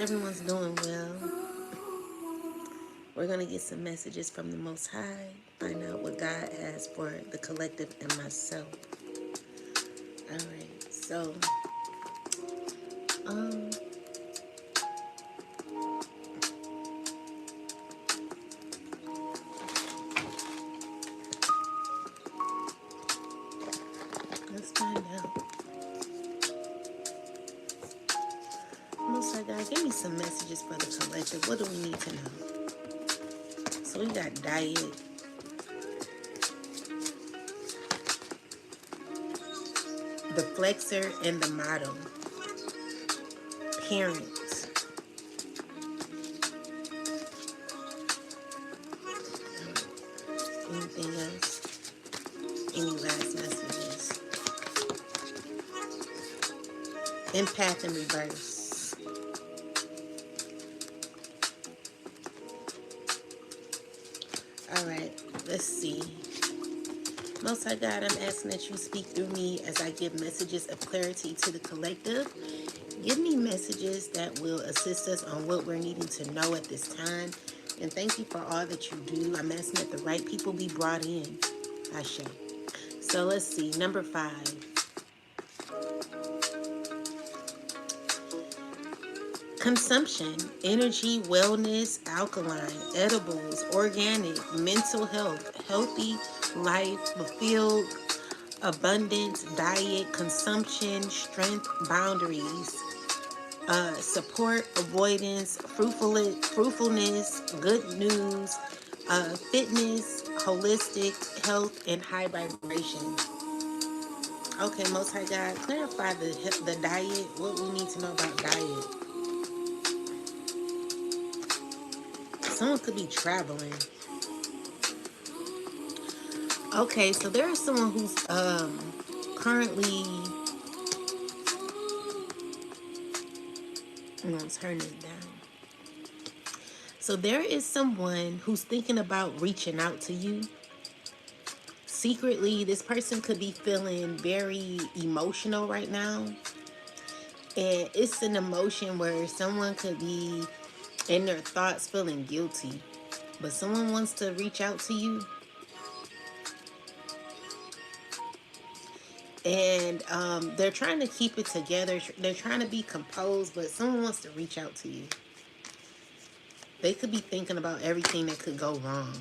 Everyone's doing well. We're going to get some messages from the Most High, find out what God has for the collective and myself. All right, so, um, let's find out. Most High God, give me some messages for the collective. What do we need to know? So we got diet, the flexor, and the model. Parents. Anything else? Any last messages? Empath in reverse. All right, let's see. Most High God, I'm asking that you speak through me as I give messages of clarity to the collective. Give me messages that will assist us on what we're needing to know at this time. And thank you for all that you do. I'm asking that the right people be brought in. Ashe. So let's see. Number 5. Consumption, energy, wellness, alkaline, edibles, organic, mental health, healthy life, fulfilled, abundance, diet, consumption, strength, boundaries, support, avoidance, fruitfulness, good news, fitness, holistic, health, and high vibration. Okay, Most High God, clarify the diet, what we need to know about diet. Someone could be traveling. Okay, so there is someone who's currently, I'm gonna turn it down. So there is someone who's thinking about reaching out to you. Secretly, this person could be feeling very emotional right now. And it's an emotion where someone could be in their thoughts feeling guilty. But someone wants to reach out to you. And they're trying to keep it together. They're trying to be composed, but someone wants to reach out to you. They could be thinking about everything that could go wrong.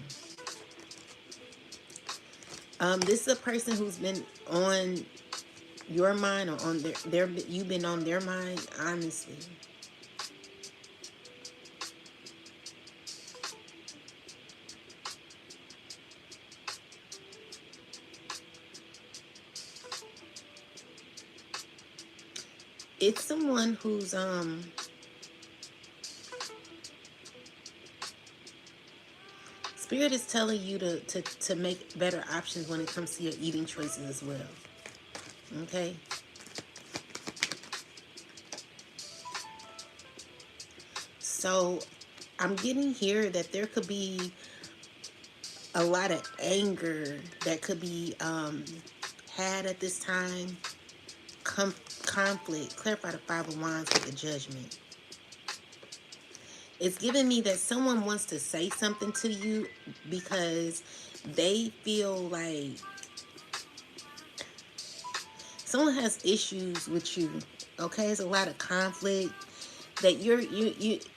This is a person who's been on your mind, or on you've been on their mind, honestly. It's someone who's Spirit is telling you to make better options when it comes to your eating choices as well. Okay? So I'm getting here that there could be a lot of anger that could be had at this time. Conflict. Clarify the 5 of Wands with the Judgment. It's giving me that someone wants to say something to you because they feel like someone has issues with you. Okay, there's a lot of conflict. That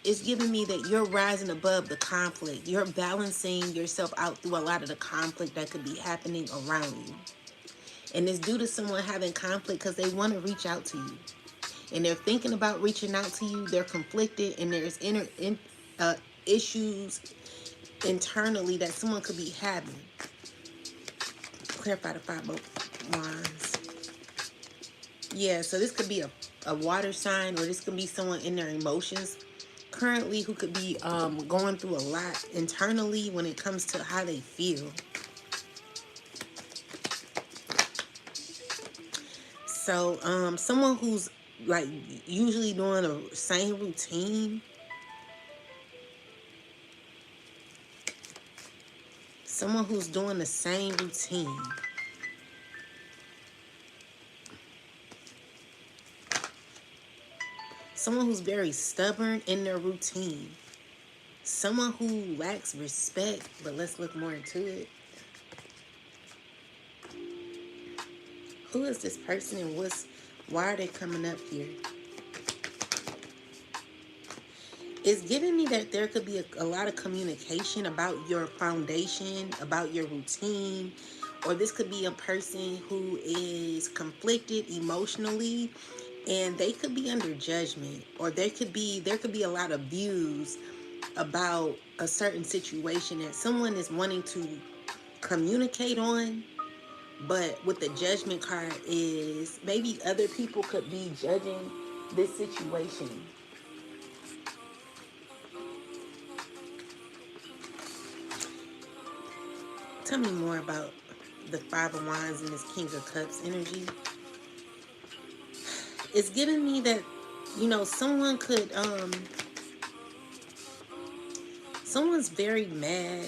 it's giving me that you're rising above the conflict. You're balancing yourself out through a lot of the conflict that could be happening around you. And it's due to someone having conflict because they want to reach out to you. And they're thinking about reaching out to you. They're conflicted, and there's issues internally that someone could be having. Clarify the 5 of Wands. Yeah, so this could be a water sign, or this could be someone in their emotions currently who could be going through a lot internally when it comes to how they feel. So someone who's like usually doing the same routine. Someone who's doing the same routine. Someone who's very stubborn in their routine. Someone who lacks respect, but let's look more into it. Who is this person and why are they coming up here? It's giving me that there could be a lot of communication about your foundation, about your routine, or this could be a person who is conflicted emotionally and they could be under judgment, or there could be a lot of views about a certain situation that someone is wanting to communicate on, but with the judgment card is maybe other people could be judging this situation. Tell me more about the Five of Wands and this King of Cups energy. It's giving me that, someone could, someone's very mad,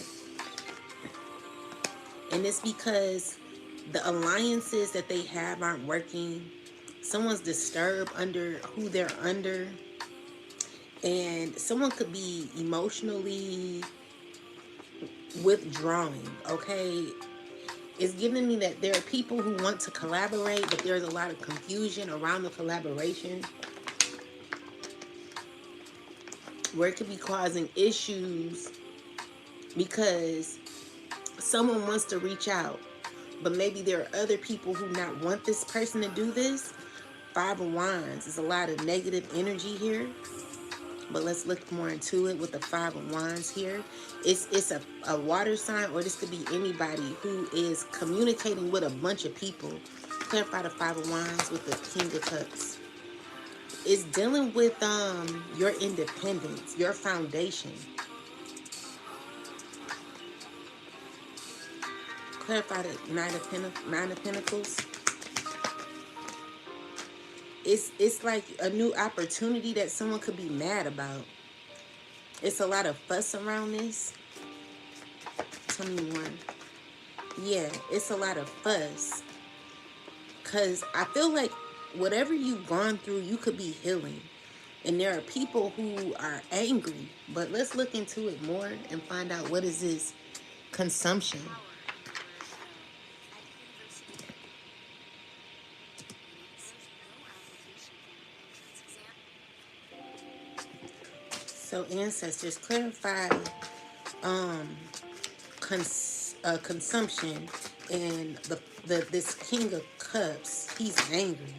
and it's because the alliances that they have aren't working. Someone's disturbed under who they're under, and someone could be emotionally withdrawing, okay? It's giving me that there are people who want to collaborate, but there's a lot of confusion around the collaboration where it could be causing issues because someone wants to reach out, but maybe there are other people who not want this person to do this. Five of Wands is a lot of negative energy here, but let's look more into it with the Five of Wands here. It's a water sign, or this could be anybody who is communicating with a bunch of people. Clarify the Five of Wands with the King of Cups. It's dealing with your independence, your foundation. Clarify the Nine of Pentacles. It's like a new opportunity that someone could be mad about. It's a lot of fuss around this. Tell me more. Yeah, it's a lot of fuss. Because I feel like whatever you've gone through, you could be healing. And there are people who are angry. But let's look into it more and find out what is this consumption. So ancestors, clarify consumption and this King of Cups. He's angry.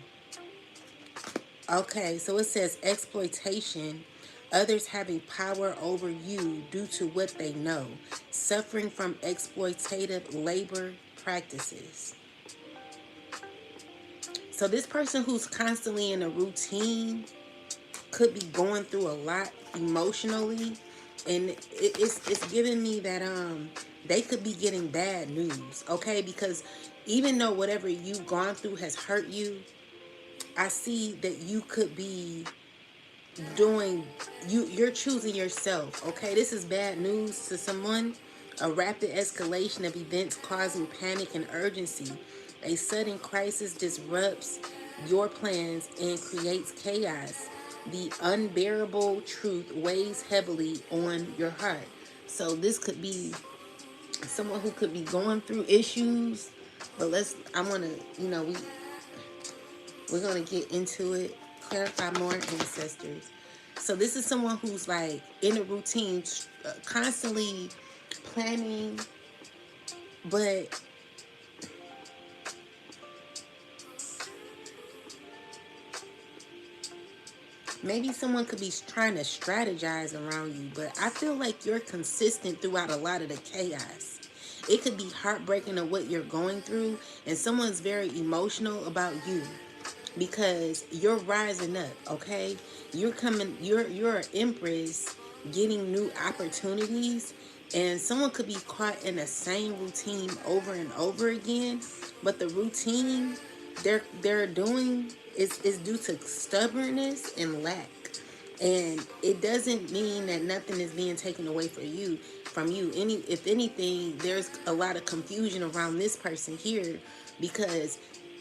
Okay, so it says exploitation, others having power over you due to what they know, suffering from exploitative labor practices. So this person who's constantly in a routine could be going through a lot emotionally, and it's giving me that they could be getting bad news, okay? Because even though whatever you've gone through has hurt you, I see that you could be you're choosing yourself, okay? This is bad news to someone. A rapid escalation of events causing panic and urgency. A sudden crisis disrupts your plans and creates chaos. The unbearable truth weighs heavily on your heart. So this could be someone who could be going through issues, but I want to, we're going to get into it. Clarify more, ancestors. So this is someone who's like in a routine, constantly planning, but maybe someone could be trying to strategize around you, but I feel like you're consistent throughout a lot of the chaos. It could be heartbreaking of what you're going through, and someone's very emotional about you because you're rising up, okay? You're an empress getting new opportunities, and someone could be caught in the same routine over and over again, but the routine they're doing is due to stubbornness and lack. And it doesn't mean that nothing is being taken away from you. If anything, there's a lot of confusion around this person here because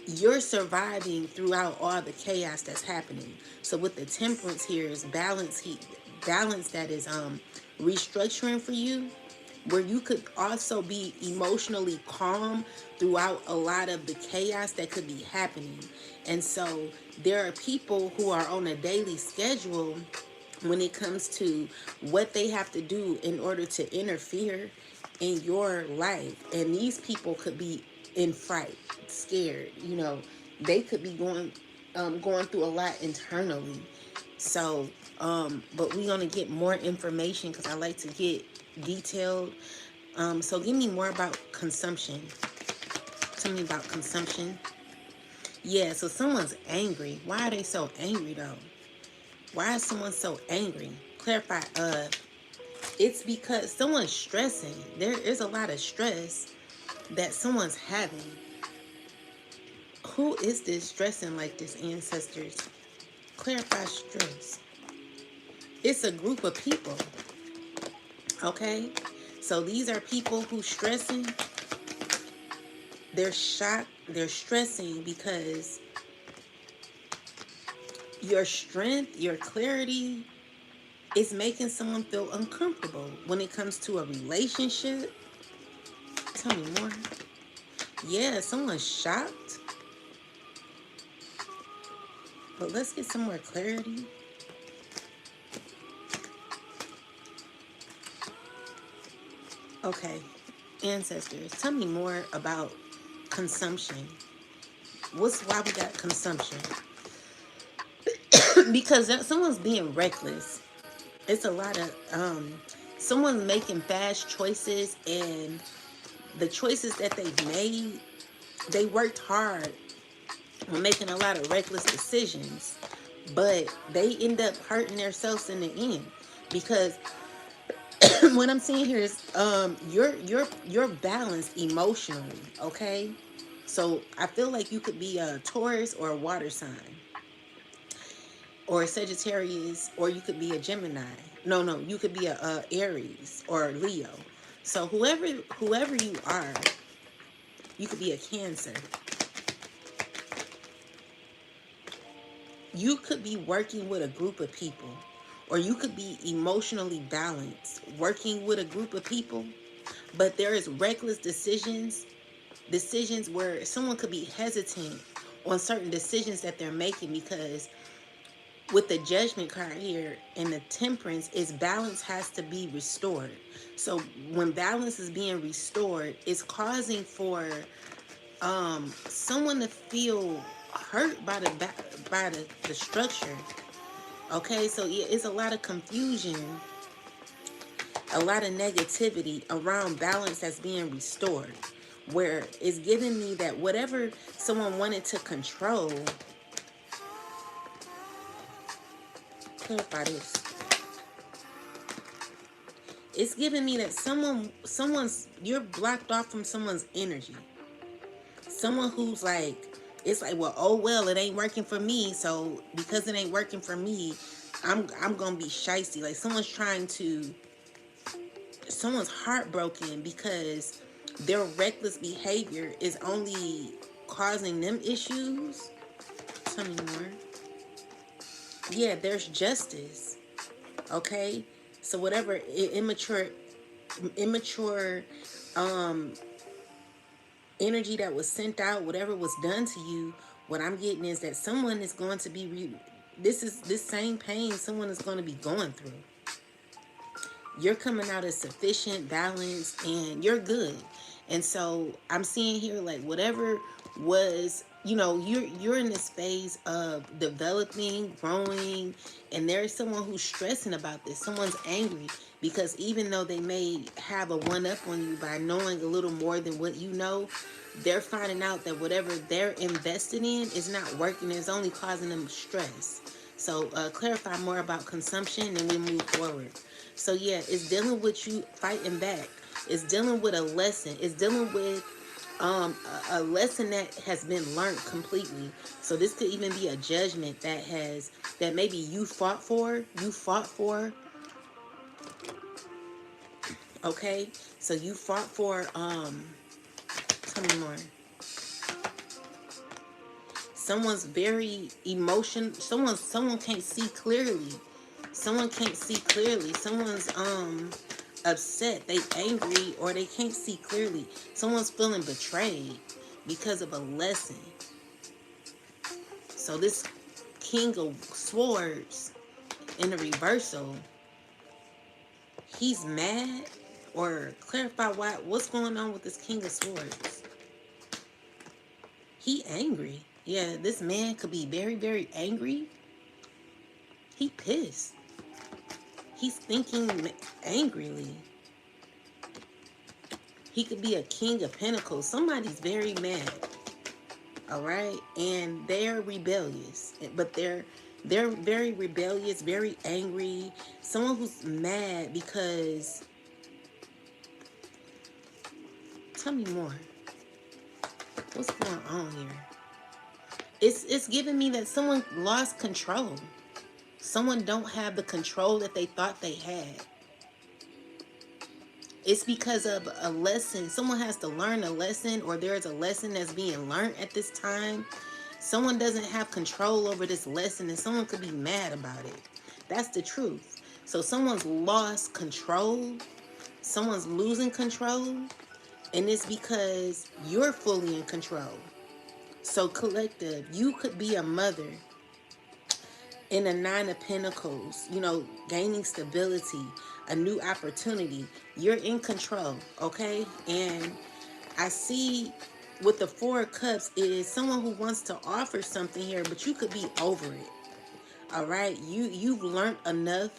you're surviving throughout all the chaos that's happening. So with the temperance here is balance, balance that is restructuring for you, where you could also be emotionally calm throughout a lot of the chaos that could be happening. And so there are people who are on a daily schedule when it comes to what they have to do in order to interfere in your life. And these people could be in fright, scared, they could be going through a lot internally. So but we're gonna get more information because I like to get detailed. So give me more about consumption. Tell me about consumption. Yeah, so someone's angry. Why are they so angry though? Why is someone so angry? Clarify. It's because someone's stressing. There is a lot of stress that someone's having. Who is this stressing like this, ancestors? Clarify stress. It's a group of people. Okay? So these are people who stressing. They're shocked. They're stressing because your strength, your clarity is making someone feel uncomfortable when it comes to a relationship. Tell me more. Yeah, someone's shocked. But let's get some more clarity. Okay, ancestors, tell me more about consumption. Why we got consumption? Because someone's being reckless. It's a lot of someone's making fast choices, and the choices that they've made, they worked hard on making a lot of reckless decisions, but they end up hurting themselves in the end because what I'm seeing here is you're balanced emotionally, okay? So I feel like you could be a Taurus or a water sign, or a Sagittarius, or you could be a Gemini. No, you could be a Aries or a Leo. So whoever you are, you could be a Cancer. You could be working with a group of people, or you could be emotionally balanced working with a group of people, but there is reckless decisions where someone could be hesitant on certain decisions that they're making because with the judgment card here and the temperance is balance has to be restored. So when balance is being restored, it's causing for someone to feel hurt by the structure. Okay, so yeah, it's a lot of confusion, a lot of negativity around balance that's being restored, where it's giving me that whatever someone wanted to control. Clarify this. It's giving me that you're blocked off from someone's energy. Someone who's like, it's like, well, oh well, it ain't working for me, so because it ain't working for me, I'm gonna be shysty. Like someone's heartbroken because their reckless behavior is only causing them issues. Tell me more. Yeah, there's justice. Okay, so whatever immature energy that was sent out, whatever was done to you, what I'm getting is that someone is going to be this same pain someone is going to be going through. You're coming out as sufficient, balanced, and you're good. And so I'm seeing here like whatever was, you're in this phase of developing, growing, and there's someone who's stressing about this. Someone's angry because even though they may have a one up on you by knowing a little more than what you know, they're finding out that whatever they're invested in is not working. It's only causing them stress. So clarify more about consumption and we move forward. So yeah, it's dealing with you fighting back. It's dealing with a lesson. It's dealing with a lesson that has been learned completely. So this could even be a judgment that maybe you fought for. Okay, so you fought for. Tell me more. Someone's very someone can't see clearly. Someone can't see clearly. Someone's upset, they angry, or they can't see clearly. Someone's feeling betrayed because of a lesson. So this King of Swords in the reversal, he's mad, or clarify what's going on with this King of Swords. He angry. Yeah, this man could be very, very angry. He pissed. He's thinking angrily. He could be a King of Pentacles. Somebody's very mad. All right, and they're rebellious, but they're very rebellious, very angry. Someone who's mad because, tell me more. What's going on here? It's giving me that someone lost control. Someone don't have the control that they thought they had. It's because of a lesson. Someone has to learn a lesson, or there's a lesson that's being learned at this time. Someone doesn't have control over this lesson, and someone could be mad about it. That's the truth. So someone's lost control. Someone's losing control. And it's because you're fully in control. So collective, you could be a mother in a Nine of Pentacles, you know, gaining stability, a new opportunity. You're in control, okay? And I see with the Four of Cups, it is someone who wants to offer something here, but you could be over it. All right, you've learned enough.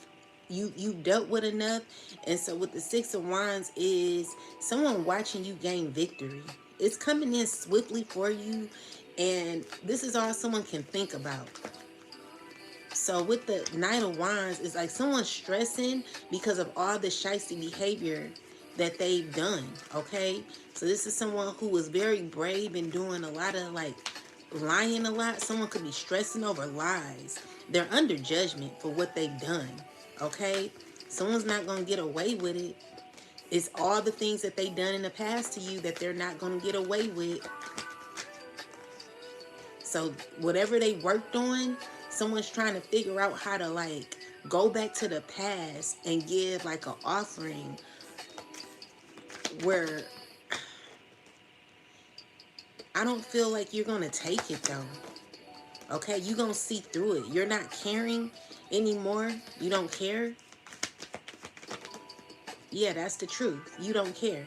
You dealt with enough. And so with the Six of Wands is someone watching you gain victory. It's coming in swiftly for you, and this is all someone can think about. So with the Knight of Wands, it's like someone's stressing because of all the shysty behavior that they've done, okay? So this is someone who was very brave and doing a lot of, like, lying a lot. Someone could be stressing over lies. They're under judgment for what they've done, okay? Someone's not going to get away with it. It's all the things that they've done in the past to you that they're not going to get away with. So whatever they worked on, someone's trying to figure out how to, like, go back to the past and give, like, an offering where I don't feel like you're going to take it, though. Okay? You're going to see through it. You're not caring anymore. You don't care. Yeah, that's the truth. You don't care.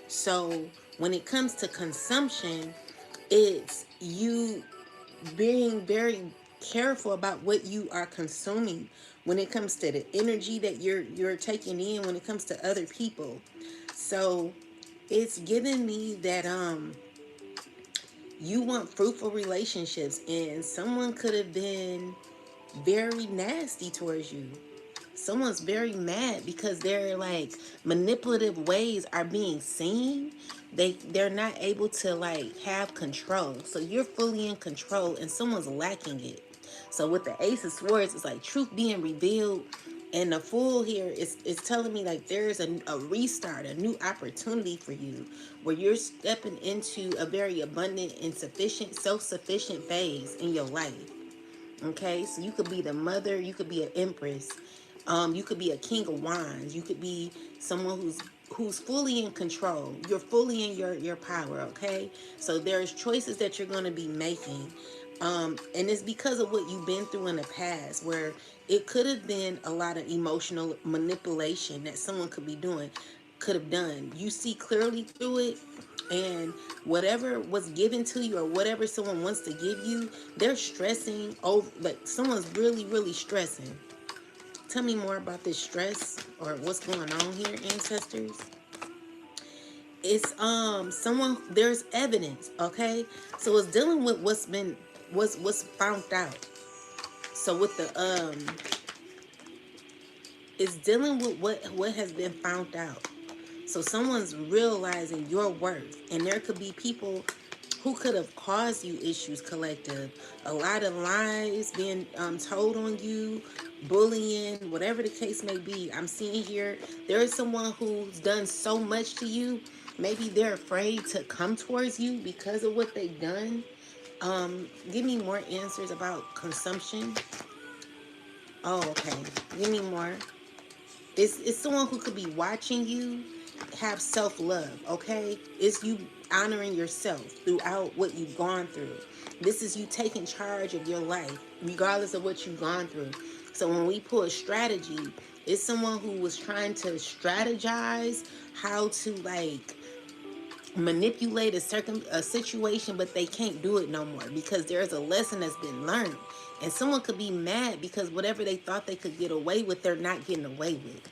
So when it comes to consumption, it's you being very careful about what you are consuming when it comes to the energy that you're taking in, when it comes to other people. So it's giving me that you want fruitful relationships, and someone could have been very nasty towards you. Someone's very mad because their, like, manipulative ways are being seen. They're not able to, like, have control. So you're fully in control and someone's lacking it. So with the Ace of Swords, it's like truth being revealed. And the Fool here is telling me, like, there's a restart, a new opportunity for you where you're stepping into a very abundant and sufficient, self-sufficient phase in your life. Okay, so you could be the mother, you could be an empress, you could be a King of Wands, you could be someone who's fully in control. You're fully in your power, okay? So there's choices that you're going to be making. And it's because of what you've been through in the past, where it could have been a lot of emotional manipulation that someone could have done. You see clearly through it, and whatever was given to you or whatever someone wants to give you, they're stressing over, like, someone's really, really stressing. Tell me more about this stress or what's going on here, ancestors. It's someone, there's evidence, okay? So it's dealing with what's found out. So with the it's dealing with what has been found out. So someone's realizing your worth, and there could be people who could have caused you issues, collective. A lot of lies being told on you, bullying, whatever the case may be. I'm seeing here there is someone who's done so much to you. Maybe they're afraid to come towards you because of what they've done. Give me more answers about consumption. Oh, okay. Give me more. It's someone who could be watching you have self-love, okay? It's you honoring yourself throughout what you've gone through. This is you taking charge of your life, regardless of what you've gone through. So when we pull a strategy, it's someone who was trying to strategize how to like manipulate a situation, but they can't do it no more because there's a lesson that's been learned. And someone could be mad because whatever they thought they could get away with, they're not getting away with.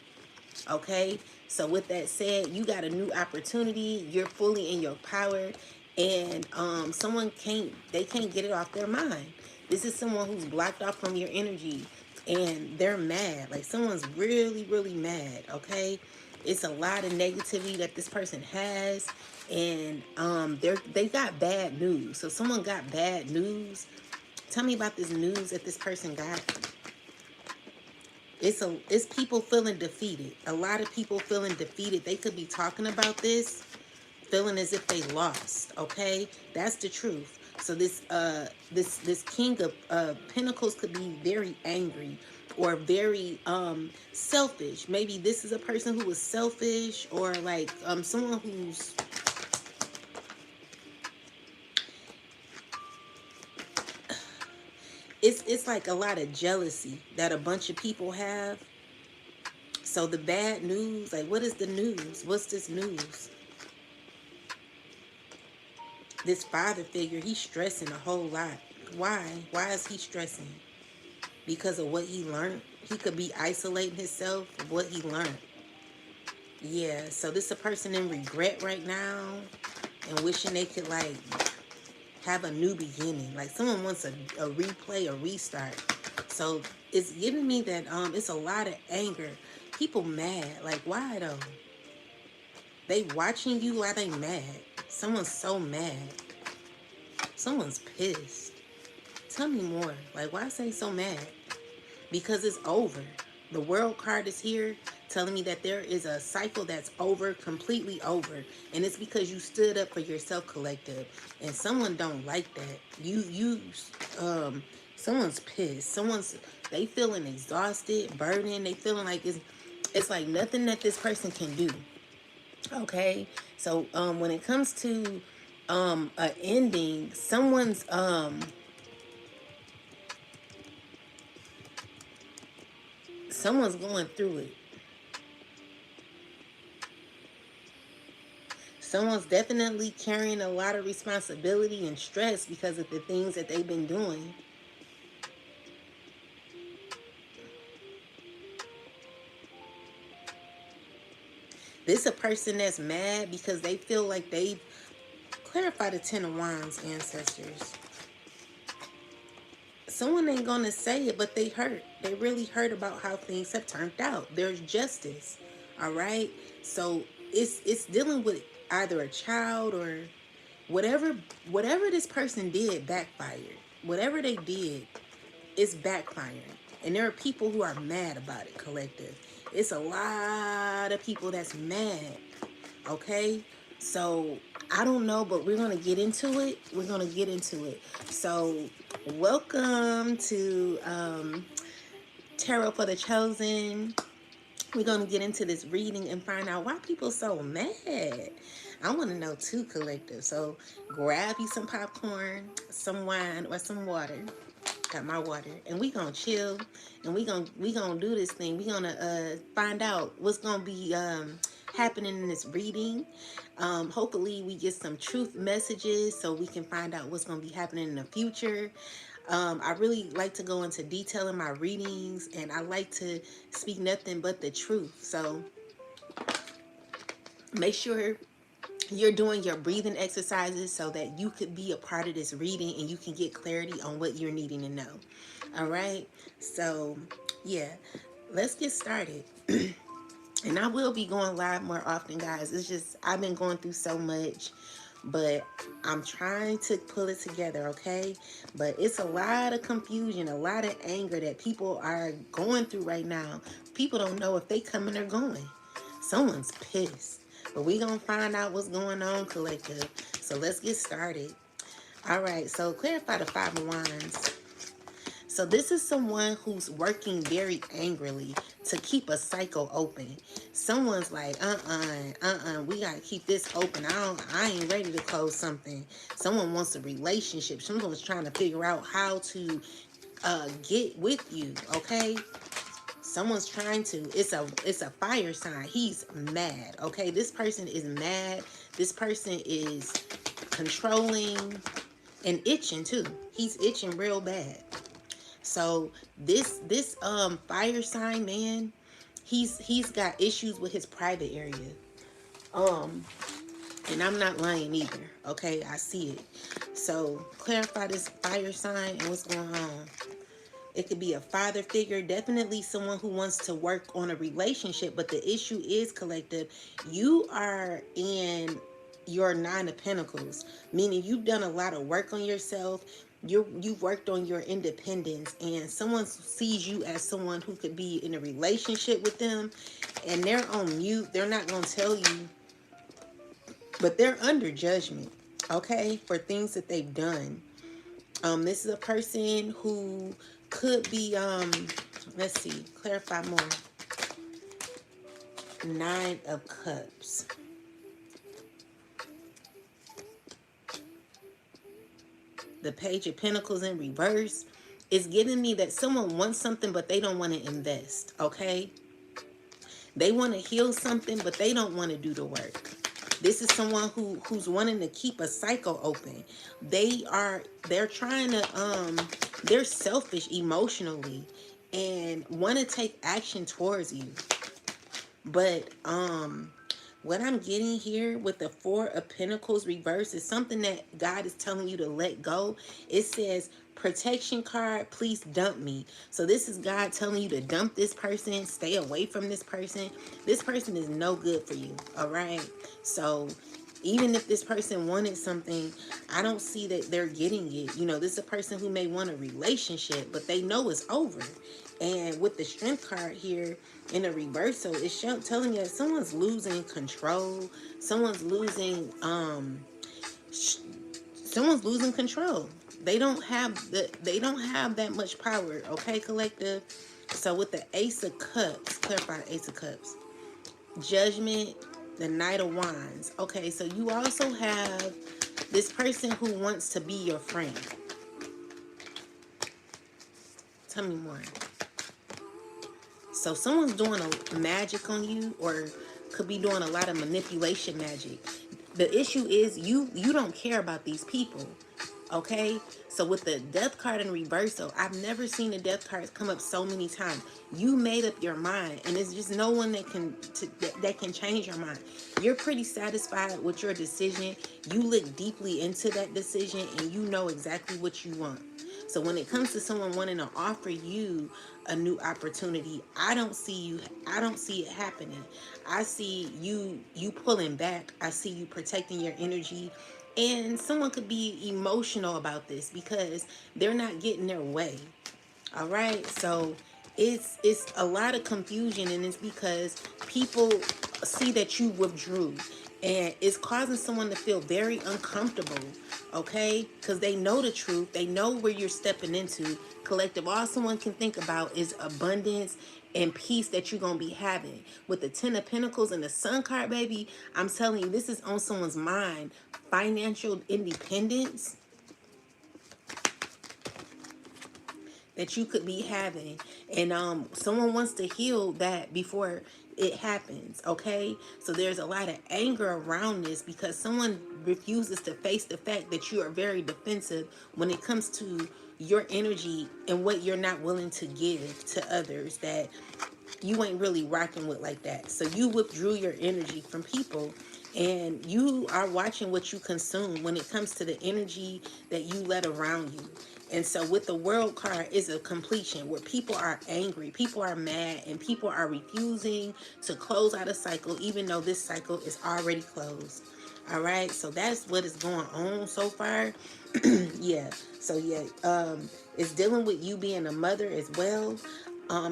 Okay, so with that said, you got a new opportunity. You're fully in your power, and someone can't get it off their mind. This is someone who's blocked off from your energy, and they're mad. Like someone's really really mad. Okay, it's a lot of negativity that this person has, and they got bad news. So someone got bad news. Tell me about this news that this person got. It's people feeling defeated. A lot of people feeling defeated. They could be talking about this, feeling as if they lost. Okay, that's the truth. So this king of pentacles could be very angry or very selfish. Maybe this is a person who was selfish, or like someone who's it's like a lot of jealousy that a bunch of people have. So the bad news, like what is the news? What's this news? This father figure, he's stressing a whole lot. Why? Why is he stressing? Because of what he learned? He could be isolating himself of what he learned. Yeah, so this is a person in regret right now and wishing they could like have a new beginning. Like someone wants a replay, a restart. So it's giving me that it's a lot of anger. People mad. Like why though? They watching you while they mad. Someone's so mad. Someone's pissed. Tell me more. Like why say so mad? Because it's over. The world card is here telling me that there is a cycle that's over, completely over. And it's because you stood up for yourself, collective. And someone don't like that. Someone's pissed. They feeling exhausted, burdened. They feeling like it's like nothing that this person can do. Okay? So when it comes to an ending, someone's going through it. Someone's definitely carrying a lot of responsibility and stress because of the things that they've been doing. This is a person that's mad because they feel like they've clarified the Ten of Wands, ancestors. Someone ain't gonna say it, but they hurt. They really hurt about how things have turned out. There's justice, all right? So it's dealing with either a child or whatever this person did backfired. Whatever they did is backfiring. And there are people who are mad about it, collective. It's a lot of people that's mad, okay? So I don't know, but we're going to get into it. We're going to get into it. So welcome to Tarot for the Chosen. We're going to get into this reading and find out why people so mad. I want to know too, collective. So grab you some popcorn, some wine, or some water. Got my water, and we gonna chill, and we gonna do this thing. We gonna find out what's gonna be happening in this reading. Hopefully we get some truth messages so we can find out what's gonna be happening in the future. I really like to go into detail in my readings, and I like to speak nothing but the truth. So make sure you're doing your breathing exercises so that you could be a part of this reading and you can get clarity on what you're needing to know. All right, so yeah, let's get started. And I will be going live more often, guys. It's just I've been going through so much, but I'm trying to pull it together, okay? But it's a lot of confusion, a lot of anger that people are going through right now. People don't know if they coming or going. Someone's pissed. But we're going to find out what's going on, collective. So let's get started. All right, so clarify the Five of Wands. So this is someone who's working very angrily to keep a cycle open. Someone's like, we gotta keep this open. I ain't ready to close something. Someone wants a relationship. Someone's trying to figure out how to get with you, okay? Someone's trying to, it's a fire sign. He's mad, okay? This person is mad. This person is controlling and itching too. He's itching real bad. So this fire sign man, he's got issues with his private area. Um and I'm not lying either. Okay, I see it. So clarify this fire sign and what's going on. It could be a father figure, definitely someone who wants to work on a relationship, but the issue is, collective, you are in your Nine of Pentacles, meaning you've done a lot of work on yourself. You've worked on your independence, and someone sees you as someone who could be in a relationship with them, and they're on mute. They're not going to tell you, but they're under judgment, okay, for things that they've done. This is a person who could be, let's see, clarify more. Nine of Cups. The Page of Pentacles in reverse is giving me that someone wants something, but they don't want to invest, okay? They want to heal something, but they don't want to do the work. This is someone who's wanting to keep a cycle open. They're trying to, they're selfish emotionally and want to take action towards you. But what I'm getting here with the Four of Pentacles reverse is something that God is telling you to let go. It says, protection card, please dump me. So this is God telling you to dump this person, stay away from this person. This person is no good for you, all right? So even if this person wanted something, I don't see that they're getting it. You know, this is a person who may want a relationship, but they know it's over. And with the Strength card here in a reversal, it's telling you that someone's losing control. Someone's losing control. They don't have that much power, okay, collective? So with the Ace of Cups, clarify the Ace of Cups. Judgment, the Knight of Wands. Okay, so you also have this person who wants to be your friend. Tell me more. So someone's doing a magic on you, or could be doing a lot of manipulation magic. The issue is you don't care about these people, okay? So with the Death card in reversal, I've never seen the Death cards come up so many times. You made up your mind, and it's just no one that can change your mind. You're pretty satisfied with your decision. You look deeply into that decision, and you know exactly what you want. So when it comes to someone wanting to offer you a new opportunity, I don't see it happening. I see you pulling back. I see you protecting your energy. And someone could be emotional about this because they're not getting their way. All right? So it's a lot of confusion, and it's because people see that you withdrew, and it's causing someone to feel very uncomfortable, okay? Because they know the truth. They know where you're stepping into. Collective, all someone can think about is abundance and peace that you're going to be having. With the Ten of Pentacles and the Sun card, baby, I'm telling you, this is on someone's mind. Financial independence that you could be having, and someone wants to heal that before it happens, okay? So there's a lot of anger around this because someone refuses to face the fact that you are very defensive when it comes to your energy and what you're not willing to give to others that you ain't really rocking with like that. So you withdrew your energy from people, and you are watching what you consume when it comes to the energy that you let around you. And so with the World card is a completion where people are angry, people are mad, and people are refusing to close out a cycle even though this cycle is already closed. All right, so that's what is going on so far. Yeah, so yeah, it's dealing with you being a mother as well.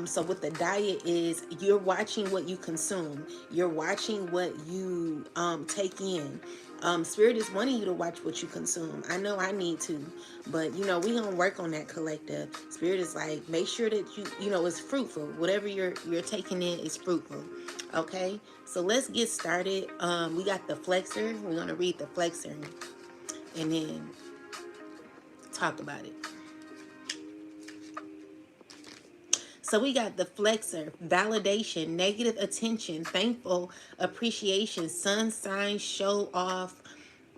So what the diet is, you're watching what you consume. You're watching what you take in. Spirit is wanting you to watch what you consume. I know I need to, but we gonna work on that collective. Spirit is like, make sure that it's fruitful. Whatever you're taking in is fruitful. Okay, so let's get started. We got the flexor. We're gonna read the flexor and then talk about it. So we got the flexor: validation, negative attention, thankful, appreciation, sun sign, show off,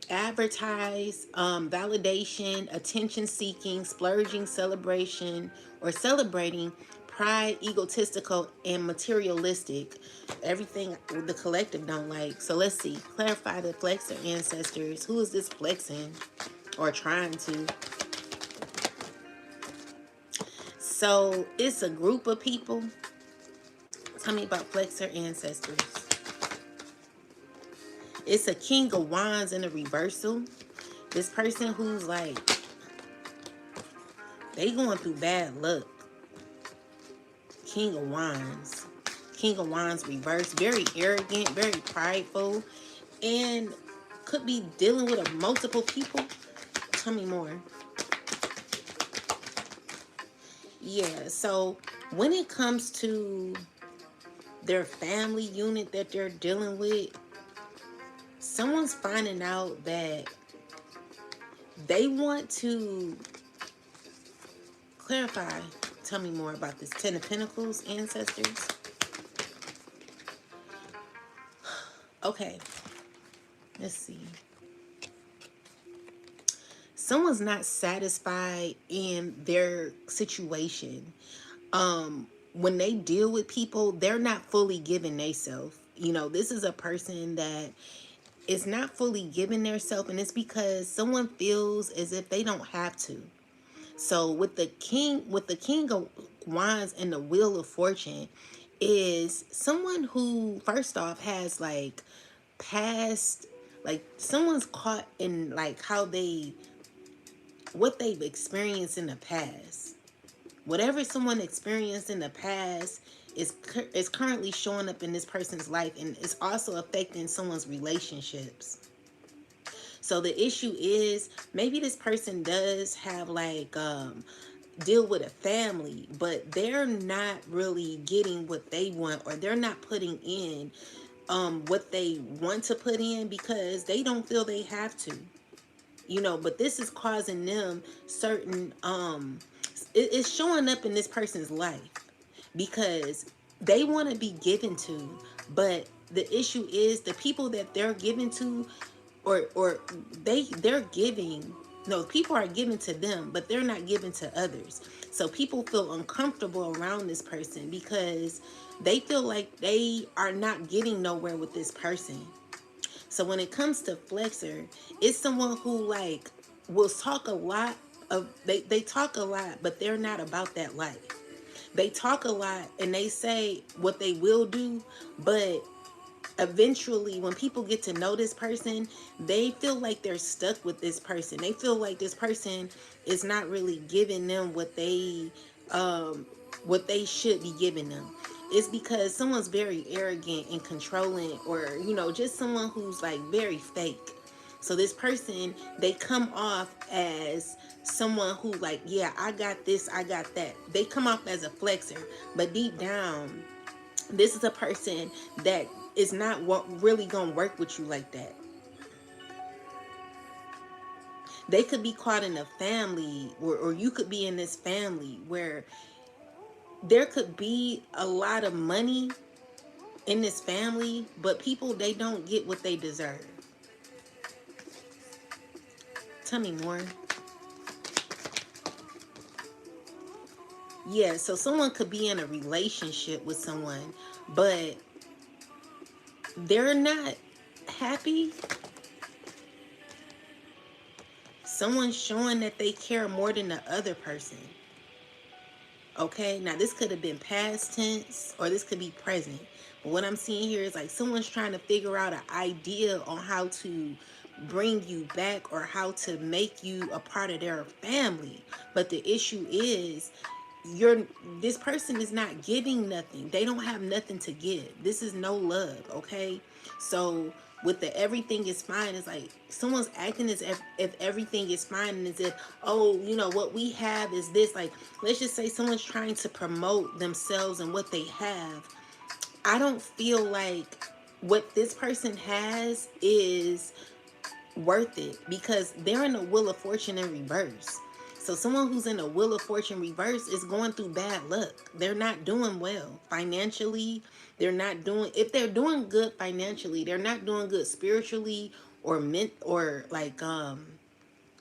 advertise, validation, attention seeking, splurging, celebration, or celebrating, pride, egotistical, and materialistic. Everything the collective don't like. So let's see. Clarify the flexor ancestors. Who is this flexing or trying to? So it's a group of people. Tell me about flexor ancestors. It's a king of wands in a reversal. This person who's like, they going through bad luck. King of wands. King of wands reverse. Very arrogant, very prideful, and could be dealing with multiple people. Tell me more. Yeah, so when it comes to their family unit that they're dealing with, someone's finding out that they want to clarify. Tell me more about this. Ten of Pentacles, ancestors. Okay, let's see. Someone's not satisfied in their situation. When they deal with people, they're not fully giving themselves. This is a person that is not fully giving themselves, and it's because someone feels as if they don't have to. So with the king of wands and the wheel of fortune, is someone who first off has like past, like someone's caught in like what they've experienced in the past. Whatever someone experienced in the past is currently showing up in this person's life, and it's also affecting someone's relationships. So the issue is, maybe this person does have like deal with a family, but they're not really getting what they want, or they're not putting in what they want to put in because they don't feel they have to. But this is causing them certain it's showing up in this person's life because they want to be given to, but the issue is the people that they're given to, or they're giving, no, people are giving to them, but they're not giving to others. So people feel uncomfortable around this person because they feel like they are not getting nowhere with this person. So when it comes to flexor, it's someone who like will talk a lot of, they talk a lot, but they're not about that life. They talk a lot and they say what they will do, but eventually when people get to know this person, they feel like they're stuck with this person. They feel like this person is not really giving them what they should be giving them. It's because someone's very arrogant and controlling, or just someone who's like very fake. So this person, they come off as someone who like, yeah, I got this, I got that. They come off as a flexor, but deep down, this is a person that is not really gonna work with you like that. They could be caught in a family, or you could be in this family where there could be a lot of money in this family, but people, they don't get what they deserve. Tell me more. Yeah, so someone could be in a relationship with someone, but they're not happy. Someone's showing that they care more than the other person. Okay, now this could have been past tense, or this could be present. But what I'm seeing here is like someone's trying to figure out an idea on how to bring you back, or how to make you a part of their family. But the issue is, you're this person is not giving nothing. They don't have nothing to give. This is no love, okay? So with the everything is fine, it's like someone's acting as if everything is fine, and as if, oh, you know what we have is this. Like, let's just say someone's trying to promote themselves and what they have. I don't feel like what this person has is worth it, because they're in a wheel of fortune in reverse. So someone who's in a wheel of fortune reverse is going through bad luck. They're not doing well financially. They're not doing, if they're doing good financially, they're not doing good spiritually or ment or like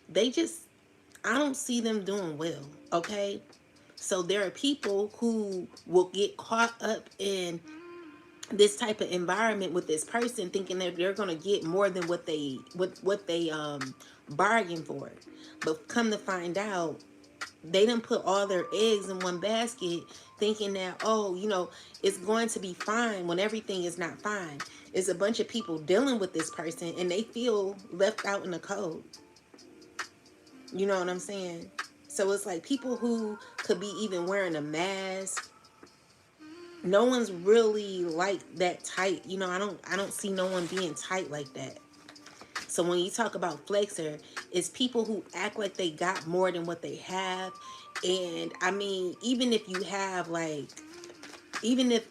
they just, I don't see them doing well, okay? So there are people who will get caught up in this type of environment with this person, thinking that they're going to get more than what they bargained for. But come to find out, they didn't put all their eggs in one basket, thinking that, oh, you know, it's going to be fine when everything is not fine. It's a bunch of people dealing with this person and they feel left out in the cold. You know what I'm saying? So it's like people who could be even wearing a mask. No one's really like that tight. You know, I don't see no one being tight like that. So when you talk about flexor, it's people who act like they got more than what they have. And I mean, even if you have like, even if,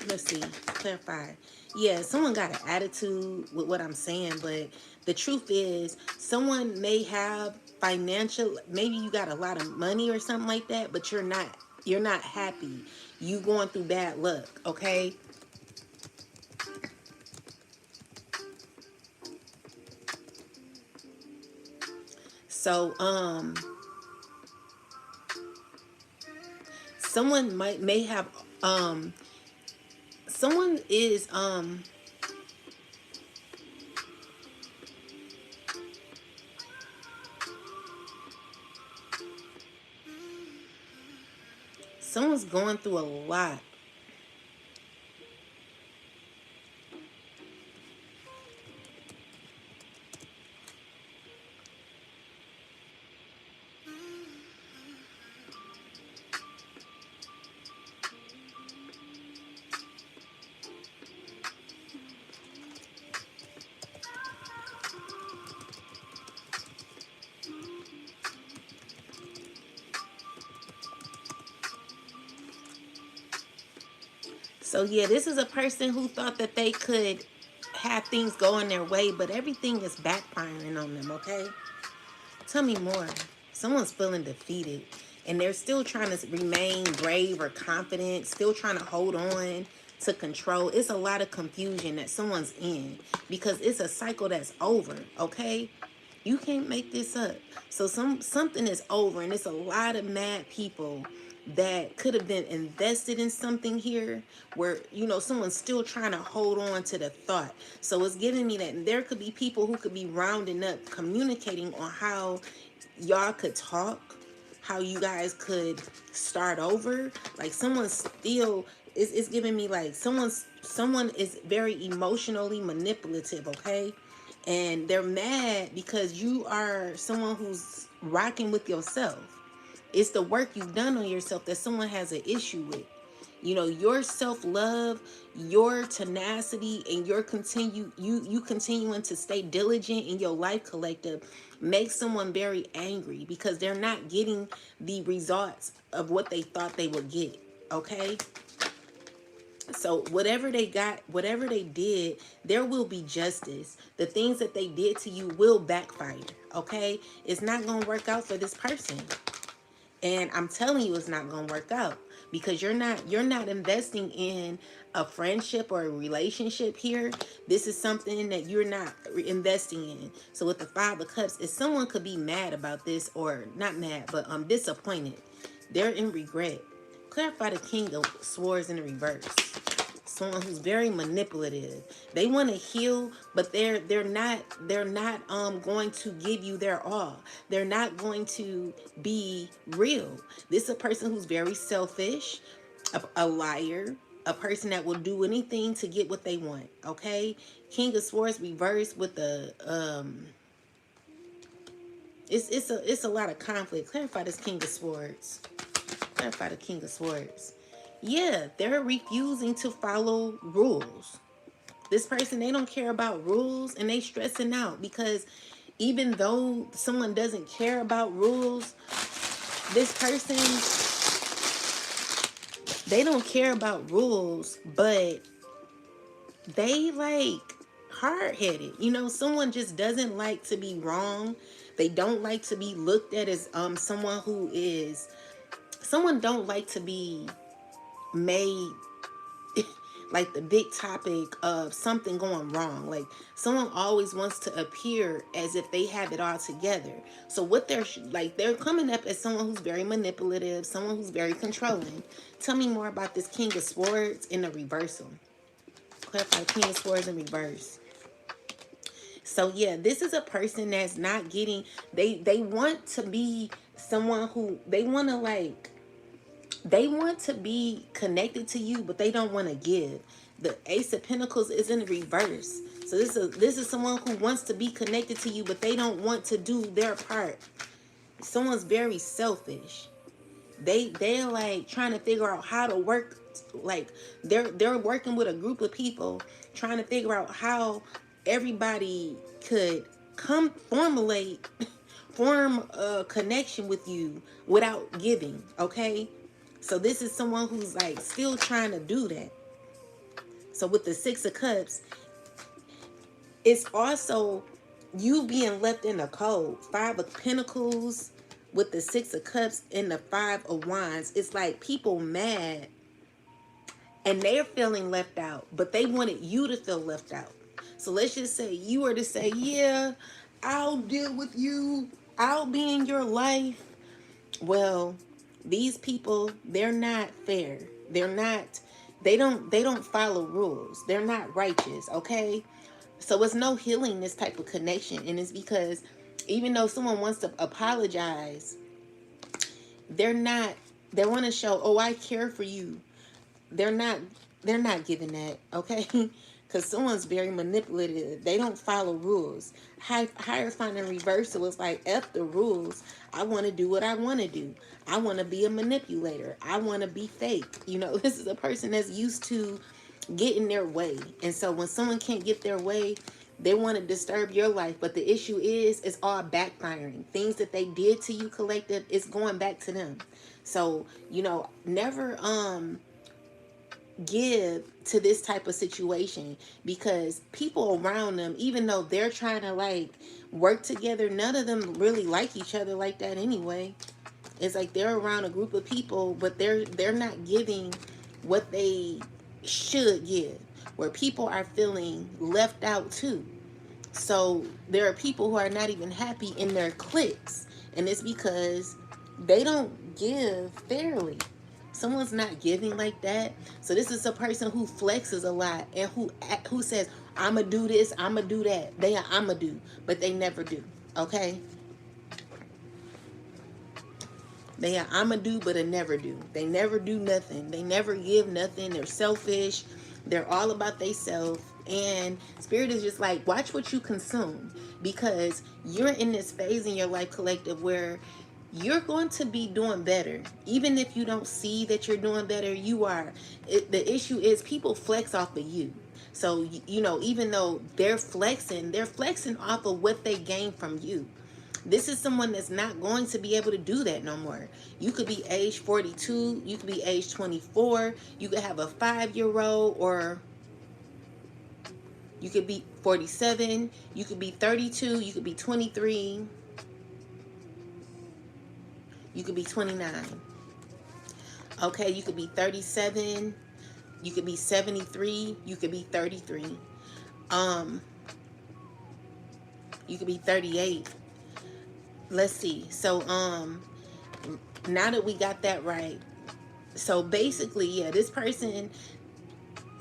let's see, clarify. Yeah, someone got an attitude with what I'm saying, but the truth is someone may have financial, maybe you got a lot of money or something like that, but you're not happy. You going through bad luck, okay? So someone may have um someone is someone's going through a lot. So yeah, this is a person who thought that they could have things going their way, but everything is backfiring on them, okay? Tell me more. Someone's feeling defeated and they're still trying to remain brave or confident, still trying to hold on to control. It's a lot of confusion that someone's in because it's a cycle that's over, okay? You can't make this up. So something is over, and it's a lot of mad people that could have been invested in something here where, you know, someone's still trying to hold on to the thought. So it's giving me that there could be people who could be rounding up, communicating on how y'all could talk, how you guys could start over. Like someone's still, it's giving me like someone is very emotionally manipulative, okay? And they're mad because you are someone who's rocking with yourself. It's the work you've done on yourself that someone has an issue with. You know, your self-love, your tenacity, and your you continuing to stay diligent in your life collective makes someone very angry because they're not getting the results of what they thought they would get. Okay? So whatever they got, whatever they did, there will be justice. The things that they did to you will backfire. Okay? It's not going to work out for this person. And I'm telling you, it's not going to work out because you're not investing in a friendship or a relationship here. This is something that you're not investing in. So with the Five of Cups, if someone could be mad about this, or not mad, but disappointed, they're in regret. Clarify the King of Swords in the reverse. Someone who's very manipulative. They want to heal, but they're not going to give you their all. They're not going to be real. This is a person who's very selfish, a liar, a person that will do anything to get what they want. Okay, King of Swords reversed with the it's a lot of conflict. Clarify this King of Swords. Clarify the King of Swords. Yeah, they're refusing to follow rules. This person, they don't care about rules, and they stressing out because even though someone doesn't care about rules, this person, they don't care about rules, but they like hard-headed. You know, someone just doesn't like to be wrong. They don't like to be looked at as someone who is, someone don't like to be made like the big topic of something going wrong. Like someone always wants to appear as if they have it all together. So what they're like, they're coming up as someone who's very manipulative, someone who's very controlling. Tell me more about this King of Swords in the reversal. Clarify King of Swords in reverse. So yeah, this is a person that's not getting, they want to be someone who, they want to like, they want to be connected to you, but they don't want to give. The Ace of Pentacles is in reverse. So this is someone who wants to be connected to you, but they don't want to do their part. Someone's very selfish. They're like trying to figure out how to work, like they're working with a group of people trying to figure out how everybody could come form a connection with you without giving, okay? So this is someone who's like still trying to do that. So with the Six of Cups, it's also you being left in the cold. Five of Pentacles with the Six of Cups and the Five of Wands. It's like people mad and they're feeling left out, but they wanted you to feel left out. So let's just say you were to say, yeah, I'll deal with you. I'll be in your life. Well, these people, they're not fair. They're not, they don't follow rules. They're not righteous, okay? So it's no healing this type of connection. And it's because even though someone wants to apologize, they want to show, oh, I care for you. They're not giving that, okay? Because someone's very manipulative. They don't follow rules. Hierophant in reversal is like, F the rules. I want to do what I want to do. I want to be a manipulator. I want to be fake. You know, this is a person that's used to getting their way. And so when someone can't get their way, they want to disturb your life. But the issue is, it's all backfiring. Things that they did to you, collective, it's going back to them. So, you know, never give to this type of situation, because people around them, even though they're trying to like work together, none of them really like each other like that anyway. It's like they're around a group of people, but they're not giving what they should give, where people are feeling left out too. So there are people who are not even happy in their cliques, and it's because they don't give fairly. Someone's not giving like that. So this is a person who flexes a lot and who says, I'ma do this, I'ma do that. They are I'ma do, but they never do. Okay? They are I'ma do, but they never do. They never do nothing. They never give nothing. They're selfish. They're all about themselves. And Spirit is just like, watch what you consume, because you're in this phase in your life, collective, where you're going to be doing better. Even if you don't see that you're doing better, you are. The issue is people flex off of you. So, you know, even though they're flexing off of what they gain from you. This is someone that's not going to be able to do that no more. You could be age 42. You could be age 24. You could have a 5-year-old, or you could be 47. You could be 32. You could be 23. You could be 29. Okay, you could be 37. You could be 73. You could be 33. You could be 38. Let's see. So, now that we got that right. So basically, yeah, this person,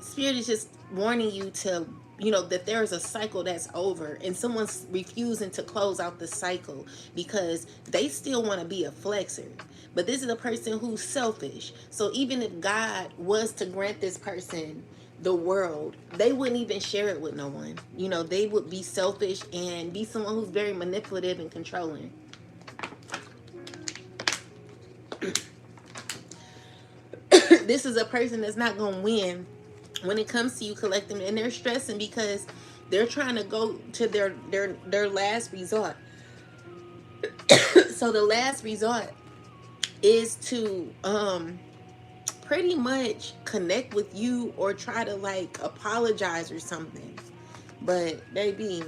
Spirit is just warning you to, you know, that there is a cycle that's over, and someone's refusing to close out the cycle because they still want to be a flexer. But this is a person who's selfish. So even if God was to grant this person the world, they wouldn't even share it with no one. You know, they would be selfish and be someone who's very manipulative and controlling. this is a person that's not going to win when it comes to you collecting, and they're stressing because they're trying to go to their last resort. So the last resort is to pretty much connect with you or try to like apologize or something. But baby,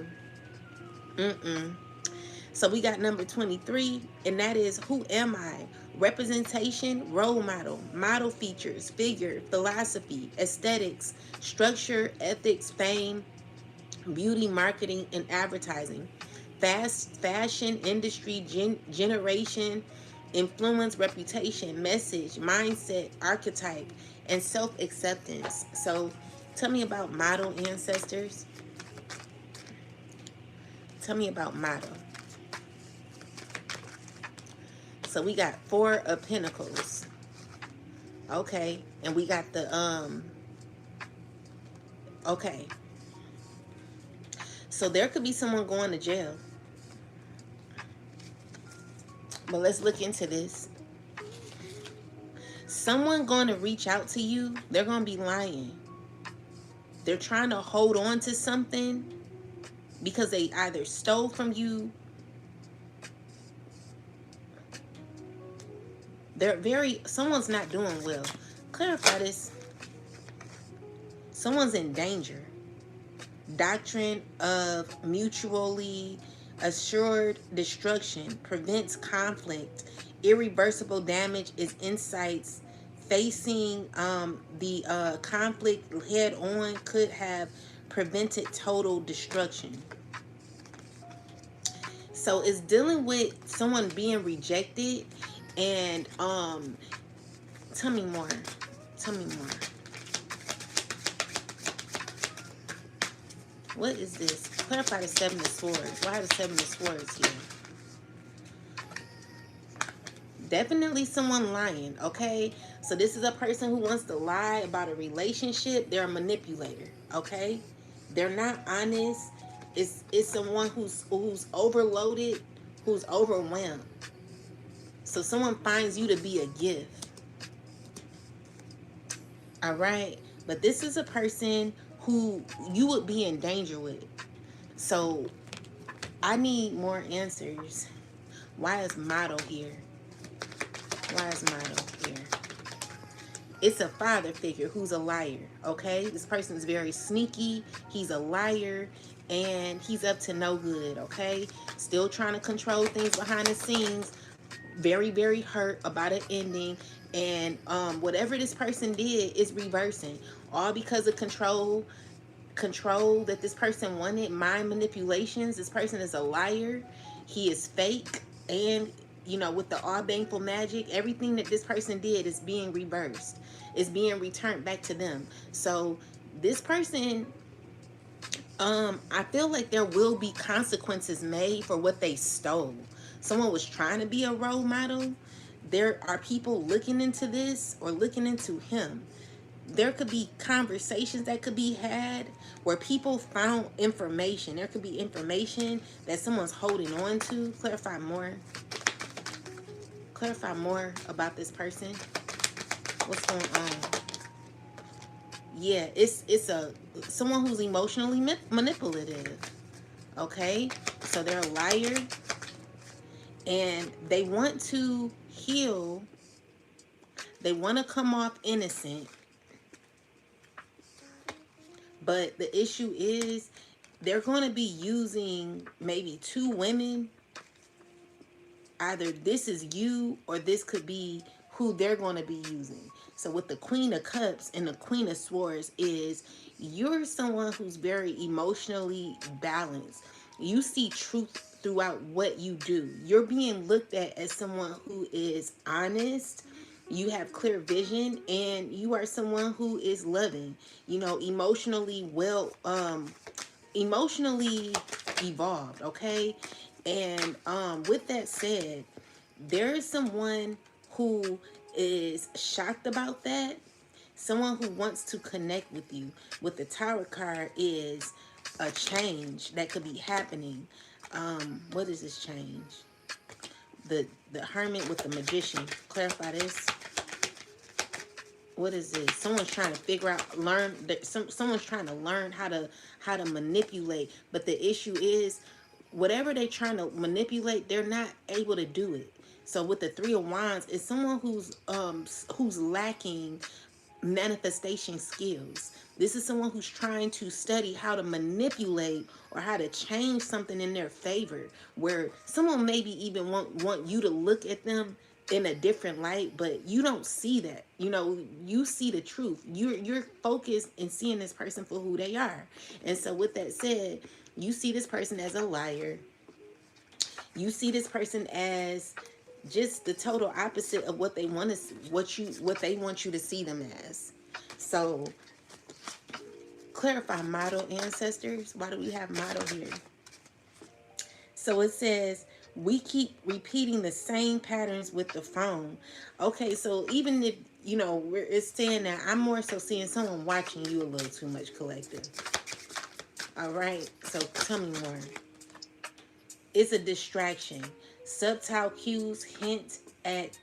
so we got number 23, and that is, who am I? Representation, role model, model features, figure, philosophy, aesthetics, structure, ethics, fame, beauty, marketing, and advertising, fast fashion industry, generation, influence, reputation, message, mindset, archetype, and self-acceptance. So tell me about model, ancestors. Tell me about model. So we got 4 of Pentacles. Okay. And we got the okay. So there could be someone going to jail. But let's look into this. Someone going to reach out to you, they're going to be lying. They're trying to hold on to something because they either stole from you. Someone's not doing well. Clarify this. Someone's in danger. Doctrine of mutually assured destruction prevents conflict. Irreversible damage is insights. Facing the conflict head on could have prevented total destruction. So it's dealing with someone being rejected. And tell me more. Tell me more. What is this? Clarify the 7 of Swords. Why the 7 of Swords here? Definitely someone lying, okay? So this is a person who wants to lie about a relationship. They're a manipulator, okay? They're not honest. It's someone who's overloaded, who's overwhelmed. So someone finds you to be a gift. All right? But this is a person who you would be in danger with. So I need more answers. Why is model here? Why is model here? It's a father figure who's a liar, okay? This person is very sneaky. He's a liar, and he's up to no good, okay? Still trying to control things behind the scenes. Very, very hurt about an ending. And whatever this person did is reversing. All because of control that this person wanted. Mind manipulations. This person is a liar. He is fake. And you know, with the all baneful magic, everything that this person did is being reversed. It's being returned back to them. So this person, I feel like there will be consequences made for what they stole. Someone was trying to be a role model. There are people looking into this or looking into him. There could be conversations that could be had where people found information. There could be information that someone's holding on to. Clarify more. Clarify more about this person. What's going on? Yeah, it's someone who's emotionally manipulative. Okay, so they're a liar, and they want to heal. They want to come off innocent, but the issue is they're going to be using maybe 2 women. Either this is you or this could be who they're going to be using. So with the Queen of Cups and the Queen of Swords is you're someone who's very emotionally balanced. You see truth throughout what you do. You're being looked at as someone who is honest. You have clear vision, and you are someone who is loving, you know, emotionally emotionally evolved, okay? And with that said, there is someone who is shocked about that. Someone who wants to connect with you. With the Tower card is a change that could be happening. What is this change? The Hermit with the Magician. Clarify this. what is this? Someone's trying to figure out, learn that someone's trying to learn how to manipulate. But the issue is, whatever they're trying to manipulate, they're not able to do it. So with the Three of Wands, it's someone who's lacking manifestation skills. This is someone who's trying to study how to manipulate or how to change something in their favor, where someone maybe even want you to look at them in a different light, but you don't see that. You know, you see the truth. You're focused in seeing this person for who they are. And so with that said, you see this person as a liar. You see this person as just the total opposite of what they want to, what they want you to see them as. So clarify model, ancestors. Why do we have model here? So it says we keep repeating the same patterns with the phone. Okay, so even if, you know, it's saying that, I'm more so seeing someone watching you a little too much, collective. All right, so tell me more. It's a distraction. Subtle cues hint at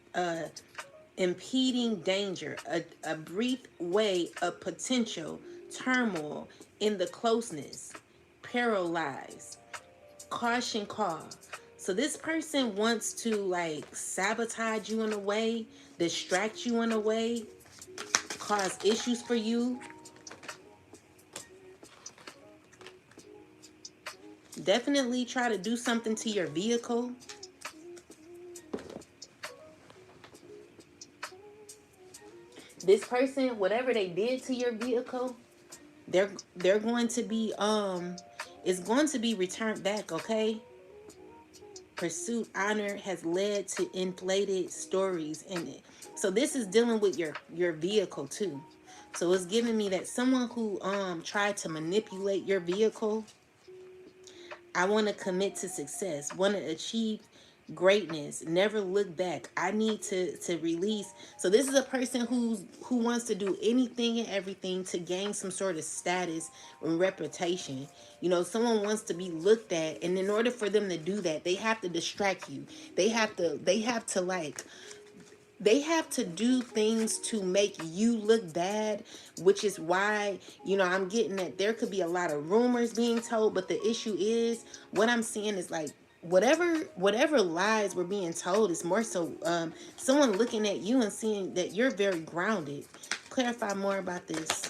impeding danger, a brief way of potential turmoil in the closeness, paralyzed, caution call. So this person wants to like sabotage you in a way, distract you in a way, cause issues for you. Definitely try to do something to your vehicle. This person, whatever they did to your vehicle, they're going to be it's going to be returned back, okay? Pursuit honor has led to inflated stories in it. So this is dealing with your vehicle too. So it's giving me that someone who tried to manipulate your vehicle, I want to commit to success, want to achieve greatness, never look back. I need to release. So this is a person who wants to do anything and everything to gain some sort of status and reputation. You know, someone wants to be looked at, and in order for them to do that, they have to distract you. They have to like, they have to do things to make you look bad, which is why, you know, I'm getting that there could be a lot of rumors being told, but the issue is, what I'm seeing is like, whatever lies were being told is more so someone looking at you and seeing that you're very grounded. Clarify more about this.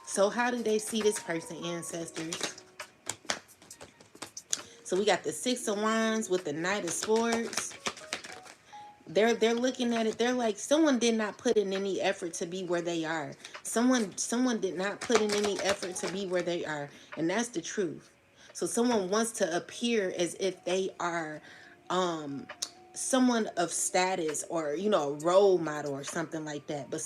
So how do they see this person, ancestors? So we got the Six of Wands with the Knight of Swords. They're looking at it. They're like, someone did not put in any effort to be where they are. Someone did not put in any effort to be where they are. And that's the truth. So someone wants to appear as if they are someone of status, or, you know, a role model or something like that. But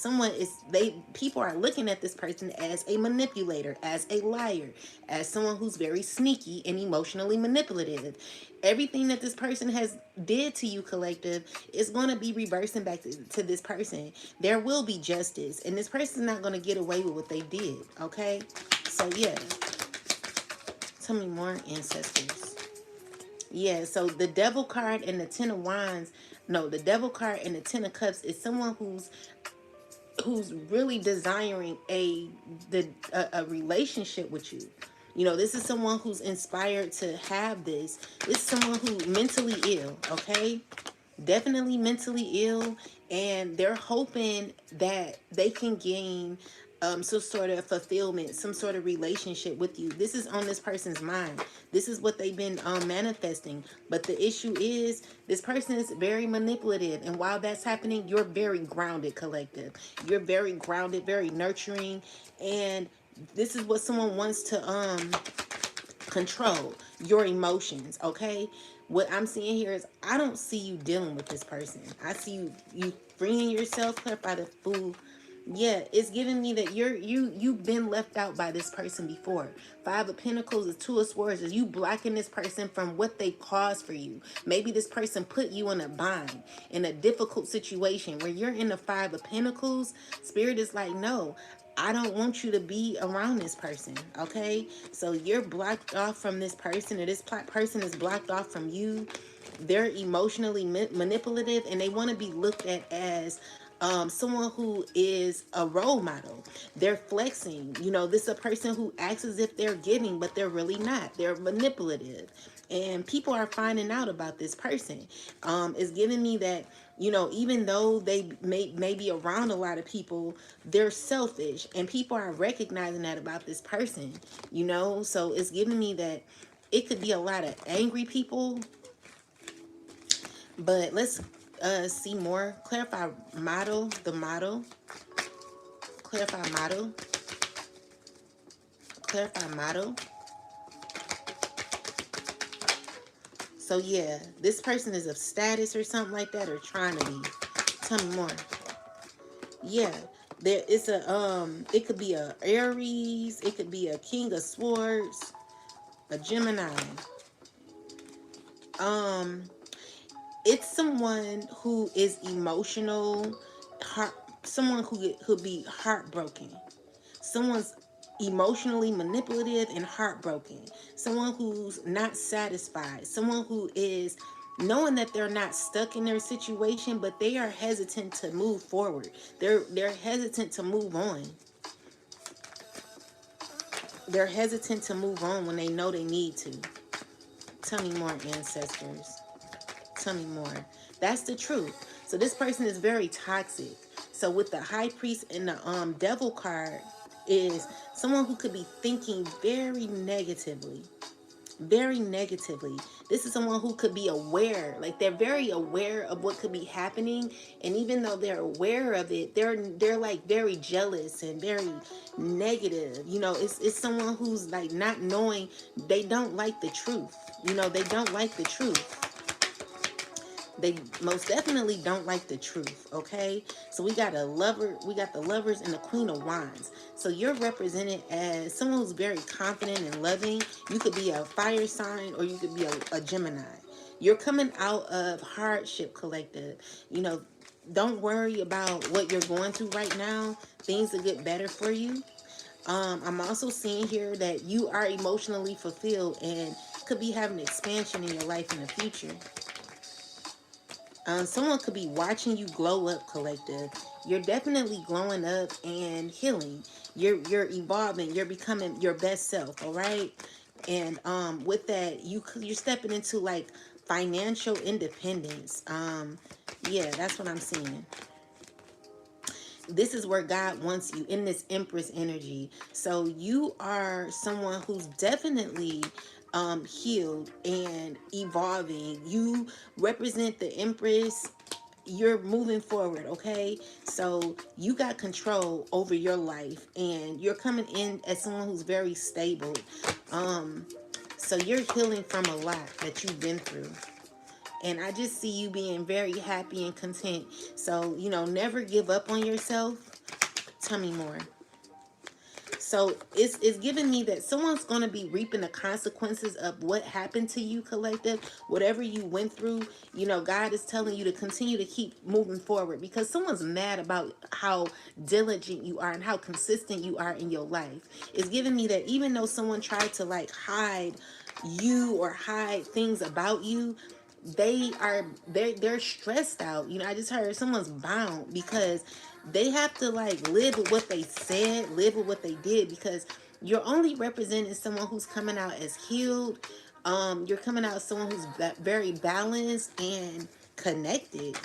people are looking at this person as a manipulator, as a liar, as someone who's very sneaky and emotionally manipulative. Everything that this person has did to you, collective, is going to be reversing back to this person. There will be justice, and this person's not going to get away with what they did, okay? So yeah, tell me more, ancestors. Yeah, so the Devil card and the Ten of Wands, no, the Devil card and the Ten of Cups is someone who's really desiring a relationship with you. You know, this is someone who's inspired to have this. This is someone who's mentally ill, okay? Definitely mentally ill, and they're hoping that they can gain some sort of fulfillment, some sort of relationship with you. This is on this person's mind. This is what they've been manifesting. But the issue is, this person is very manipulative, and while that's happening, you're very grounded, collective. You're very grounded, very nurturing, and this is what someone wants to control, your emotions, okay? What I'm seeing here is, I don't see you dealing with this person. I see you freeing yourself. Clarify the Fool. Yeah, it's giving me that you've been left out by this person before. Five of Pentacles, the Two of Swords, is you blocking this person from what they caused for you. Maybe this person put you in a bind, in a difficult situation where you're in the Five of Pentacles. Spirit is like, no, I don't want you to be around this person, okay? So you're blocked off from this person, or this person is blocked off from you. They're emotionally manipulative, and they want to be looked at as Someone who is a role model. They're flexing. This is a person who acts as if they're giving, but they're really not. They're manipulative. And people are finding out about this person. It's giving me that, even though they may be around a lot of people, they're selfish. And people are recognizing that about this person. So it's giving me that it could be a lot of angry people. But let's see more. Clarify model, clarify model. So yeah, this person is of status or something like that, or trying to be. Tell me more. Yeah, there is it could be a Aries, it could be a King of Swords, a Gemini. Um, it's someone who is emotional, heart, someone who could be heartbroken. Someone's emotionally manipulative and heartbroken. Someone who's not satisfied. Someone who is knowing that they're not stuck in their situation, but they are hesitant to move forward. They're hesitant to move on. They're hesitant to move on when they know they need to. Tell me more, ancestors. Tell me more. That's the truth. So this person is very toxic. So with the high priest and the devil card is someone who could be thinking very negatively. Very negatively. This is someone who could be aware. Like, they're very aware of what could be happening, and even though they're aware of it, they're like very jealous and very negative. It's someone who's like not knowing. They don't like the truth. They don't like the truth. They most definitely don't like the truth. Okay, so we got a lover, we got the Lovers and the Queen of Wands. So you're represented as someone who's very confident and loving. You could be a fire sign, or you could be a Gemini. You're coming out of hardship, collective. Don't worry about what you're going through right now. Things will get better for you. I'm also seeing here that you are emotionally fulfilled and could be having expansion in your life in the future. Someone could be watching you glow up, collective. You're definitely glowing up and healing. You're evolving. You're becoming your best self. All right. And with that, you're stepping into like financial independence. Yeah, that's what I'm seeing. This is where God wants you, in this Empress energy. So you are someone who's definitely healed and evolving. You represent the Empress. You're moving forward. Okay, so you got control over your life, and you're coming in as someone who's very stable. So you're healing from a lot that you've been through. And I just see you being very happy and content. So, never give up on yourself. Tell me more. So it's giving me that someone's going to be reaping the consequences of what happened to you, collective. Whatever you went through, God is telling you to continue to keep moving forward, because someone's mad about how diligent you are and how consistent you are in your life. It's giving me that even though someone tried to like hide you or hide things about you, they're stressed out. I just heard someone's bound because they have to like live with what they said, live with what they did, because you're only representing someone who's coming out as healed. You're coming out as someone who's very balanced and connected.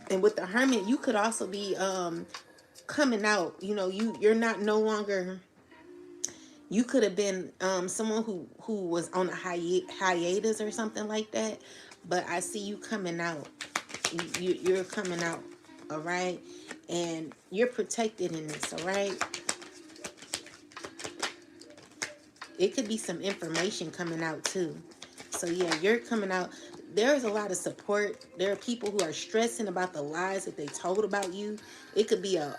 And with the Hermit, you could also be coming out, you're not no longer. You could have been someone who was on a hiatus or something like that, but I see you coming out. You're coming out, all right, and you're protected in this, all right. It could be some information coming out too. So yeah, you're coming out. There's a lot of support. There are people who are stressing about the lies that they told about you. It could be a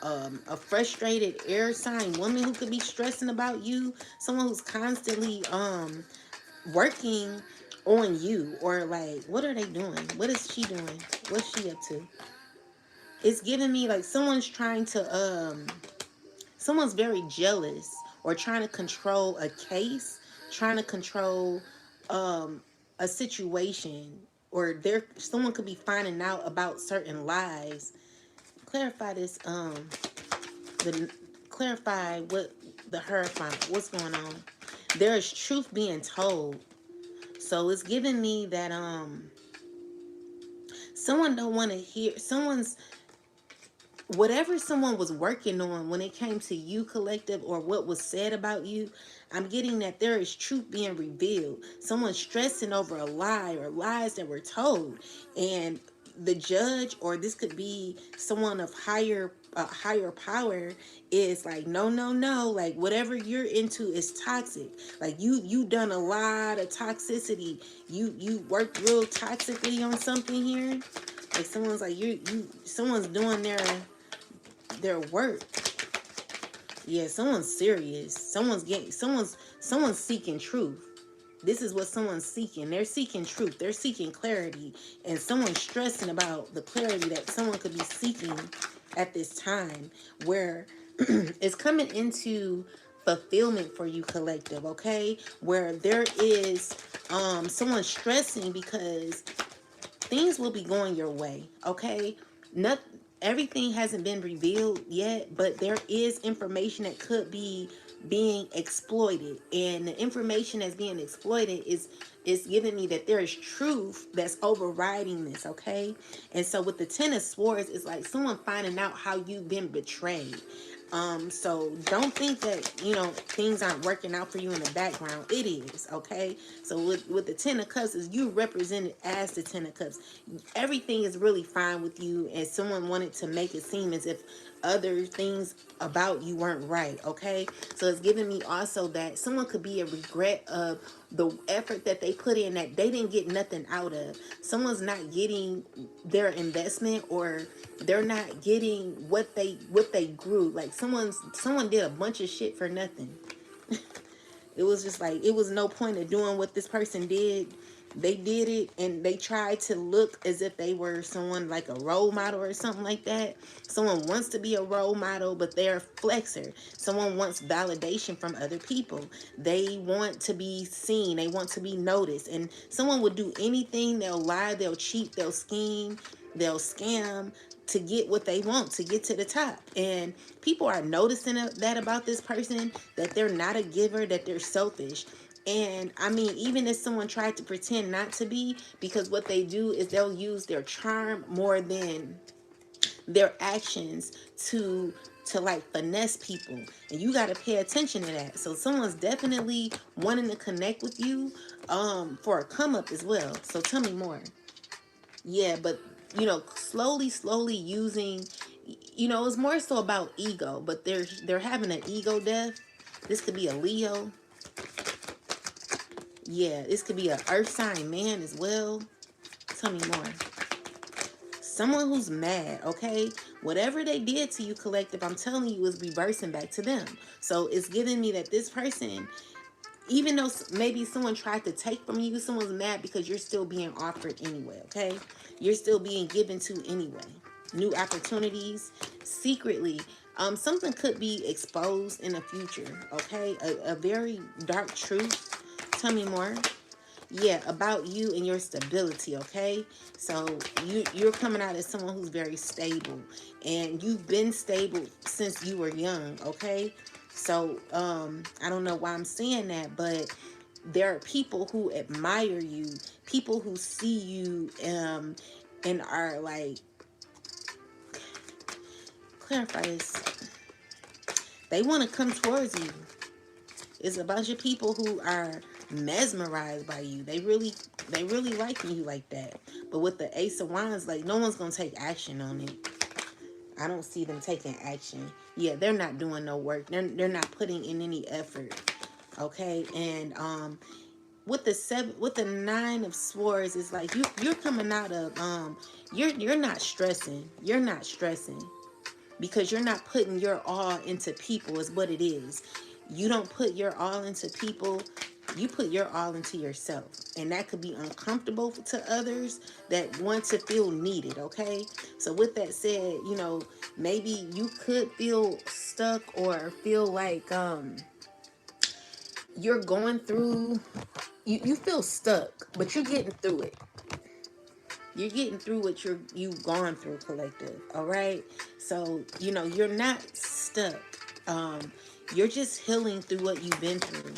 frustrated air sign woman who could be stressing about you. Someone who's constantly working on you, or like, what are they doing? What is she doing? What's she up to? It's giving me like someone's very jealous or trying to control a case, trying to control a situation. or there someone could be finding out about certain lies. Clarify this, the clarify what the horrifying, what's going on. There is truth being told. So it's giving me that someone don't want to hear someone's whatever someone was working on when it came to you, collective, or what was said about you. I'm getting that there is truth being revealed. Someone's stressing over a lie or lies that were told, and the judge, or this could be someone of higher power, is like, no, no, no, like whatever you're into is toxic. Like you done a lot of toxicity. You worked real toxically on something here. Like someone's like, someone's doing their work. Yeah, someone's serious. Someone's seeking truth. This is what someone's seeking. They're seeking truth. They're seeking clarity. And someone's stressing about the clarity that someone could be seeking at this time, where it's coming into fulfillment for you, collective, okay? Where there is someone stressing because things will be going your way, okay? Not everything hasn't been revealed yet, but there is information that could be being exploited, and the information that's being exploited is giving me that there is truth that's overriding this, okay? And so with the Ten of Swords, it's like someone finding out how you've been betrayed. So don't think that, things aren't working out for you in the background. It is, okay? So with the Ten of Cups, is you represented as the Ten of Cups. Everything is really fine with you, and someone wanted to make it seem as if other things about you weren't right, okay? So it's giving me also that someone could be a regret of the effort that they put in that they didn't get nothing out of. Someone's not getting their investment, or they're not getting what they grew. Like someone did a bunch of shit for nothing. It was just like, it was no point of doing what this person did. They did it, and they tried to look as if they were someone like a role model or something like that. Someone wants to be a role model, but they're a flexer. Someone wants validation from other people. They want to be seen. They want to be noticed. And someone would do anything. They'll lie, they'll cheat, they'll scheme, they'll scam to get what they want, to get to the top. And people are noticing that about this person, that they're not a giver, that they're selfish. And I mean, even if someone tried to pretend not to be, because what they do is they'll use their charm more than their actions to like finesse people, and you got to pay attention to that. So someone's definitely wanting to connect with you for a come up as well. So tell me more. Yeah, but slowly using, it's more so about ego, but they're having an ego death. This could be a Leo. Yeah, this could be an earth sign man as well. Tell me more. Someone who's mad, okay? Whatever they did to you, collective, I'm telling you, is reversing back to them. So it's giving me that this person, even though maybe someone tried to take from you, someone's mad because you're still being offered anyway, okay? You're still being given to anyway. New opportunities, secretly. Something could be exposed in the future, okay? A very dark truth. Tell me more. Yeah, about you and your stability, okay? So you're coming out as someone who's very stable, and you've been stable since you were young, okay? So I don't know why I'm saying that, but there are people who admire you, people who see you and are like, clarify this, they want to come towards you. It's a bunch of people who are mesmerized by you. They really liking you like that. But with the Ace of Wands, like, no one's gonna take action on it. I don't see them taking action. Yeah, they're not doing no work. They're not putting in any effort. Okay, and with the Nine of Swords, it's like you're coming out of you're not stressing. You're not stressing because you're not putting your all into people, is what it is. You don't put your all into people, you put your all into yourself. And that could be uncomfortable to others that want to feel needed, okay? So with that said, maybe you could feel stuck or feel like you're going through, you feel stuck, but you're getting through it. You're getting through what you've gone through, collective. All right. So, you're not stuck. You're just healing through what you've been through.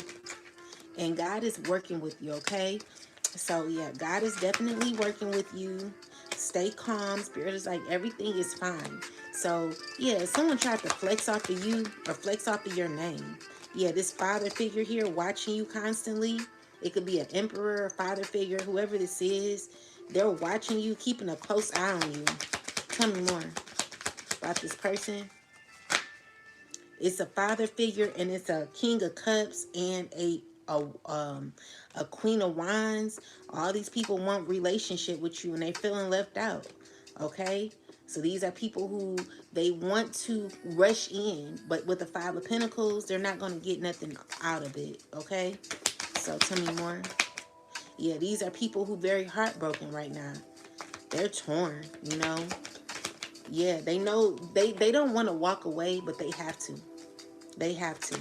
And God is working with you, okay? So, yeah, God is definitely working with you. Stay calm. Spirit is like, everything is fine. So, yeah, if someone tried to flex off of you or flex off of your name, yeah, this father figure here watching you constantly, it could be an emperor, a father figure, whoever this is, they're watching you, keeping a close eye on you. Tell me more about this person. It's a father figure, and it's a king of cups and a queen of wands. All these people want relationship with you, and they feeling left out. Okay, so these are people who they want to rush in, but with the five of pentacles, they're not going to get nothing out of it. Okay, so tell me more. Yeah, these are people who very heartbroken right now. They're torn. Yeah, they know they don't want to walk away, but they have to. They have to.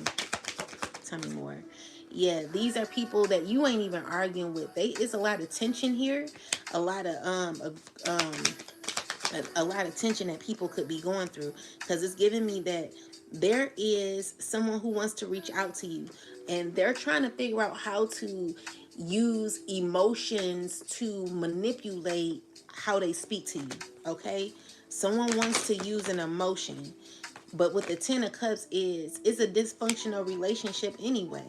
Tell me more. Yeah, these are people that you ain't even arguing with. It's a lot of tension here, a lot of a lot of tension that people could be going through, because it's giving me that there is someone who wants to reach out to you, and they're trying to figure out how to use emotions to manipulate how they speak to you. Okay, someone wants to use an emotion, but with the Ten of Cups it's a dysfunctional relationship anyway.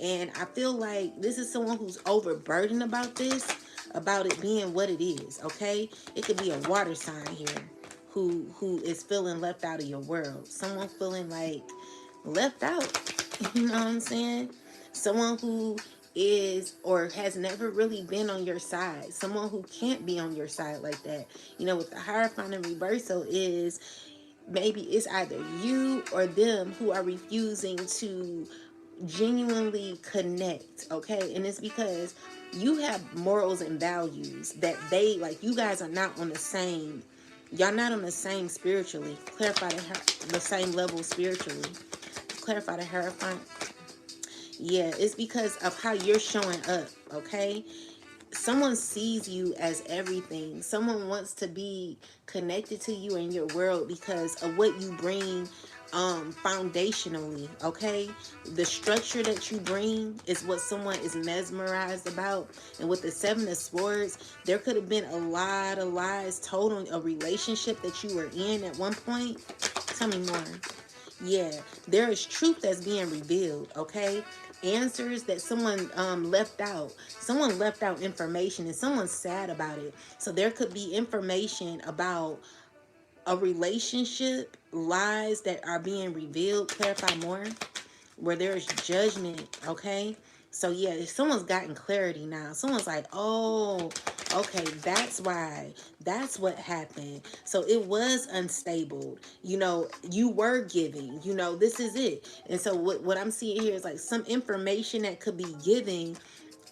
And I feel like this is someone who's overburdened about this, about it being what it is, okay? It could be a water sign here who is feeling left out of your world. Someone feeling like left out. You know what I'm saying? Someone who is or has never really been on your side. Someone who can't be on your side like that. With the Hierophant in reversal is maybe it's either you or them who are refusing to genuinely connect, okay? And it's because you have morals and values that they, like, you guys are not on the same, y'all not on the same spiritually. Clarify the same level spiritually. Clarify the Hierophant. Yeah, it's because of how you're showing up, okay? Someone sees you as everything. Someone wants to be connected to you in your world because of what you bring foundationally, okay? The structure that you bring is what someone is mesmerized about. And with the Seven of Swords, there could have been a lot of lies told on a relationship that you were in at one point. Tell me more. Yeah, there is truth that's being revealed, okay? Answers that someone left out. Someone left out information and someone's sad about it. So there could be information about a relationship, lies that are being revealed. Clarify more. Where there is judgment, okay? So yeah, someone's gotten clarity now. Someone's like, oh, okay, that's why. That's what happened. So it was unstable. You were giving. This is it. And so what I'm seeing here is like some information that could be giving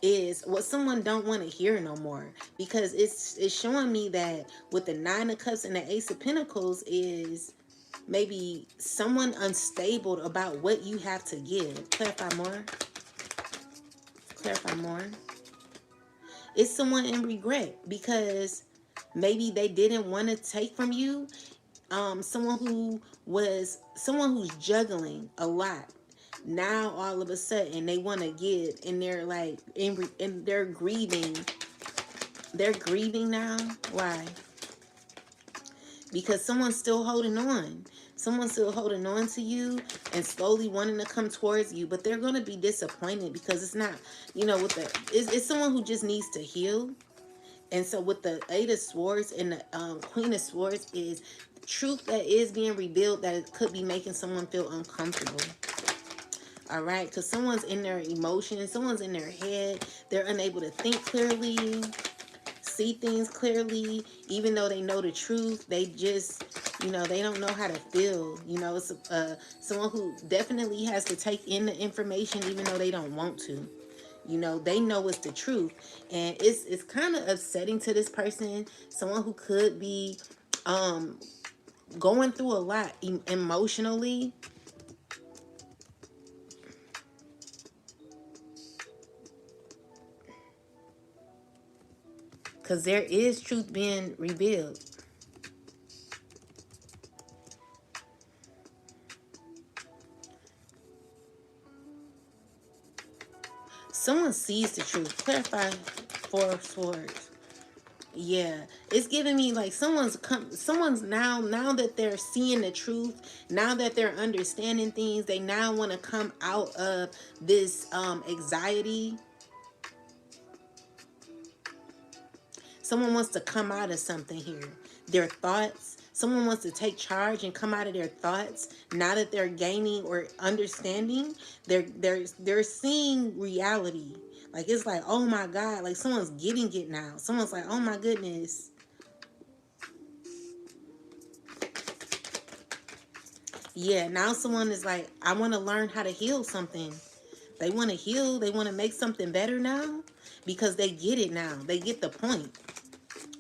is what someone don't want to hear no more, because it's showing me that with the Nine of Cups and the Ace of Pentacles is maybe someone unstable about what you have to give. Clarify more. Clarify more. It's someone in regret because maybe they didn't want to take from you. Someone who's juggling a lot. Now all of a sudden they want to give, and they're like and they're grieving. They're grieving now. Why? Because someone's still holding on. Someone's still holding on to you and slowly wanting to come towards you, but they're going to be disappointed because it's not, it's someone who just needs to heal. And so with the Eight of Swords and the Queen of Swords is truth that is being revealed that it could be making someone feel uncomfortable. All right, because someone's in their emotions, someone's in their head, they're unable to think clearly, see things clearly, even though they know the truth. They just, they don't know how to feel. It's someone who definitely has to take in the information even though they don't want to. They know it's the truth, and it's kind of upsetting to this person. Someone who could be going through a lot emotionally. Because there is truth being revealed. Someone sees the truth. Clarify 4 swords. Yeah, it's giving me like someone's now that they're seeing the truth, now that they're understanding things, they now want to come out of this anxiety. Someone wants to come out of something here. Their thoughts. Someone wants to take charge and come out of their thoughts. Now that they're gaining or understanding, they're seeing reality. Like it's like, oh my God, like someone's getting it now. Someone's like, oh my goodness. Yeah, now someone is like, I want to learn how to heal something. They want to heal. They want to make something better now because they get it now. They get the point.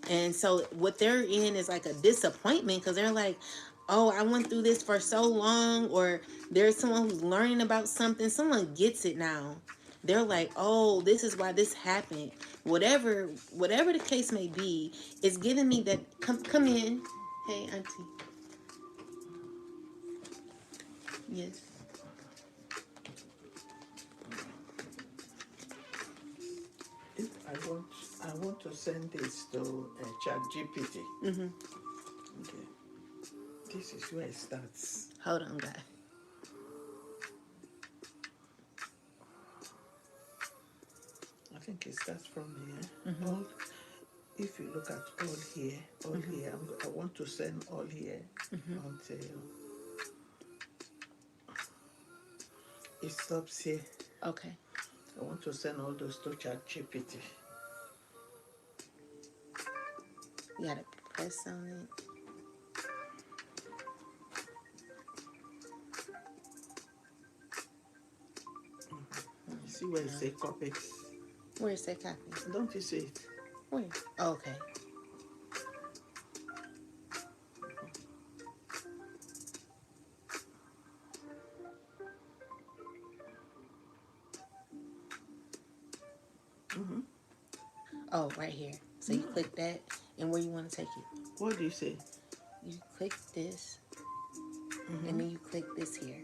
And so what they're in is like a disappointment because they're like, oh, I went through this for so long. Or there's someone who's learning about something. Someone gets it now. They're like, oh, this is why this happened. Whatever the case may be, it's giving me that. Come in. Hey, auntie. Yes. If I want to send this to Chat GPT. Mm-hmm. Okay. This is where it starts. Hold on, guy. I think it starts from here. Mm-hmm. All, if you look at all here, I want to send all here until it stops here. Okay. I want to send all those to Chat GPT. You gotta press on it. You see where it says copy? Where's that copy? Don't you see it? Where? Oh, okay. Mm-hmm. Oh, right here. So you click that, and where you want to take it? What do you say? You click this, and then you click this here.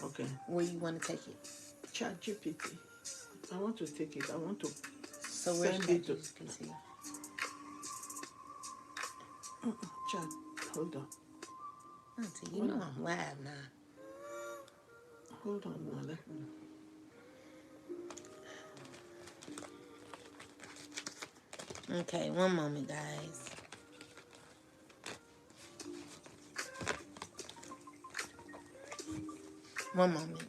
Okay. Where you want to take it? Chat GPT. I want to take it. I want to So where's send Chat it to GPT? Chat. Hold on. Auntie, you know I'm live now. Hold on, Mother. Okay, one moment, guys. One moment.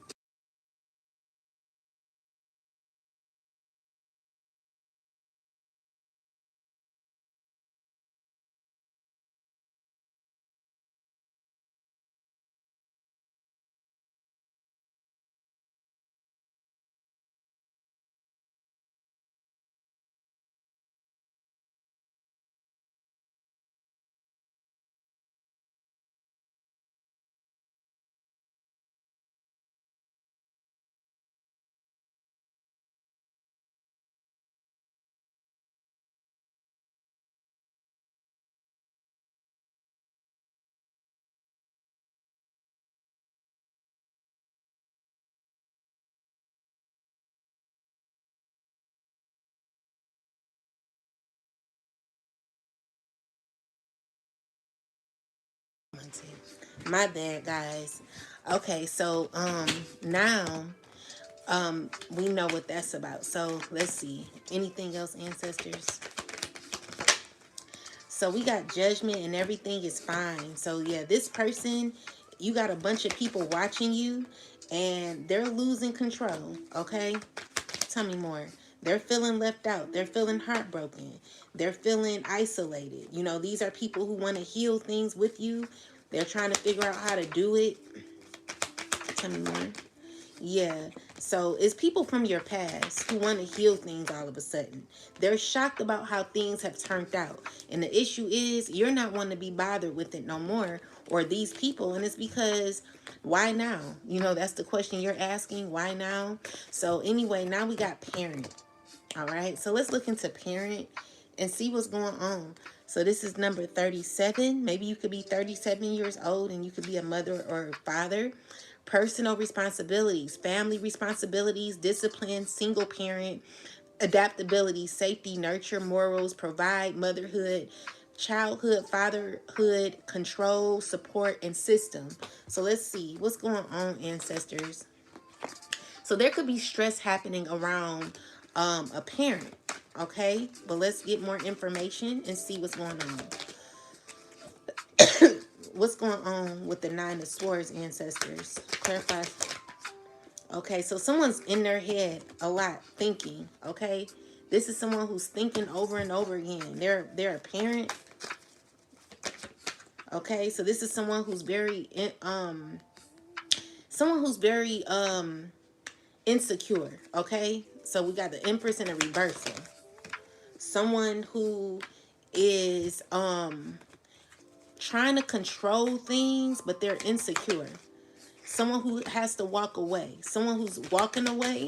Auntie. My bad, guys. Okay, so now we know what that's about. So let's see. Anything else, ancestors? So we got judgment and everything is fine. So yeah, this person, you got a bunch of people watching you and they're losing control, okay? Tell me more. They're feeling left out. They're feeling heartbroken. They're feeling isolated. You know, these are people who want to heal things with you. They're trying to figure out how to do it. Tell me more. Yeah. So it's people from your past who want to heal things all of a sudden. They're shocked about how things have turned out. And the issue is you're not wanting to be bothered with it no more, or these people. And it's because why now? You know, that's the question you're asking. Why now? So anyway, now we got parent. All right. So let's look into parent and see what's going on. So this is number 37. Maybe you could be 37 years old and you could be a mother or a father. Personal responsibilities, family responsibilities, discipline, single parent, adaptability, safety, nurture, morals, provide, motherhood, childhood, fatherhood, control, support, and system. So let's see what's going on, ancestors. So there could be stress happening around a parent, okay? But let's get more information and see what's going on. What's going on with the Nine of Swords, ancestors? Clarify. Okay, so someone's in their head a lot thinking, okay? This is someone who's thinking over and over again. They're a parent. Okay, so this is someone who's very insecure, okay? So we got the Empress and a reversal. Someone who is trying to control things, but they're insecure. Someone who has to walk away. Someone who's walking away.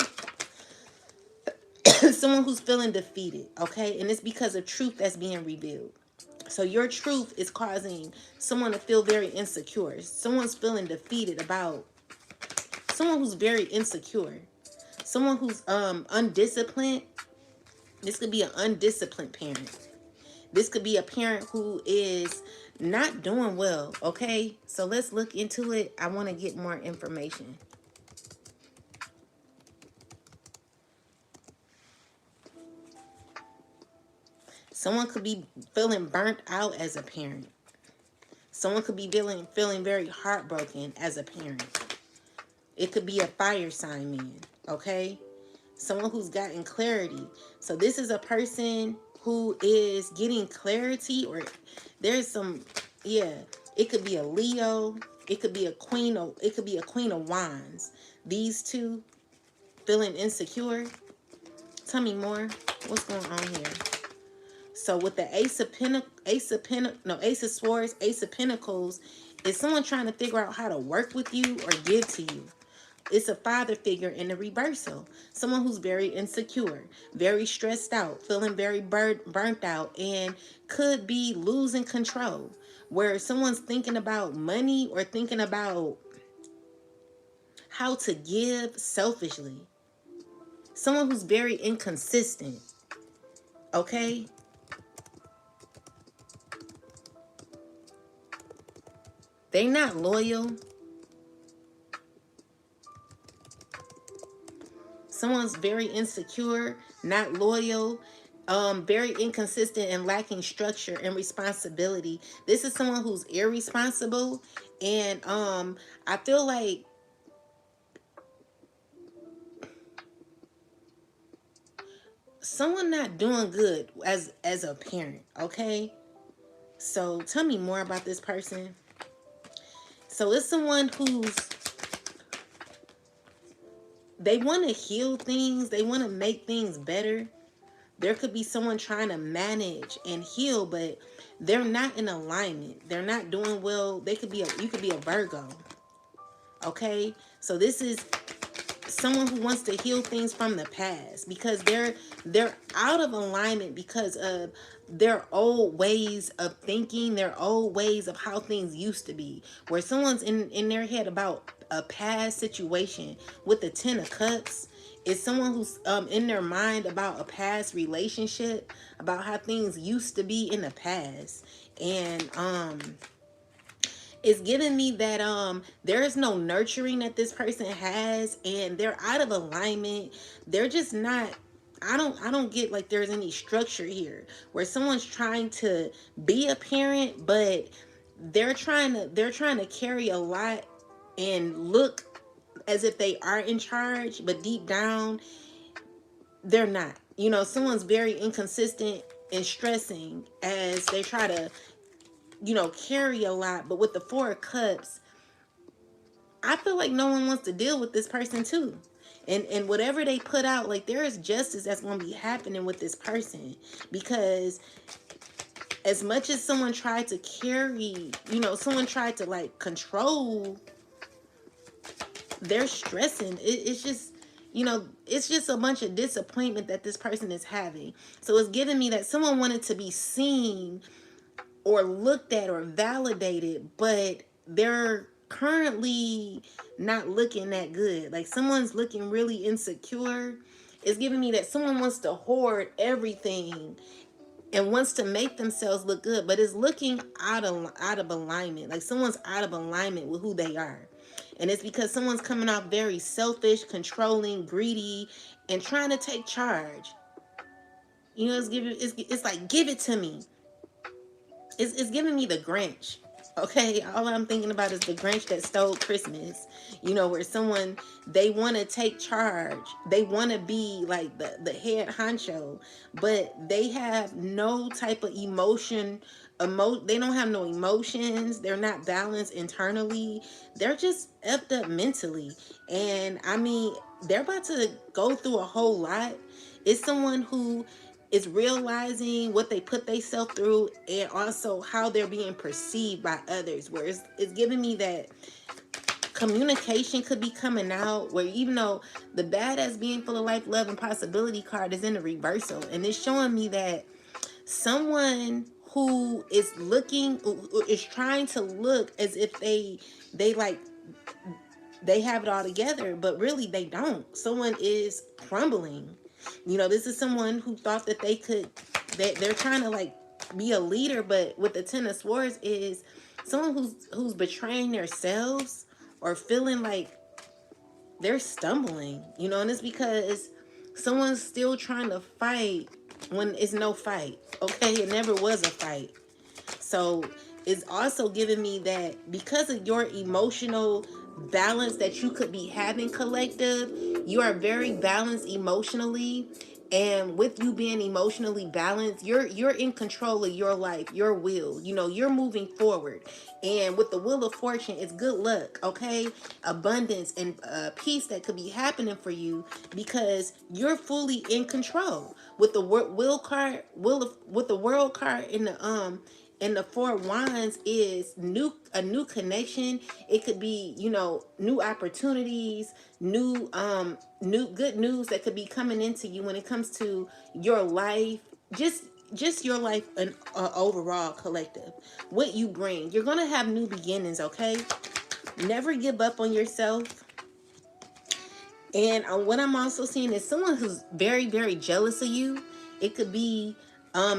Someone who's feeling defeated, okay? And it's because of truth that's being revealed. So your truth is causing someone to feel very insecure. Someone's feeling defeated about someone who's very insecure. Someone who's undisciplined. This could be an undisciplined parent. This could be a parent who is not doing well, okay? So let's look into it. I want to get more information. Someone could be feeling burnt out as a parent. Someone could be feeling very heartbroken as a parent. It could be a fire sign man, okay? Someone who's gotten clarity. So this is a person who is getting clarity, or there's some, yeah, it could be a Leo, it could be a queen of wands. These two feeling insecure. Tell me more. What's going on here? So with the Ace of Swords, Ace of Pentacles, is someone trying to figure out how to work with you or give to you. It's a father figure in the reversal. Someone who's very insecure, very stressed out, feeling very burnt out, and could be losing control. Where someone's thinking about money or thinking about how to give selfishly. Someone who's very inconsistent. Okay? They not loyal. Someone's very insecure, not loyal, very inconsistent and lacking structure and responsibility. This is someone who's irresponsible, and I feel like someone not doing good as a parent, okay? So tell me more about this person. So it's someone who's, they want to heal things, they want to make things better. There could be someone trying to manage and heal, but they're not in alignment. They're not doing well. You could be a Virgo. Okay? So this is someone who wants to heal things from the past, because they're out of alignment because of their old ways of thinking, their old ways of how things used to be. Where someone's in their head about a past situation with the 10 of Cups. Is someone who's in their mind about a past relationship, about how things used to be in the past. And it's giving me that there is no nurturing that this person has, and they're out of alignment. They're just not, I don't get like there's any structure here where someone's trying to be a parent, but they're trying to carry a lot and look as if they are in charge, but deep down they're not. You know, someone's very inconsistent and stressing as they try to, you know, carry a lot. But with the Four of Cups, I feel like no one wants to deal with this person too. And whatever they put out, like, there is justice that's going to be happening with this person. Because as much as someone tried to carry, you know, someone tried to like control, they're stressing. It's just, it's just a bunch of disappointment that this person is having. So it's giving me that someone wanted to be seen or looked at or validated, but they're currently not looking that good. Like someone's looking really insecure. It's giving me that someone wants to hoard everything and wants to make themselves look good, but is looking out of alignment. Like someone's out of alignment with who they are. And it's because someone's coming off very selfish, controlling, greedy, and trying to take charge. It's like, give it to me. It's giving me the Grinch. Okay, all I'm thinking about is the Grinch that stole Christmas. Where someone, they want to take charge, they want to be like the head honcho, but they have no type of they don't have no emotions. They're not balanced internally. They're just effed up mentally. And I mean, they're about to go through a whole lot. It's someone who is realizing what they put themselves through, and also how they're being perceived by others, where it's giving me that communication could be coming out, where even though the badass being full of life, love, and possibility card is in the reversal, and it's showing me that someone who is trying to look as if they like they have it all together, but really they don't. Someone is crumbling. This is someone who thought that they're trying to like be a leader, but with the Ten of Swords is someone who's betraying themselves or feeling like they're stumbling, and it's because someone's still trying to fight when it's no fight. Okay, it never was a fight. So it's also giving me that because of your emotional balance that you could be having, collective, you are very balanced emotionally. And with you being emotionally balanced, you're in control of your life, your will. You're moving forward. And with the Wheel of Fortune, it's good luck, okay? Abundance and peace that could be happening for you because you're fully in control. With the with the World card in the Four of Wands is a new connection. It could be, new opportunities, new good news that could be coming into you when it comes to your life, just your life and overall, collective, what you bring. You're gonna have new beginnings, okay? Never give up on yourself. And what I'm also seeing is someone who's very, very jealous of you. It could be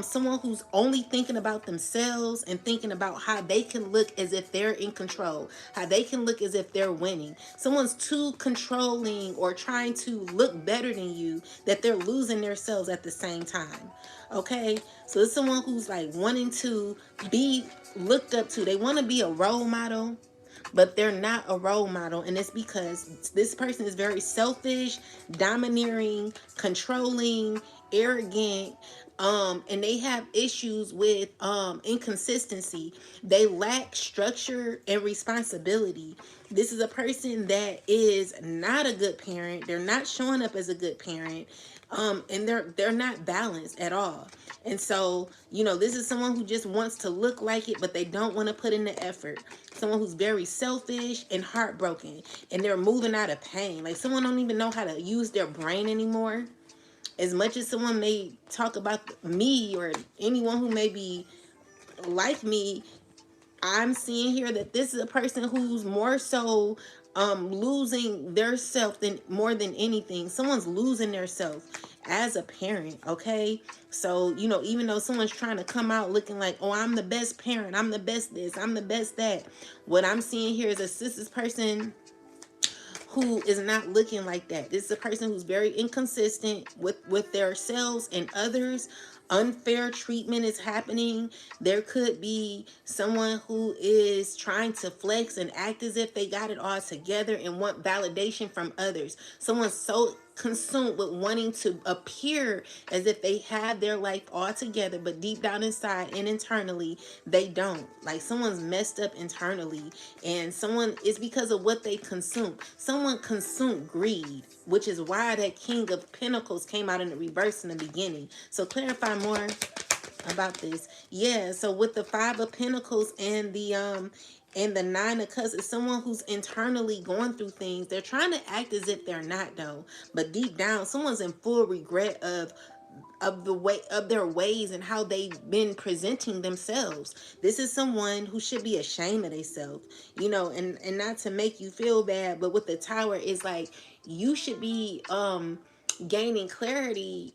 someone who's only thinking about themselves and thinking about how they can look as if they're in control, how they can look as if they're winning. Someone's too controlling or trying to look better than you that they're losing themselves at the same time. Okay, so it's someone who's like wanting to be looked up to. They want to be a role model, but they're not a role model, and it's because this person is very selfish, domineering, controlling, arrogant, and they have issues with inconsistency. They lack structure and responsibility. This is a person that is not a good parent. They're not showing up as a good parent, and they're not balanced at all. And so, this is someone who just wants to look like it, but they don't want to put in the effort. Someone who's very selfish and heartbroken, and they're moving out of pain. Like someone don't even know how to use their brain anymore. As much as someone may talk about me or anyone who may be like me, I'm seeing here that this is a person who's more so losing their self than more than anything. Someone's losing their self as a parent, okay? So, even though someone's trying to come out looking like, oh, I'm the best parent, I'm the best this, I'm the best that, what I'm seeing here is a sister's person who is not looking like that. This is a person who's very inconsistent with themselves and others. Unfair treatment is happening. There could be someone who is trying to flex and act as if they got it all together and want validation from others. Someone's so consumed with wanting to appear as if they have their life all together, but deep down inside and internally they don't. Like someone's messed up internally, and someone, it's because of what they consume. Someone consumed greed, which is why that King of Pentacles came out in the reverse in the beginning. So clarify more about this. Yeah, so with the Five of Pentacles and And the Nine of Cups is someone who's internally going through things. They're trying to act as if they're not, though. But deep down, someone's in full regret of the way of their ways and how they've been presenting themselves. This is someone who should be ashamed of themselves, and not to make you feel bad, but with the Tower is like you should be gaining clarity,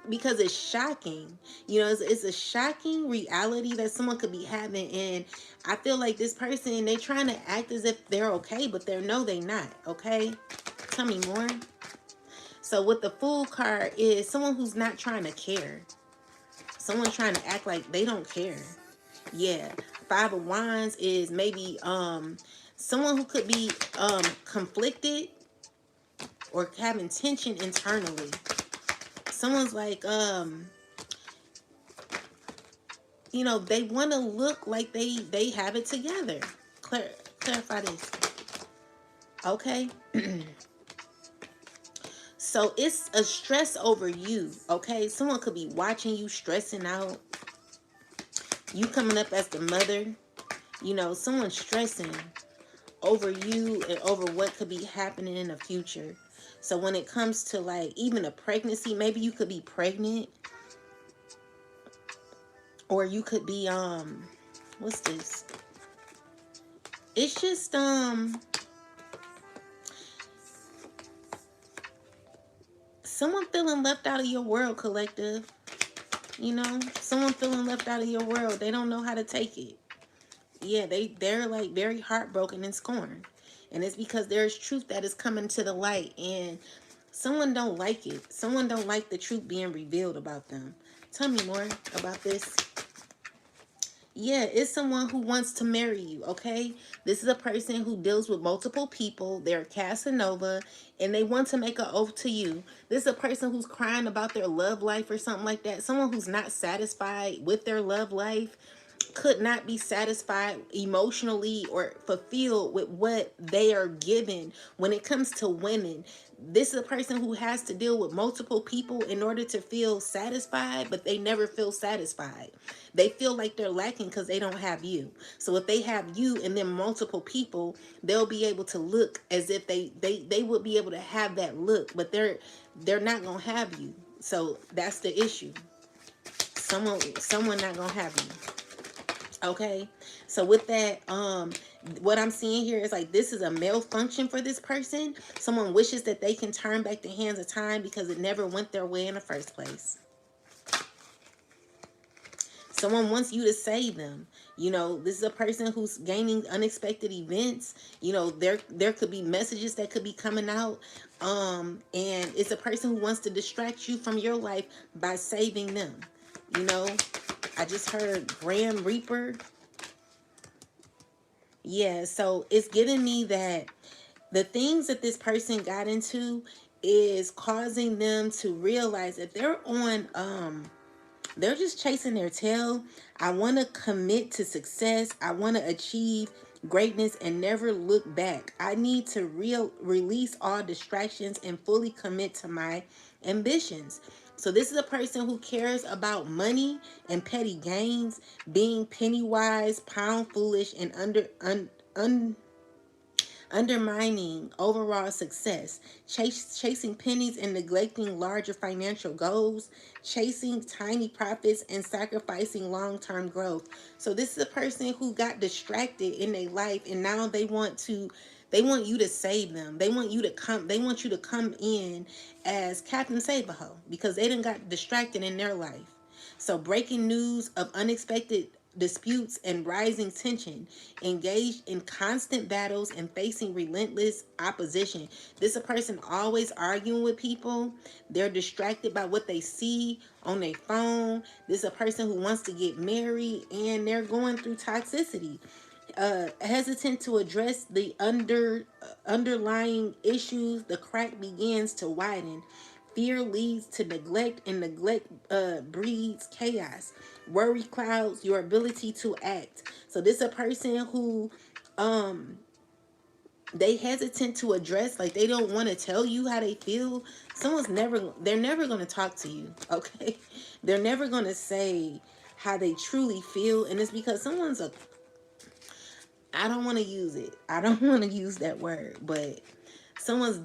because it's shocking. It's a shocking reality that someone could be having. And I feel like this person, they trying to act as if they're okay, but they not okay. Tell me more. So with the Fool card is someone who's not trying to care. Someone trying to act like they don't care. Yeah. Five of Wands is maybe someone who could be conflicted or having tension internally. Someone's like they want to look like they have it together. Clarify this. Okay. So it's a stress over you, okay? Someone could be watching you stressing out. You coming up as the mother. Someone stressing over you and over what could be happening in the future. So when it comes to like even a pregnancy, maybe you could be pregnant. Or you could be what's this? It's just someone feeling left out of your world, collective. Someone feeling left out of your world. They don't know how to take it. Yeah, they're like very heartbroken and scorned. And it's because there's truth that is coming to the light, and someone don't like it. Someone don't like the truth being revealed about them. Tell me more about this. Yeah, it's someone who wants to marry you, okay? This is a person who deals with multiple people. They're Casanova, and they want to make an oath to you. This is a person who's crying about their love life or something like that. Someone who's not satisfied with their love life, could not be satisfied emotionally or fulfilled with what they are given when it comes to women. This is a person who has to deal with multiple people in order to feel satisfied, but they never feel satisfied. They feel like they're lacking because they don't have you. So if they have you and then multiple people, they'll be able to look as if they would be able to have that look, but they're not gonna have you. So that's the issue. Someone not gonna have you. Okay, so with that, what I'm seeing here is like this is a malfunction for this person. Someone wishes that they can turn back the hands of time because it never went their way in the first place. Someone wants you to save them. This is a person who's gaining unexpected events. There could be messages that could be coming out. And it's a person who wants to distract you from your life by saving them. I just heard Grand Reaper. Yeah, so it's giving me that the things that this person got into is causing them to realize that they're just chasing their tail. I want to commit to success. I want to achieve greatness and never look back. I need to release all distractions and fully commit to my ambitions. So this is a person who cares about money and petty gains, being penny wise, pound foolish, and undermining overall success, chasing pennies and neglecting larger financial goals, chasing tiny profits and sacrificing long-term growth. So this is a person who got distracted in their life, and now they want you to save them. They want you to come in as Captain Saberho because they done got distracted in their life. So breaking news of unexpected disputes and rising tension, engaged in constant battles and facing relentless opposition. This is a person always arguing with people. They're distracted by what they see on their phone. This is a person who wants to get married and they're going through toxicity. Hesitant to address the underlying issues, the crack begins to widen. Fear leads to neglect, and neglect breeds chaos. Worry clouds your ability to act. So this is a person who they hesitant to address, like they don't want to tell you how they feel. They're never going to talk to you, okay? They're never going to say how they truly feel, and it's because I don't want to use it. I don't want to use that word, but someone's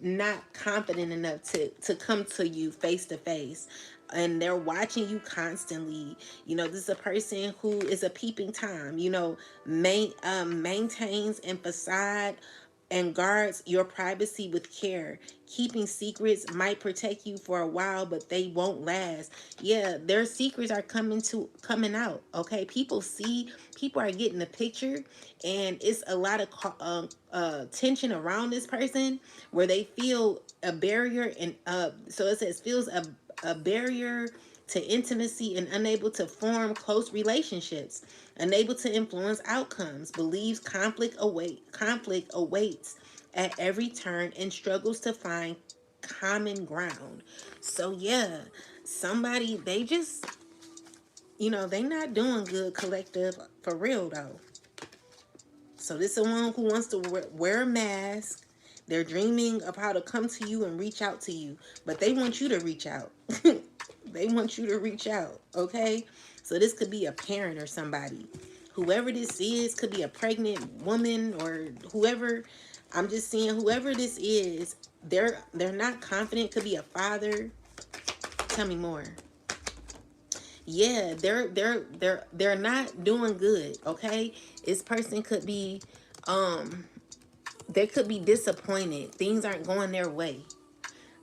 not confident enough to come to you face to face, and they're watching you constantly. You know, this is a person who is a peeping Tom, you know, maintains and facade and guards your privacy with care. Keeping secrets might protect you for a while, but they won't last. Yeah, their secrets are coming out. Okay, people are getting the picture, and it's a lot of tension around this person where they feel a barrier, and so it says feels a barrier to intimacy and unable to form close relationships, unable to influence outcomes, believes conflict awaits at every turn, and struggles to find common ground. So yeah, somebody, they just, you know, they not doing good, collective, for real though. So this is someone who wants to wear a mask. They're dreaming of how to come to you and reach out to you, but they want you to reach out. They want you to reach out, okay? So this could be a parent or somebody. Whoever this is, could be a pregnant woman or whoever. I'm just saying whoever this is, they're not confident. Could be a father. Tell me more. Yeah, they're not doing good, okay? This person could be they could be disappointed. Things aren't going their way.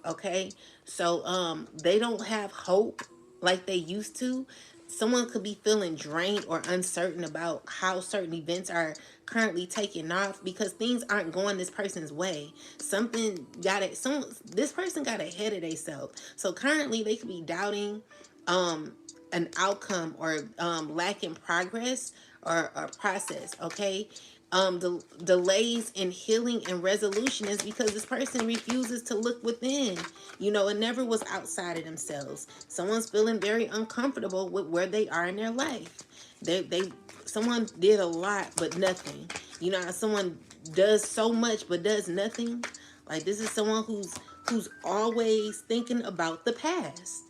Okay, so they don't have hope like they used to. Someone could be feeling drained or uncertain about how certain events are currently taking off because things aren't going this person's way. Something got it. Some This person got ahead of themselves. So currently they could be doubting um an outcome or lacking progress or process. Okay, the delays in healing and resolution is because this person refuses to look within. You know, it never was outside of themselves. Someone's feeling very uncomfortable with where they are in their life. They someone did a lot but nothing. You know, someone does so much but does nothing. Like this is someone who's always thinking about the past.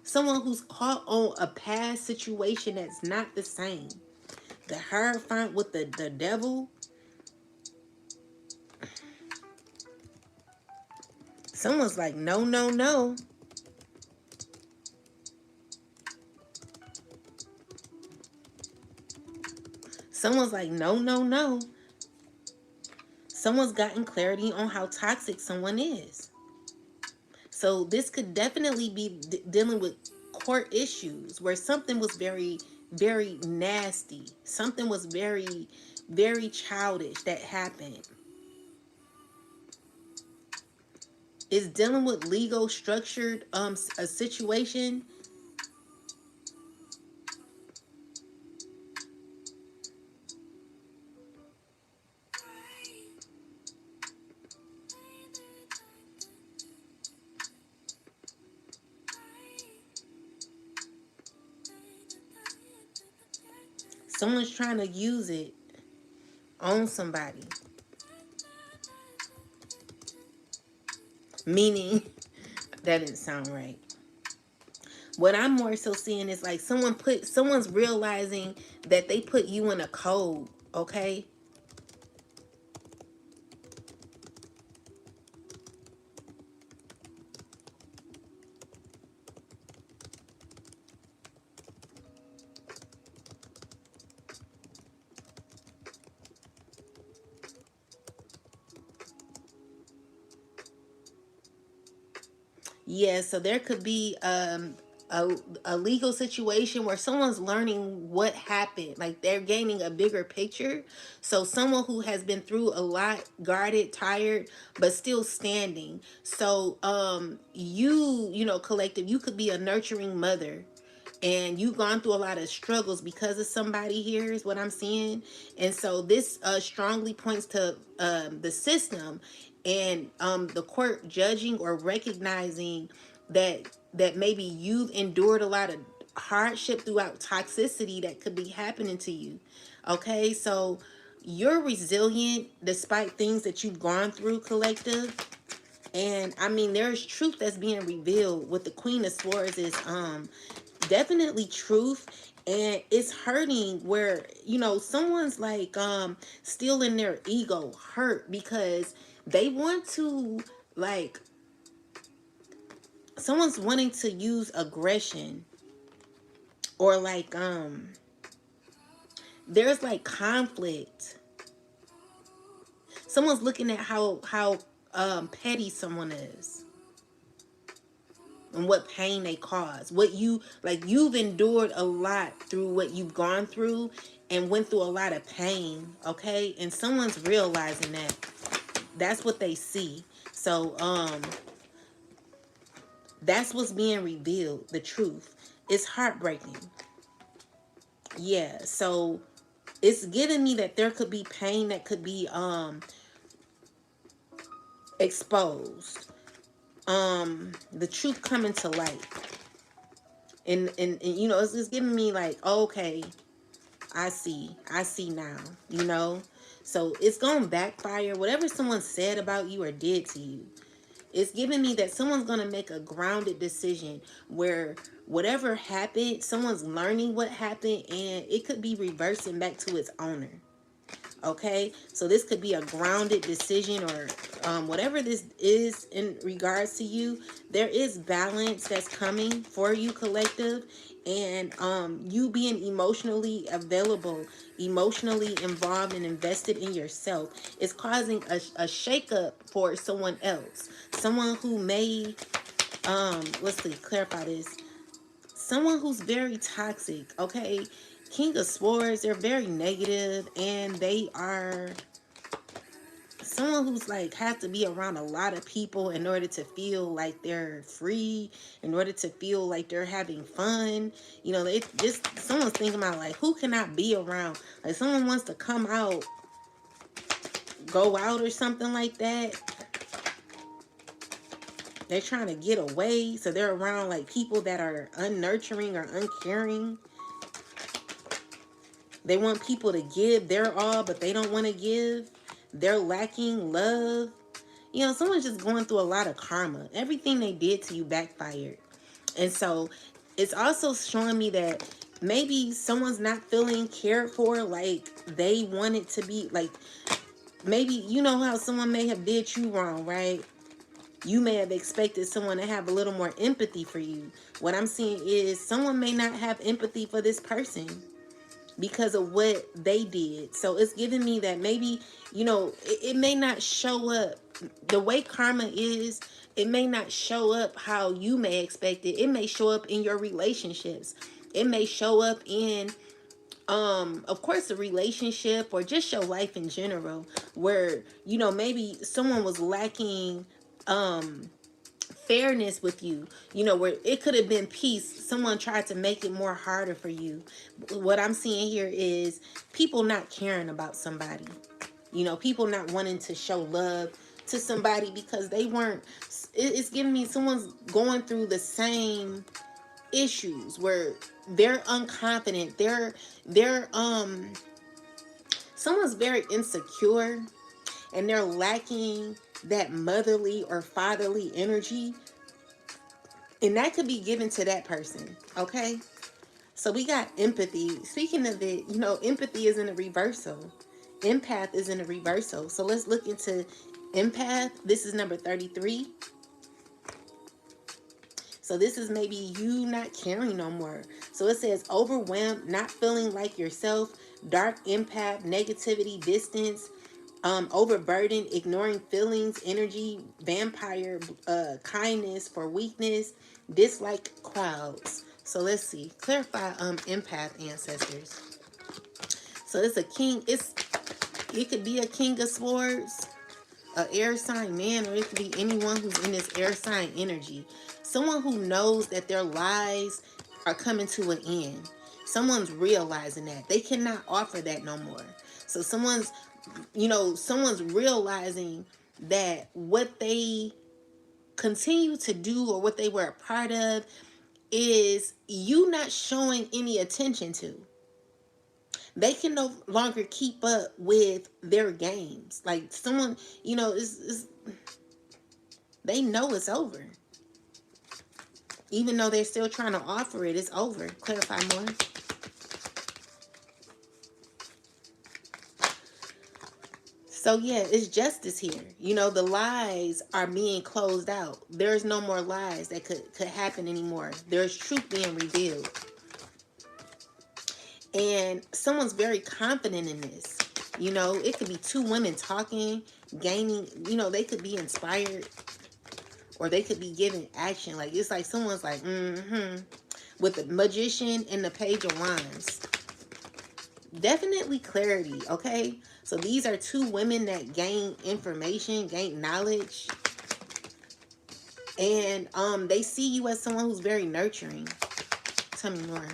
Someone who's caught on a past situation that's not the same. The Hierophant with the devil. Someone's like, no, no, no. Someone's like, no, no, no. Someone's gotten clarity on how toxic someone is. So this could definitely be dealing with court issues where something was very, very nasty. Something was very, very childish that happened. It's dealing with legal structured a situation. Someone's trying to use it on somebody. Meaning, that didn't sound right. What I'm more so seeing is like someone's realizing that they put you in a code, okay? Yeah, so there could be a legal situation where someone's learning what happened. Like they're gaining a bigger picture. So someone who has been through a lot, guarded, tired, but still standing. So you know, collective, you could be a nurturing mother and you've gone through a lot of struggles because of somebody here is what I'm seeing. And so this strongly points to the system and the court judging or recognizing that maybe you've endured a lot of hardship throughout toxicity that could be happening to you. Okay, so you're resilient despite things that you've gone through, collective. And I mean, there's truth that's being revealed with the Queen of Swords is definitely truth. and it's hurting where, someone's like still in their ego hurt because they want to, like, someone's wanting to use aggression, or like there's like conflict. Someone's looking at how petty someone is, and what pain they cause. What you, like, you've endured a lot through what you've gone through and went through a lot of pain, okay? And someone's realizing that. That's what they see. So that's what's being revealed, the truth. It's heartbreaking. Yeah, so it's giving me that there could be pain that could be exposed. The truth coming to light. And it's giving me like, okay, I see now, so it's gonna backfire. Whatever someone said about you or did to you, it's giving me that someone's gonna make a grounded decision where whatever happened, someone's learning what happened, and it could be reversing back to its owner. Okay, so this could be a grounded decision, or whatever this is in regards to you. There is balance that's coming for you, collective, and you being emotionally available, emotionally involved and invested in yourself is causing a shakeup for someone else, someone who may let's see, clarify this, someone who's very toxic. Okay, King of Swords, they're very negative, and they are someone who's like have to be around a lot of people in order to feel like they're free, in order to feel like they're having fun. They just, someone's thinking about like, who can I be around? Like, someone wants to come out, go out or something like that. They're trying to get away, so they're around like people that are unnurturing or uncaring. They want people to give their all, but they don't want to give. They're lacking love. Someone's just going through a lot of karma. Everything they did to you backfired. And so it's also showing me that maybe someone's not feeling cared for like they want it to be. Like, maybe, how someone may have did you wrong, right? You may have expected someone to have a little more empathy for you. What I'm seeing is someone may not have empathy for this person because of what they did. So it's giving me that maybe, it may not show up the way karma is. It may not show up how you may expect it. It may show up in your relationships. It may show up in of course, a relationship, or just your life in general, where maybe someone was lacking fairness with you, where it could have been peace. Someone tried to make it more harder for you. What I'm seeing here is people not caring about somebody, people not wanting to show love to somebody because they weren't. It's giving me someone's going through the same issues where they're unconfident. They're someone's very insecure, and they're lacking that motherly or fatherly energy, and that could be given to that person. Okay, so we got empathy. Speaking of it, empathy is in a reversal. Empath is in a reversal. So let's look into empath. This is number 33. So this is maybe you not caring no more. So it says overwhelmed, not feeling like yourself, dark empath, negativity, distance, overburdened, ignoring feelings, energy, vampire, kindness for weakness, dislike crowds. So let's see. Clarify empath, ancestors. So it's a king. It could be a king of swords, a air sign man, or it could be anyone who's in this air sign energy. Someone who knows that their lives are coming to an end. Someone's realizing that they cannot offer that no more. So someone's realizing that what they continue to do, or what they were a part of, is you not showing any attention to. They can no longer keep up with their games. Like, someone, they know it's over. Even though they're still trying to offer it, it's over. Clarify more. So yeah, it's justice here. The lies are being closed out. There's no more lies that could happen anymore. There's truth being revealed. And someone's very confident in this. It could be two women talking, gaining, they could be inspired, or they could be given action. Like, it's like someone's like, with the magician and the page of wands. Definitely clarity, okay? So these are two women that gain information, gain knowledge, and they see you as someone who's very nurturing. Tell me more.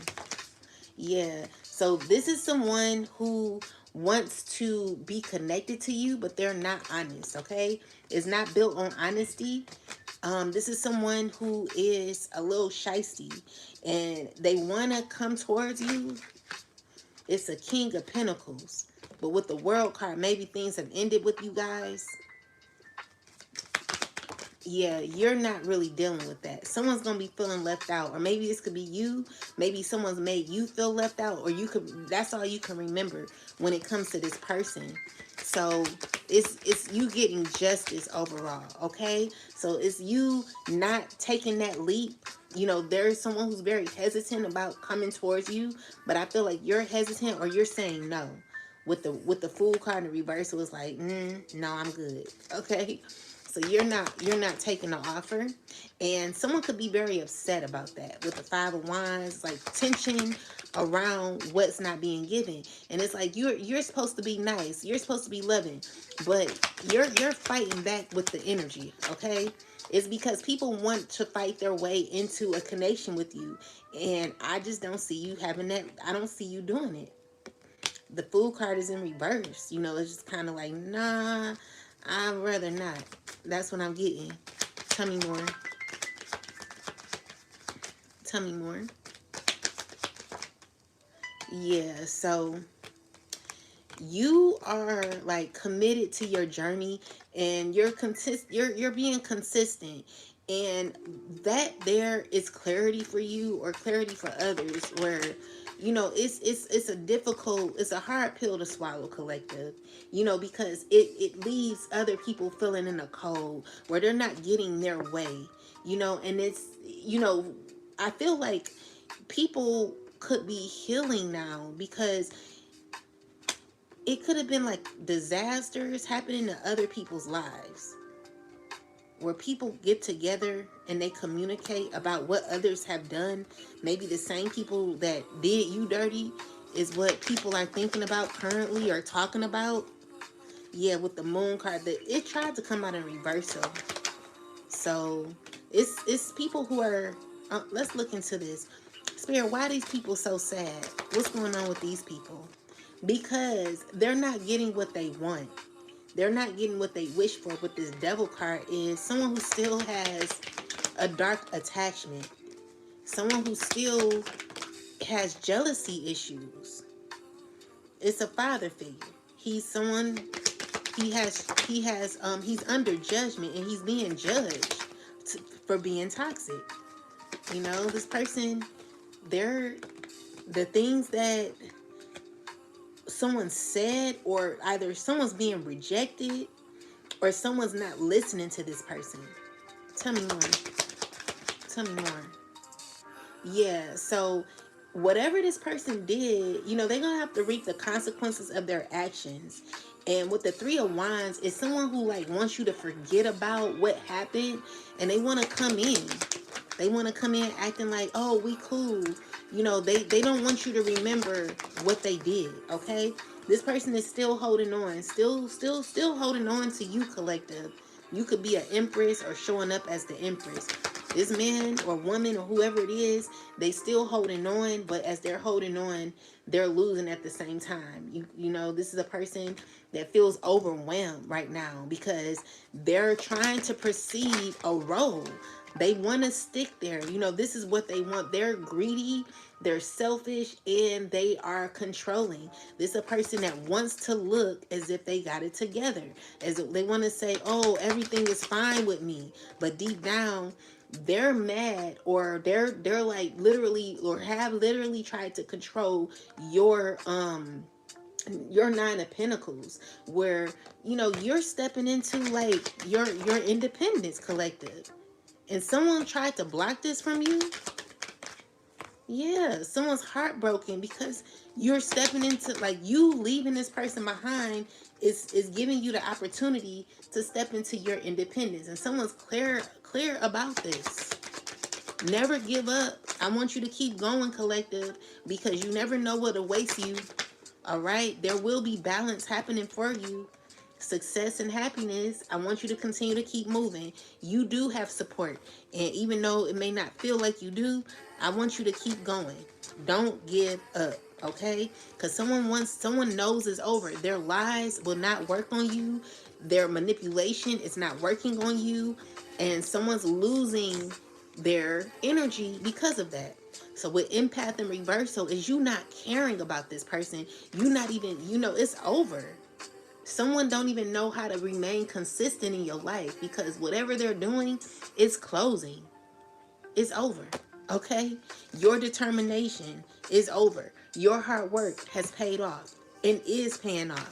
Yeah. So this is someone who wants to be connected to you, but they're not honest, okay? It's not built on honesty. This is someone who is a little shisty, and they want to come towards you. It's a King of Pentacles. But with the World card, maybe things have ended with you guys. Yeah, you're not really dealing with that. Someone's going to be feeling left out. Or maybe this could be you. Maybe someone's made you feel left out. Or that's all you can remember when it comes to this person. So it's you getting justice overall, okay? So it's you not taking that leap. There's someone who's very hesitant about coming towards you, but I feel like you're hesitant, or you're saying no. With the Fool card in reversal, it's like, no, I'm good. Okay? So you're not taking the offer, and someone could be very upset about that. With the Five of Wands, like tension around what's not being given, and it's like you're supposed to be nice, you're supposed to be loving, but you're fighting back with the energy. Okay, it's because people want to fight their way into a connection with you, and I just don't see you having that. I don't see you doing it. The Fool card is in reverse. It's just kind of like, nah, I'd rather not. That's what I'm getting. Tell me more. Tell me more. Yeah, so you are like committed to your journey, and you're being consistent, and that there is clarity for you, or clarity for others, where it's a hard pill to swallow, collective, because it leaves other people feeling in a cold, where they're not getting their way, and I feel like people could be healing now, because it could have been like disasters happening to other people's lives, where people get together and they communicate about what others have done. Maybe the same people that did you dirty is what people are thinking about currently, or talking about. Yeah, with the Moon card, that it tried to come out in reversal. So it's people who are let's look into this. Spirit, why are these people so sad? What's going on with these people? Because they're not getting what they want. They're not getting what they wish for. With this Devil card is someone who still has a dark attachment. Someone who still has jealousy issues. It's a father figure. He's someone, he's under judgment, and he's being judged for being toxic. This person, the things that someone said, or either someone's being rejected, or someone's not listening to this person. Tell me more. Tell me more. Yeah, so whatever this person did, they're gonna have to reap the consequences of their actions. And with the Three of Wands, it's someone who like wants you to forget about what happened, and they want to come in. They want to come in acting like, oh, we cool. They don't want you to remember what they did, okay? This person is still holding on, still holding on to you, collective. You could be an empress, or showing up as the empress. This man or woman or whoever it is, they still holding on, but as they're holding on, they're losing at the same time. This is a person that feels overwhelmed right now, because they're trying to perceive a role. They want to stick there. This is what they want. They're greedy, they're selfish, and they are controlling. This is a person that wants to look as if they got it together. As if they want to say, oh, everything is fine with me. But deep down, they're mad, or they're like literally, or have literally tried to control your your Nine of Pentacles, where you're stepping into like your independence, collective, and someone tried to block this from you. Yeah, someone's heartbroken because you're stepping into, like, you leaving this person behind is giving you the opportunity to step into your independence, and someone's clear about this. Never give up. I want you to keep going, collective, because you never know what awaits you. All right, there will be balance happening for you, success and happiness. I want you to continue to keep moving. You do have support, and even though it may not feel like you do, I want you to keep going. Don't give up, okay? Because someone knows it's over. Their lies will not work on you. Their manipulation is not working on you, and someone's losing their energy because of that. So with empath and reversal is you not caring about this person. You not even, it's over. Someone don't even know how to remain consistent in your life because whatever they're doing is closing. It's over. Okay? Your determination is over. Your hard work has paid off and is paying off.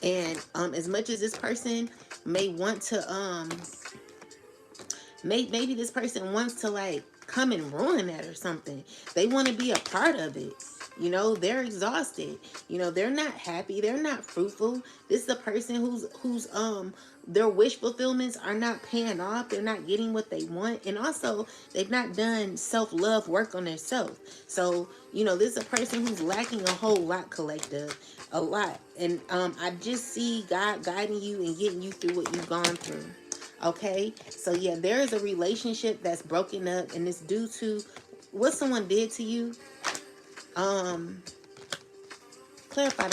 And as much as this person may want to maybe this person wants to like come and ruin that or something. They want to be a part of it. They're exhausted. They're not happy. They're not fruitful. This is a person who's their wish fulfillments are not paying off. They're not getting what they want. And also they've not done self-love work on themselves. So, this is a person who's lacking a whole lot, collective. A lot. And I just see God guiding you and getting you through what you've gone through. Okay, so yeah, there is a relationship that's broken up, and it's due to what someone did to you. Clarify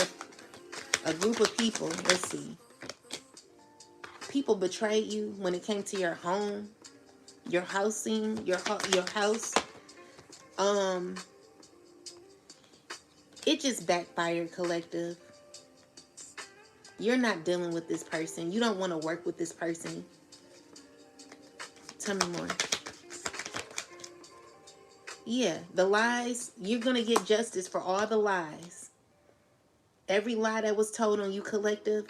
a group of people. Let's see. People betrayed you when it came to your home, your housing, your house. It just backfired, collective. You're not dealing with this person. You don't want to work with this person. Tell me more. Yeah, the lies, you're going to get justice for all the lies. Every lie that was told on you, collective,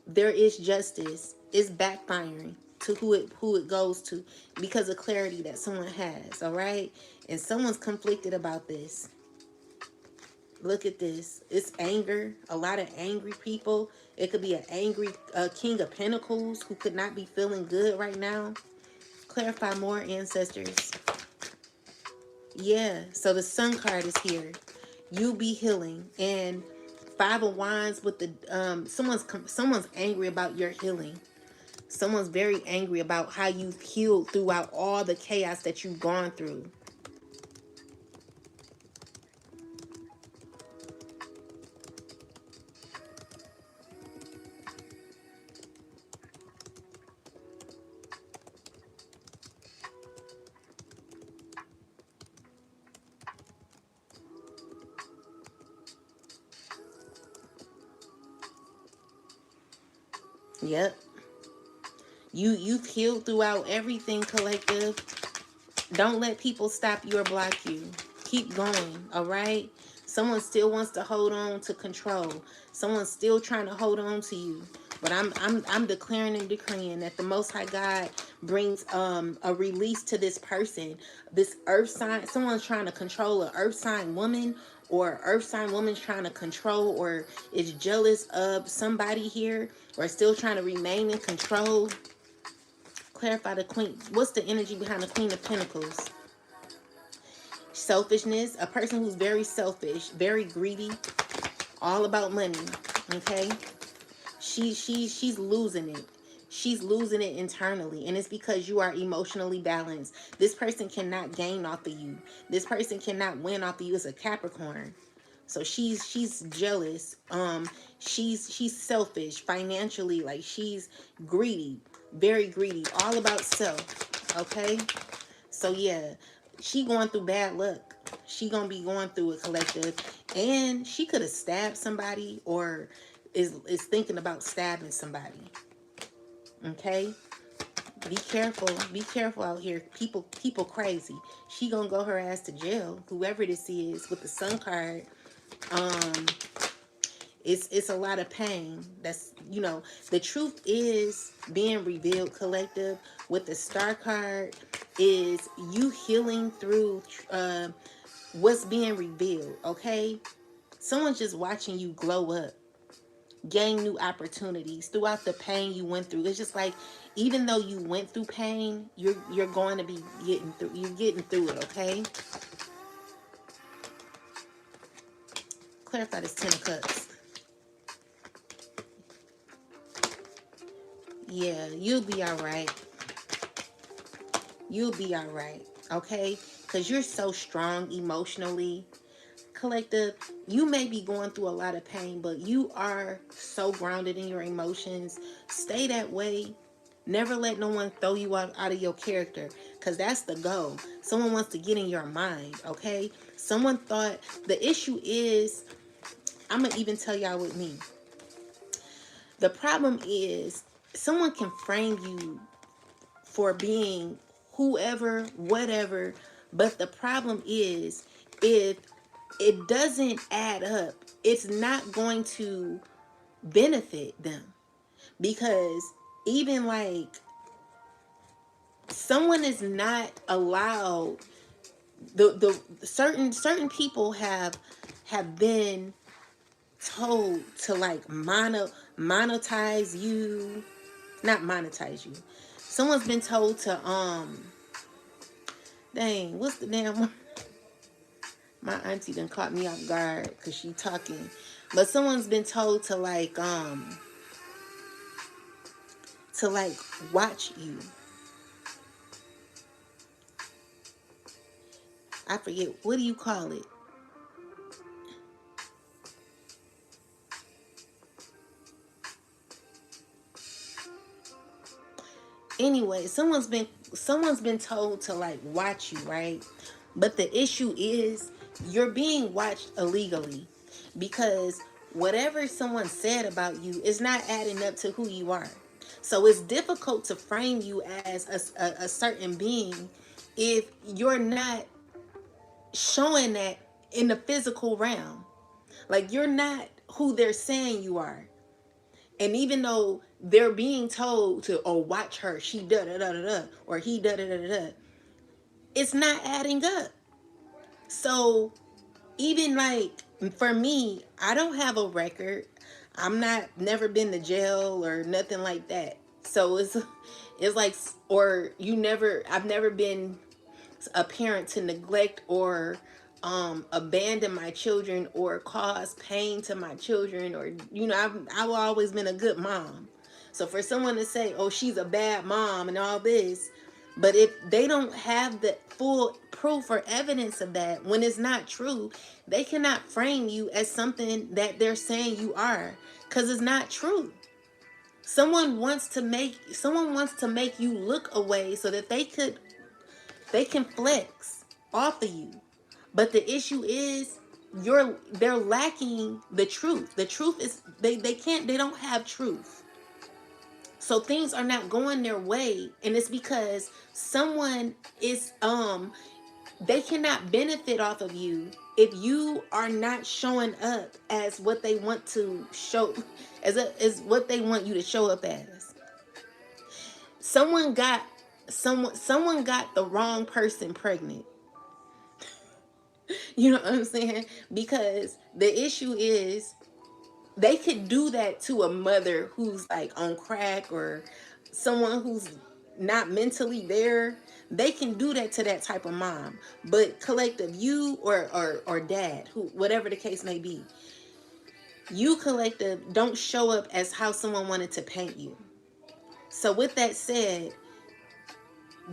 there is justice. It's backfiring to who it goes to because of clarity that someone has, all right? And someone's conflicted about this. Look at this. It's anger. A lot of angry people. It could be an angry King of Pentacles who could not be feeling good right now. Clarify more, ancestors. Yeah, so the Sun card is here. You be healing. And Five of Wands with the someone's angry about your healing. Someone's very angry about how you've healed throughout all the chaos that you've gone through. Yep. You've healed throughout everything, collective. Don't let people stop you or block you. Keep going, all right? Someone still wants to hold on to control. Someone's still trying to hold on to you. But I'm declaring and decreeing that the Most High God brings a release to this person. This earth sign, someone's trying to control an earth sign woman, or earth sign woman's trying to control or is jealous of somebody here, or still trying to remain in control. Clarify the Queen. What's the energy behind the Queen of Pentacles? Selfishness. A person who's very selfish, very greedy, all about money. Okay, she's losing it. She's losing it internally, and it's because you are emotionally balanced. This person cannot gain off of you. This person cannot win off of you. It's a Capricorn. So she's jealous. She's selfish financially. Like, she's greedy, very greedy, all about self. Okay, so yeah, she going through bad luck. She gonna be going through a collective, and she could have stabbed somebody, or is thinking about stabbing somebody. Okay, be careful. Be careful out here. People crazy. She gonna go her ass to jail. Whoever this is with the Sun card. It's a lot of pain. That's, the truth is being revealed, collective. With the star card is you healing through what's being revealed, okay? Someone's just watching you glow up, gain new opportunities throughout the pain you went through. It's just like, even though you went through pain, you're going to be getting through. You're getting through it, okay? Clarify this 10 of Cups. Yeah, you'll be all right. You'll be all right, okay? Because you're so strong emotionally. Collective, you may be going through a lot of pain, but you are so grounded in your emotions. Stay that way. Never let no one throw you out of your character, because that's the goal. Someone wants to get in your mind, okay? Someone thought, the issue is, I'm going to even tell y'all with me. The problem is, someone can frame you for being whoever, whatever, but the problem is, if it doesn't add up, it's not going to benefit them. Because even like, someone is not allowed, the certain people have been told to like monetize you, not monetize you. Someone's been told to dang, what's the damn, my auntie done caught me off guard because she talking. But someone's been told to like watch you. I forget, what do you call it? Anyway, someone's been told to like watch you, right? But the issue is, you're being watched illegally, because whatever someone said about you is not adding up to who you are. So it's difficult to frame you as a certain being if you're not showing that in the physical realm. Like, you're not who they're saying you are. And even though they're being told to, oh, watch her, she da da da da da, or he da da da da da, it's not adding up. So even like, for me, I don't have a record. I'm not, never been to jail or nothing like that. So it's like, or I've never been a parent to neglect or abandon my children or cause pain to my children, or I've always been a good mom. So for someone to say, oh, she's a bad mom and all this, but if they don't have the full proof or evidence of that, when it's not true, they cannot frame you as something that they're saying you are, because it's not true. Someone wants to make you look away so that they can flex off of you. But the issue is, they're lacking the truth. The truth is, they don't have truth. So things are not going their way, and it's because someone is they cannot benefit off of you if you are not showing up as what they want to show, as what they want you to show up as. Someone got the wrong person pregnant. You know what I'm saying? Because the issue is, they could do that to a mother who's like on crack, or someone who's not mentally there. They can do that to that type of mom. But collective, you or dad, who, whatever the case may be, you collective don't show up as how someone wanted to paint you. So with that said,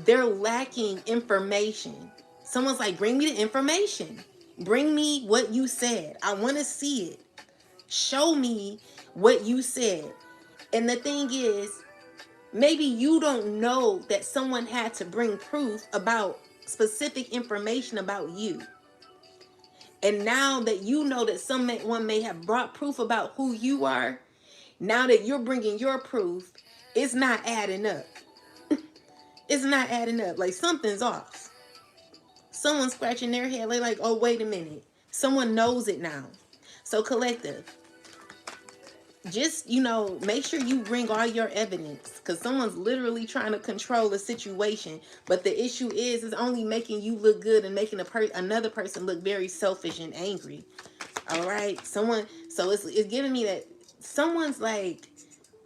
they're lacking information. Someone's like, bring me the information. Bring me what you said. I want to see it. Show me what you said. And the thing is, maybe you don't know that someone had to bring proof about specific information about you. And now that you know that someone may have brought proof about who you are, now that you're bringing your proof, it's not adding up. It's not adding up. Like, something's off. Someone's scratching their head. They're like, oh, wait a minute. Someone knows it now. So collective, just, you know, make sure you bring all your evidence, because someone's literally trying to control a situation, but the issue is it's only making you look good and making another person look very selfish and angry. All right, someone, so it's giving me that someone's like,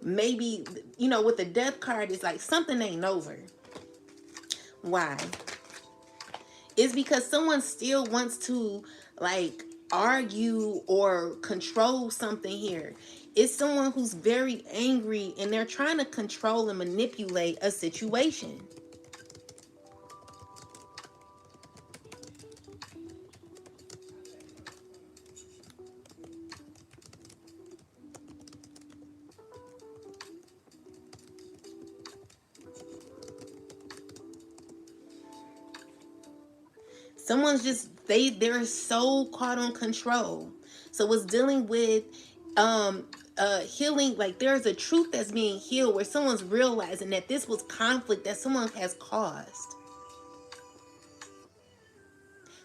maybe, you know, with the death card, it's like something ain't over. Why? It's because someone still wants to, like, argue or control something here. It's someone who's very angry and they're trying to control and manipulate a situation. Someone's just, they're so caught on control. So it's dealing with healing, like there's a truth that's being healed where someone's realizing that this was conflict that someone has caused.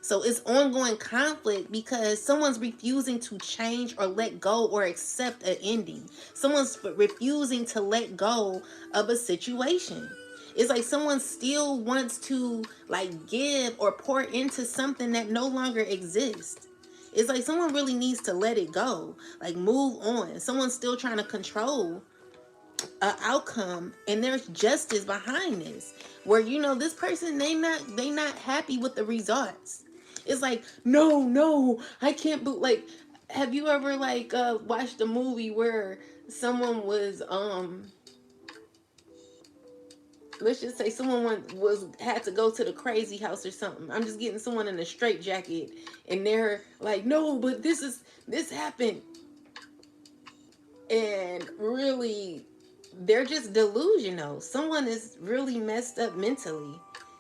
So it's ongoing conflict because someone's refusing to change or let go or accept an ending. Someone's refusing to let go of a situation. It's like someone still wants to, like, give or pour into something that no longer exists. It's like someone really needs to let it go, like move on. Someone's still trying to control an outcome, and there's justice behind this, where, you know, this person, they not happy with the results. It's like, no, I can't like, have you ever, like, watched a movie where someone was let's just say someone had to go to the crazy house or something. I'm just getting someone in a straight jacket, and they're like, no, but this happened, and really they're just delusional. Someone is really messed up mentally.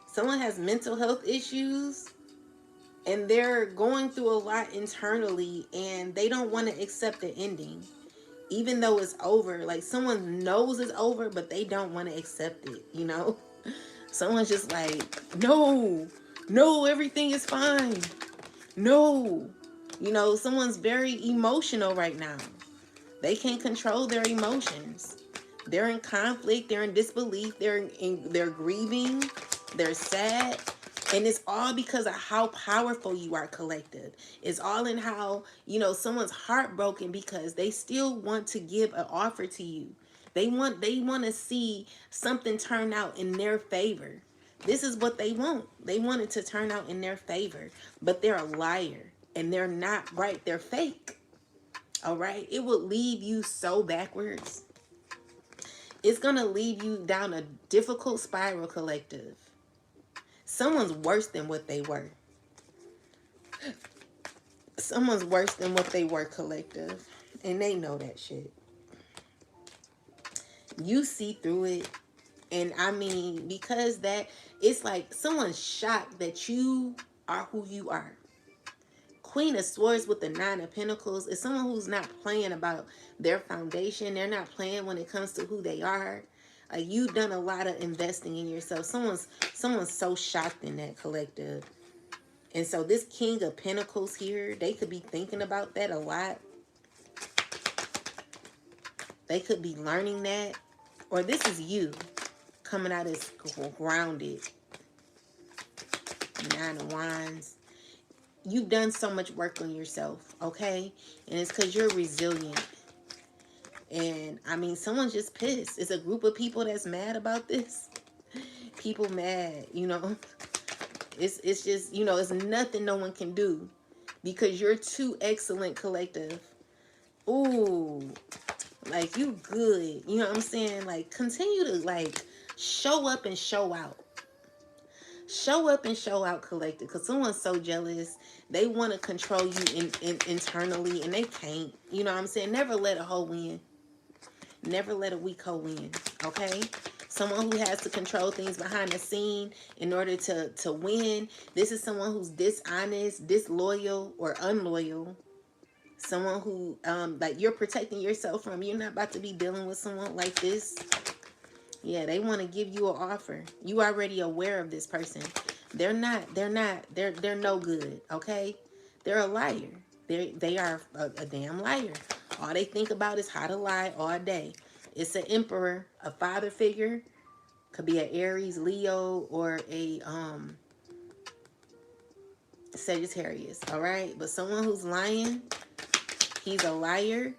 Someone has mental health issues, and they're going through a lot internally, and they don't want to accept the ending even though it's over. Like, someone knows it's over, but they don't want to accept it, you know. Someone's just like, no, everything is fine. No. You know, someone's very emotional right now. They can't control their emotions. They're in conflict. They're in disbelief. They're grieving. They're sad. And it's all because of how powerful you are, collective. It's all in how, you know, someone's heartbroken because they still want to give an offer to you. They want to see something turn out in their favor. This is what they want. They want it to turn out in their favor. But they're a liar. And they're not right. They're fake. All right? It will leave you so backwards. It's going to leave you down a difficult spiral, collective. Someone's worse than what they were. Someone's worse than what they were, collective. And they know that shit. You see through it. And I mean, because that, it's like someone's shocked that you are who you are. Queen of Swords with the Nine of Pentacles is someone who's not playing about their foundation. They're not playing when it comes to who they are. You've done a lot of investing in yourself. Someone's so shocked in that, collective. And so this King of Pentacles here, they could be thinking about that a lot. They could be learning that. Or this is you coming out as grounded. Nine of Wands. You've done so much work on yourself, okay? And it's because you're resilient. And, I mean, someone's just pissed. It's a group of people that's mad about this. People mad, you know. It's just, you know, it's nothing no one can do. Because you're too excellent, collective. Ooh. Like, you good. You know what I'm saying? Like, continue to, like, show up and show out. Show up and show out, collective, because someone's so jealous. They want to control you internally, and they can't. You know what I'm saying? Never let a hoe win. Never let a weak hoe win, okay? Someone who has to control things behind the scene in order to win. This is someone who's dishonest, disloyal, or unloyal. Someone who, like, you're protecting yourself from. You're not about to be dealing with someone like this. Yeah, they want to give you an offer. You already aware of this person. They're no good, okay? They're a liar. They are a damn liar, All they think about is how to lie all day. It's an emperor, a father figure, could be an Aries, Leo, or a Sagittarius. All right, but someone who's lying, he's a liar.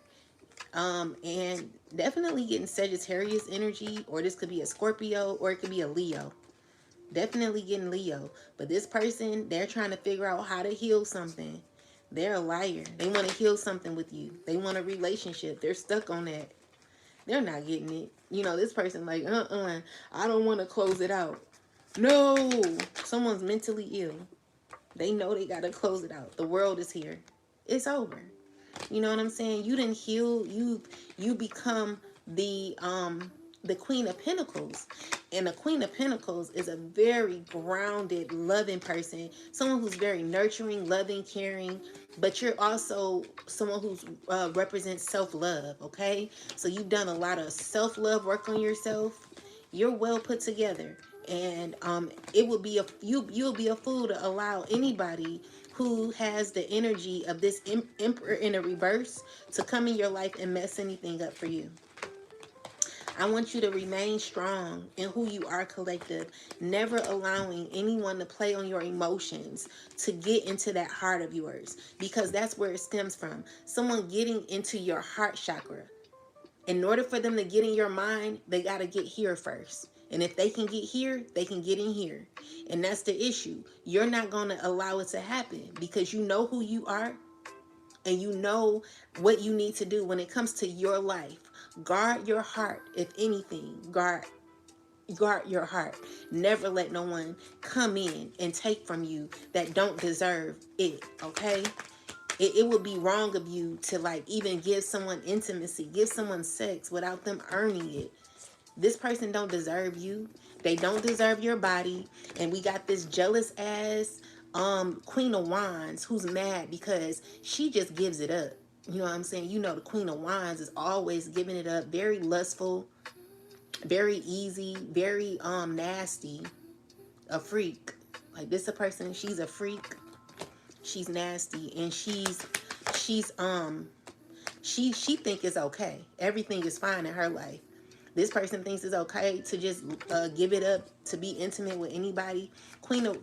And definitely getting Sagittarius energy, or this could be a Scorpio, or it could be a Leo. Definitely getting Leo. But this person, they're trying to figure out how to heal something. They're a liar. They want to heal something with you. They want a relationship. They're stuck on that. They're not getting it. You know, this person like, I don't want to close it out. No, someone's mentally ill. They know they got to close it out. The world is here. It's over. You know what I'm saying? You didn't heal. You become the Queen of Pentacles. And the Queen of Pentacles is a very grounded, loving person. Someone who's very nurturing, loving, caring. But you're also someone who's represents self-love, okay? So you've done a lot of self-love work on yourself. You're well put together. And it would be you'll be a fool to allow anybody who has the energy of this emperor in a reverse to come in your life and mess anything up for you. I want you to remain strong in who you are, collective, never allowing anyone to play on your emotions to get into that heart of yours, because that's where it stems from. Someone getting into your heart chakra. In order for them to get in your mind, they got to get here first. And if they can get here, they can get in here. And that's the issue. You're not going to allow it to happen because you know who you are and you know what you need to do when it comes to your life. Guard your heart, if anything. Guard your heart. Never let no one come in and take from you that don't deserve it, okay? It would be wrong of you to like even give someone intimacy, give someone sex without them earning it. This person don't deserve you. They don't deserve your body. And we got this jealous ass Queen of Wands who's mad because she just gives it up. You know what I'm saying? You know the Queen of Wands is always giving it up. Very lustful, very easy, very nasty. A freak. Like this a person, she's a freak. She's nasty and she's she think it's okay. Everything is fine in her life. This person thinks it's okay to just give it up, to be intimate with anybody. Queen of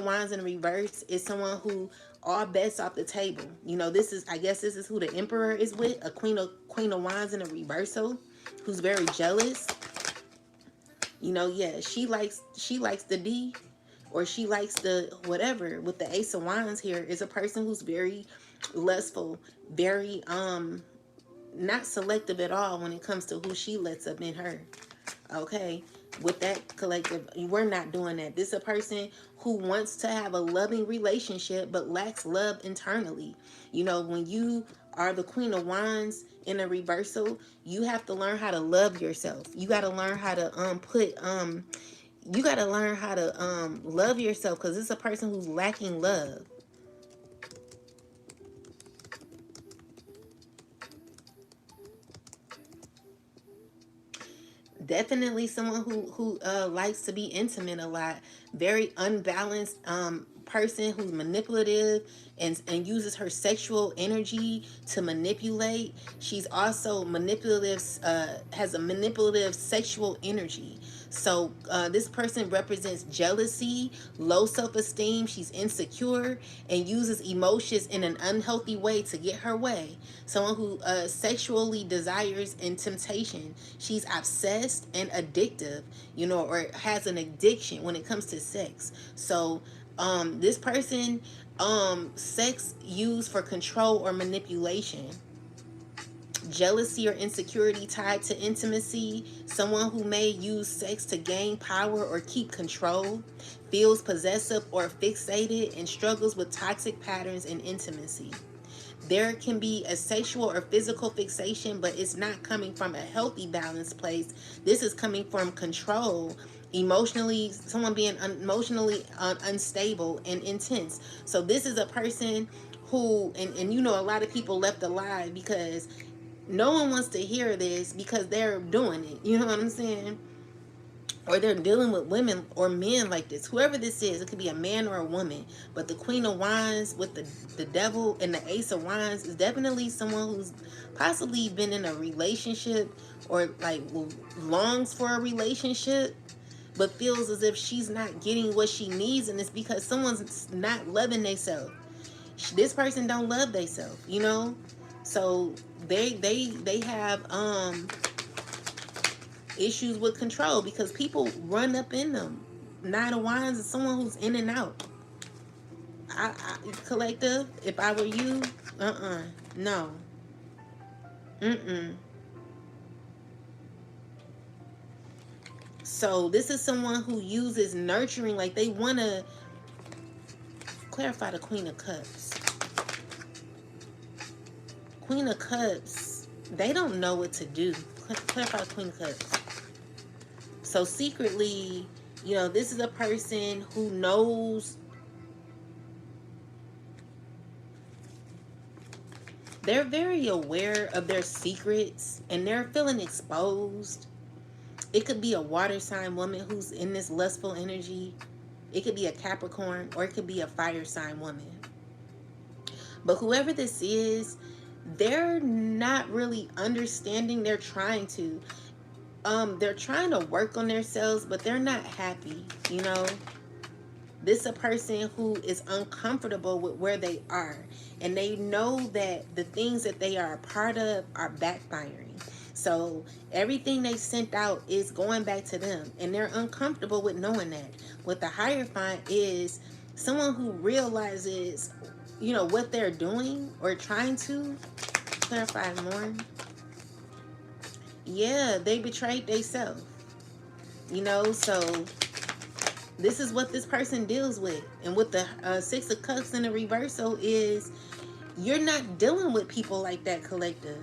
Wands in reverse is someone who all bets off the table. You know, I guess this is who the Emperor is with, a Queen of Wands in a reversal, who's very jealous. You know, yeah, she likes the D, or she likes the whatever. With the Ace of Wands here is a person who's very lustful, very not selective at all when it comes to who she lets up in her. Okay, with that collective, we're not doing that. This is a person who wants to have a loving relationship but lacks love internally. You know, when you are the Queen of Wands in a reversal, you have to learn how to love yourself. You got to learn how to you got to learn how to love yourself, because it's a person who's lacking love. Definitely someone who likes to be intimate a lot. Very unbalanced person who's manipulative and uses her sexual energy to manipulate. She's also manipulative, has a manipulative sexual energy. So this person represents jealousy, low self-esteem. She's insecure and uses emotions in an unhealthy way to get her way. Someone who sexually desires and temptation. She's obsessed and addictive, you know, or has an addiction when it comes to sex. So this person, sex used for control or manipulation. Jealousy or insecurity tied to intimacy. Someone who may use sex to gain power or keep control. Feels possessive or fixated and struggles with toxic patterns in intimacy. There can be a sexual or physical fixation, but it's not coming from a healthy, balanced place. This is coming from control, emotionally, someone being emotionally unstable and intense. So this is a person who, and you know, a lot of people left alive because no one wants to hear this because they're doing it. You know what I'm saying? or they're dealing with women or men like this. Whoever this is, it could be a man or a woman. But the Queen of Wands with the devil and the Ace of Wands is definitely someone who's possibly been in a relationship, or like longs for a relationship, but feels as if she's not getting what she needs, and it's because someone's not loving themselves. This person don't love themselves, you know. So they have issues with control because people run up in them. Nine of Wands is someone who's in and out. Collective, if I were you, no, mm-mm. So this is someone who uses nurturing, like they want to clarify the Queen of Cups. Queen of Cups, they don't know what to do. Clarify the Queen of Cups. So secretly, you know, this is a person who knows. They're very aware of their secrets and they're feeling exposed. It could be a water sign woman who's in this lustful energy. It could be a Capricorn, or it could be a fire sign woman. But whoever this is, they're not really understanding. They're trying to. They're trying to work on themselves, but they're not happy, you know. This is a person who is uncomfortable with where they are, and they know that the things that they are a part of are backfiring. So everything they sent out is going back to them, and they're uncomfortable with knowing that. What the Hierophant is someone who realizes, you know, what they're doing or trying to clarify more. Yeah, they betrayed themselves, you know. So this is what this person deals with. And with the Six of Cups in the reversal is you're not dealing with people like that, collective.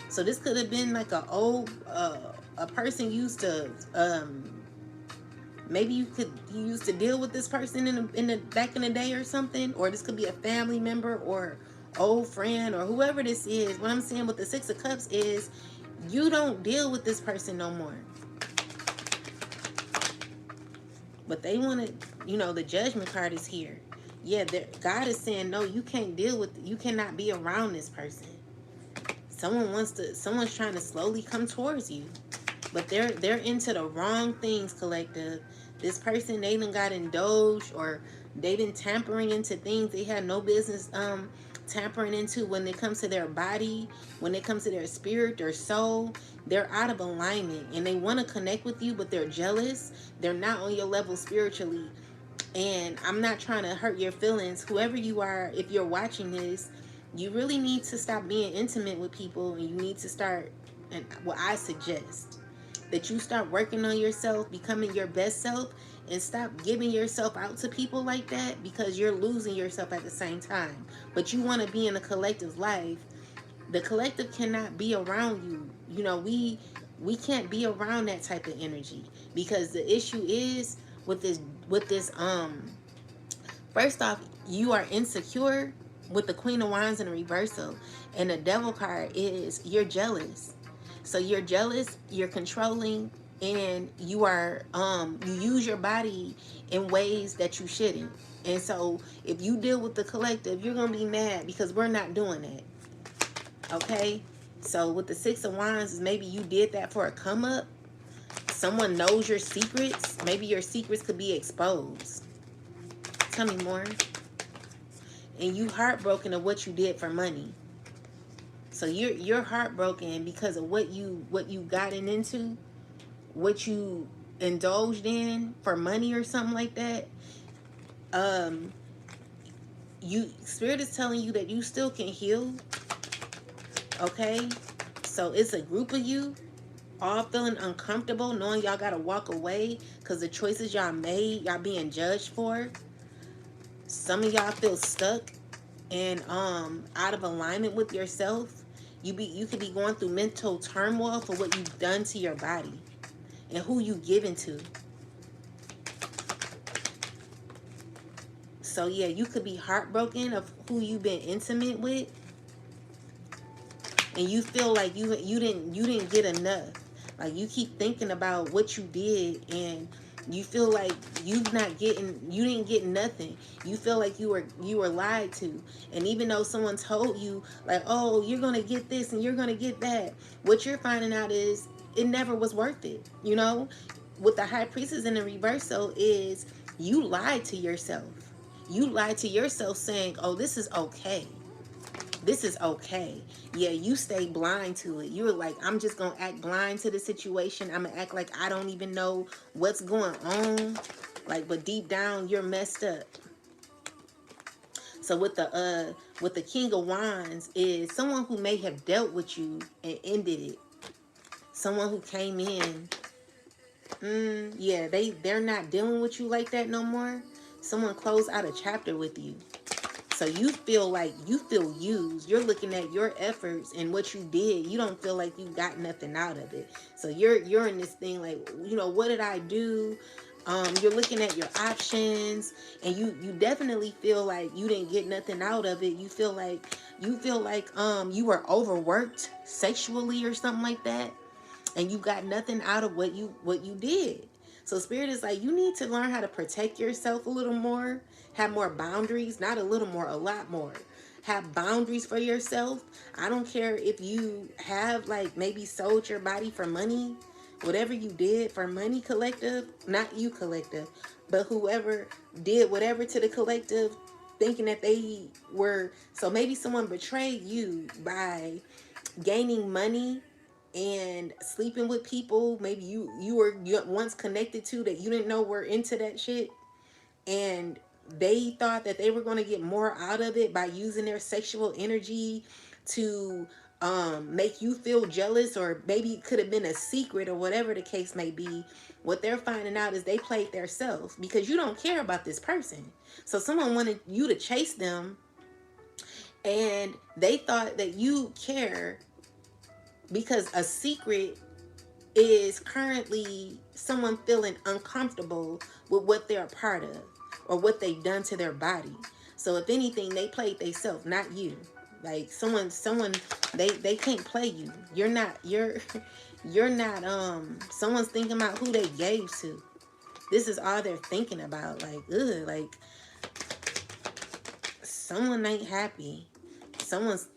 So this could have been like a person used to maybe you used to deal with this person in the back in the day or something, or this could be a family member or old friend or whoever this is. What I'm saying with the Six of Cups is you don't deal with this person no more. But they want to, you know, the Judgment card is here. Yeah, God is saying, no, you can't deal with, you cannot be around this person. Someone's trying to slowly come towards you. But they're into the wrong things, collective. This person, they done got indulged, or they been tampering into things they had no business tampering into when it comes to their body, when it comes to their spirit, their soul. They're out of alignment and they want to connect with you, but they're jealous. They're not on your level spiritually. And I'm not trying to hurt your feelings. Whoever you are, if you're watching this, you really need to stop being intimate with people, and you need to start, and what I suggest, that you start working on yourself, becoming your best self, and stop giving yourself out to people like that, because you're losing yourself at the same time. But you want to be in a collective life. The collective cannot be around you. You know, we can't be around that type of energy, because the issue is with this first off, you are insecure with the Queen of Wands in a reversal, and the Devil card is you're jealous. So you're jealous, you're controlling, and you are you use your body in ways that you shouldn't. And so if you deal with the collective, you're gonna be mad because we're not doing that. Okay? So with the Six of Wands, maybe you did that for a come up. Someone knows your secrets. Maybe your secrets could be exposed. Tell me more. And you heartbroken of what you did for money. So you're heartbroken because of what you gotten into, what you indulged in for money or something like that. Spirit is telling you that you still can heal. Okay? So it's a group of you all feeling uncomfortable, knowing y'all gotta walk away because the choices y'all made, y'all being judged for. Some of y'all feel stuck and out of alignment with yourself. You could be going through mental turmoil for what you've done to your body and who you giving to. So yeah, you could be heartbroken of who you've been intimate with, and you feel like you didn't get enough. Like you keep thinking about what you did, and you feel like you didn't get nothing. You feel like you were lied to. And even though someone told you like, oh, you're gonna get this and you're gonna get that, what you're finding out is it never was worth it. With the high priestess in the reversal is you lied to yourself. You lied to yourself saying, oh, this is okay. This is okay. Yeah, you stay blind to it. You were like, I'm just gonna act blind to the situation. I'm gonna act like I don't even know what's going on. Like, but deep down, you're messed up. So with the King of Wands is someone who may have dealt with you and ended it. Someone who came in. Yeah, they're not dealing with you like that no more. Someone closed out a chapter with you. So you feel like you feel used. You're looking at your efforts and what you did. You don't feel like you got nothing out of it. So you're in this thing like, what did I do? You're looking at your options, and you definitely feel like you didn't get nothing out of it. You feel like you were overworked sexually or something like that, and you got nothing out of what you did. So spirit is like, you need to learn how to protect yourself a little more, have more boundaries, not a little more, a lot more. Have boundaries for yourself. I don't care if you have like maybe sold your body for money, whatever you did for money, collective, not you collective, but whoever did whatever to the collective, thinking that they were, so maybe someone betrayed you by gaining money and sleeping with people maybe you were once connected to that you didn't know were into that shit, and they thought that they were going to get more out of it by using their sexual energy to make you feel jealous, or maybe it could have been a secret or whatever the case may be. What they're finding out is they played their self because you don't care about this person. So someone wanted you to chase them, and they thought that you care because a secret is currently someone feeling uncomfortable with what they're a part of or what they've done to their body. So if anything, they played themselves, not you. Like someone they can't play you. You're not someone's thinking about who they gave to. This is all they're thinking about. Like, ugh, like someone ain't happy. Someone's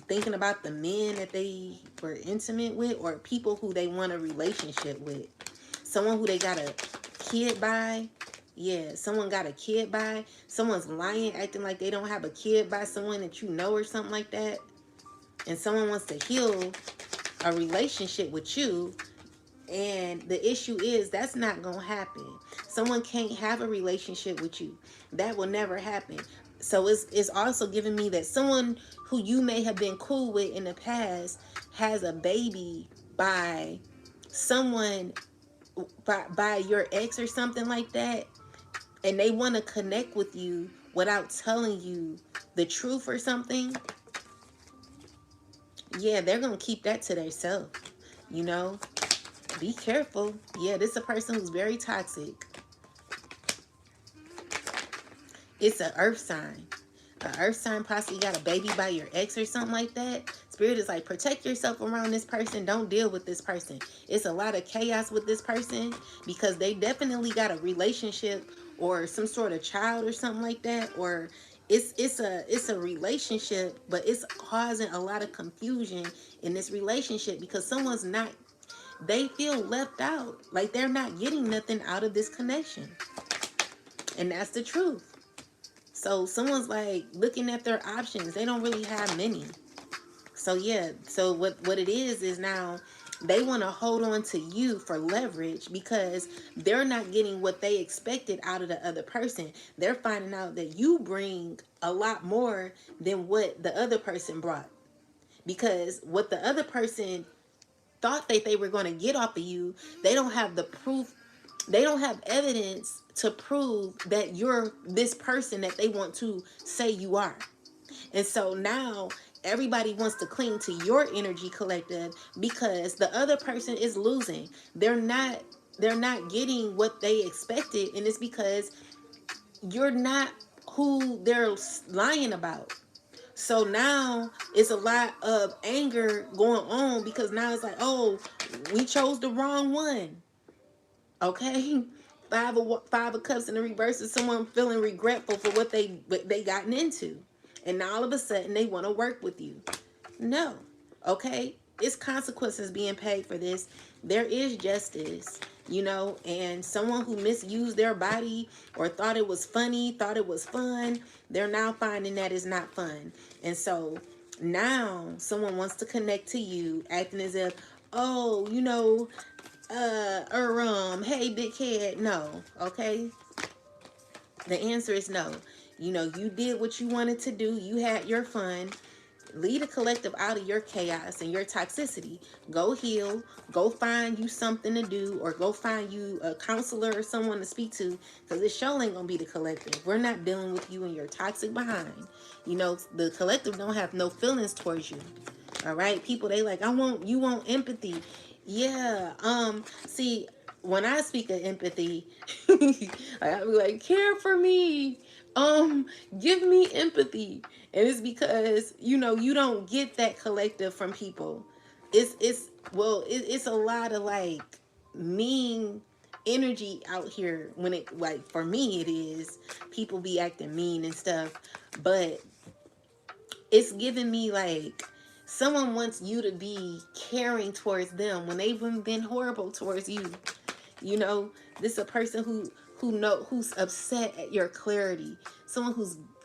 thinking about the men that they were intimate with, or people who they want a relationship with. Someone who they got a kid by. Yeah, someone got a kid by. Someone's lying, acting like they don't have a kid by someone that you know or something like that. And someone wants to heal a relationship with you. And the issue is that's not going to happen. Someone can't have a relationship with you. That will never happen. So it's also giving me that someone who you may have been cool with in the past has a baby by someone, by your ex or something like that, and they want to connect with you without telling you the truth or something. Yeah, they're going to keep that to themselves. Be careful. Yeah, this is a person who's very toxic. It's an earth sign. An earth sign possibly got a baby by your ex or something like that. Spirit is like, protect yourself around this person. Don't deal with this person. It's a lot of chaos with this person because they definitely got a relationship or some sort of child or something like that. Or it's a relationship, but it's causing a lot of confusion in this relationship because someone's not, they feel left out. Like they're not getting nothing out of this connection. And that's the truth. So someone's like looking at their options. They don't really have many. So yeah, so what it is now they want to hold on to you for leverage because they're not getting what they expected out of the other person. They're finding out that you bring a lot more than what the other person brought. Because what the other person thought that they were going to get off of you, they don't have the proof. They don't have evidence to prove that you're this person that they want to say you are. And so now everybody wants to cling to your energy, collective, because the other person is losing. They're not getting what they expected, and it's because you're not who they're lying about. So now it's a lot of anger going on because now it's like, oh, We chose the wrong one. Okay. Five of cups in the reverse is someone feeling regretful for what they gotten into. And now all of a sudden they want to work with you. No. Okay? It's consequences being paid for this. There is justice, and someone who misused their body or thought it was funny, thought it was fun, they're now finding that it's not fun. And so now someone wants to connect to you, acting as if, oh, hey, big head. No. Okay? The answer is no. You did what you wanted to do. You had your fun. Lead a collective out of your chaos and your toxicity. Go heal. Go find you something to do, or go find you a counselor or someone to speak to, because it sure ain't gonna be the collective. We're not dealing with you and your toxic behind. The collective don't have no feelings towards you. All right, people, they like, you want empathy. Yeah. See, when I speak of empathy, I be like, care for me. Give me empathy. And it's because, you don't get that collective from people. It's a lot of like mean energy out here when it, like, for me it is. People be acting mean and stuff, but it's giving me like someone wants you to be caring towards them when they've been horrible towards you. This is a person who's upset at your clarity. Someone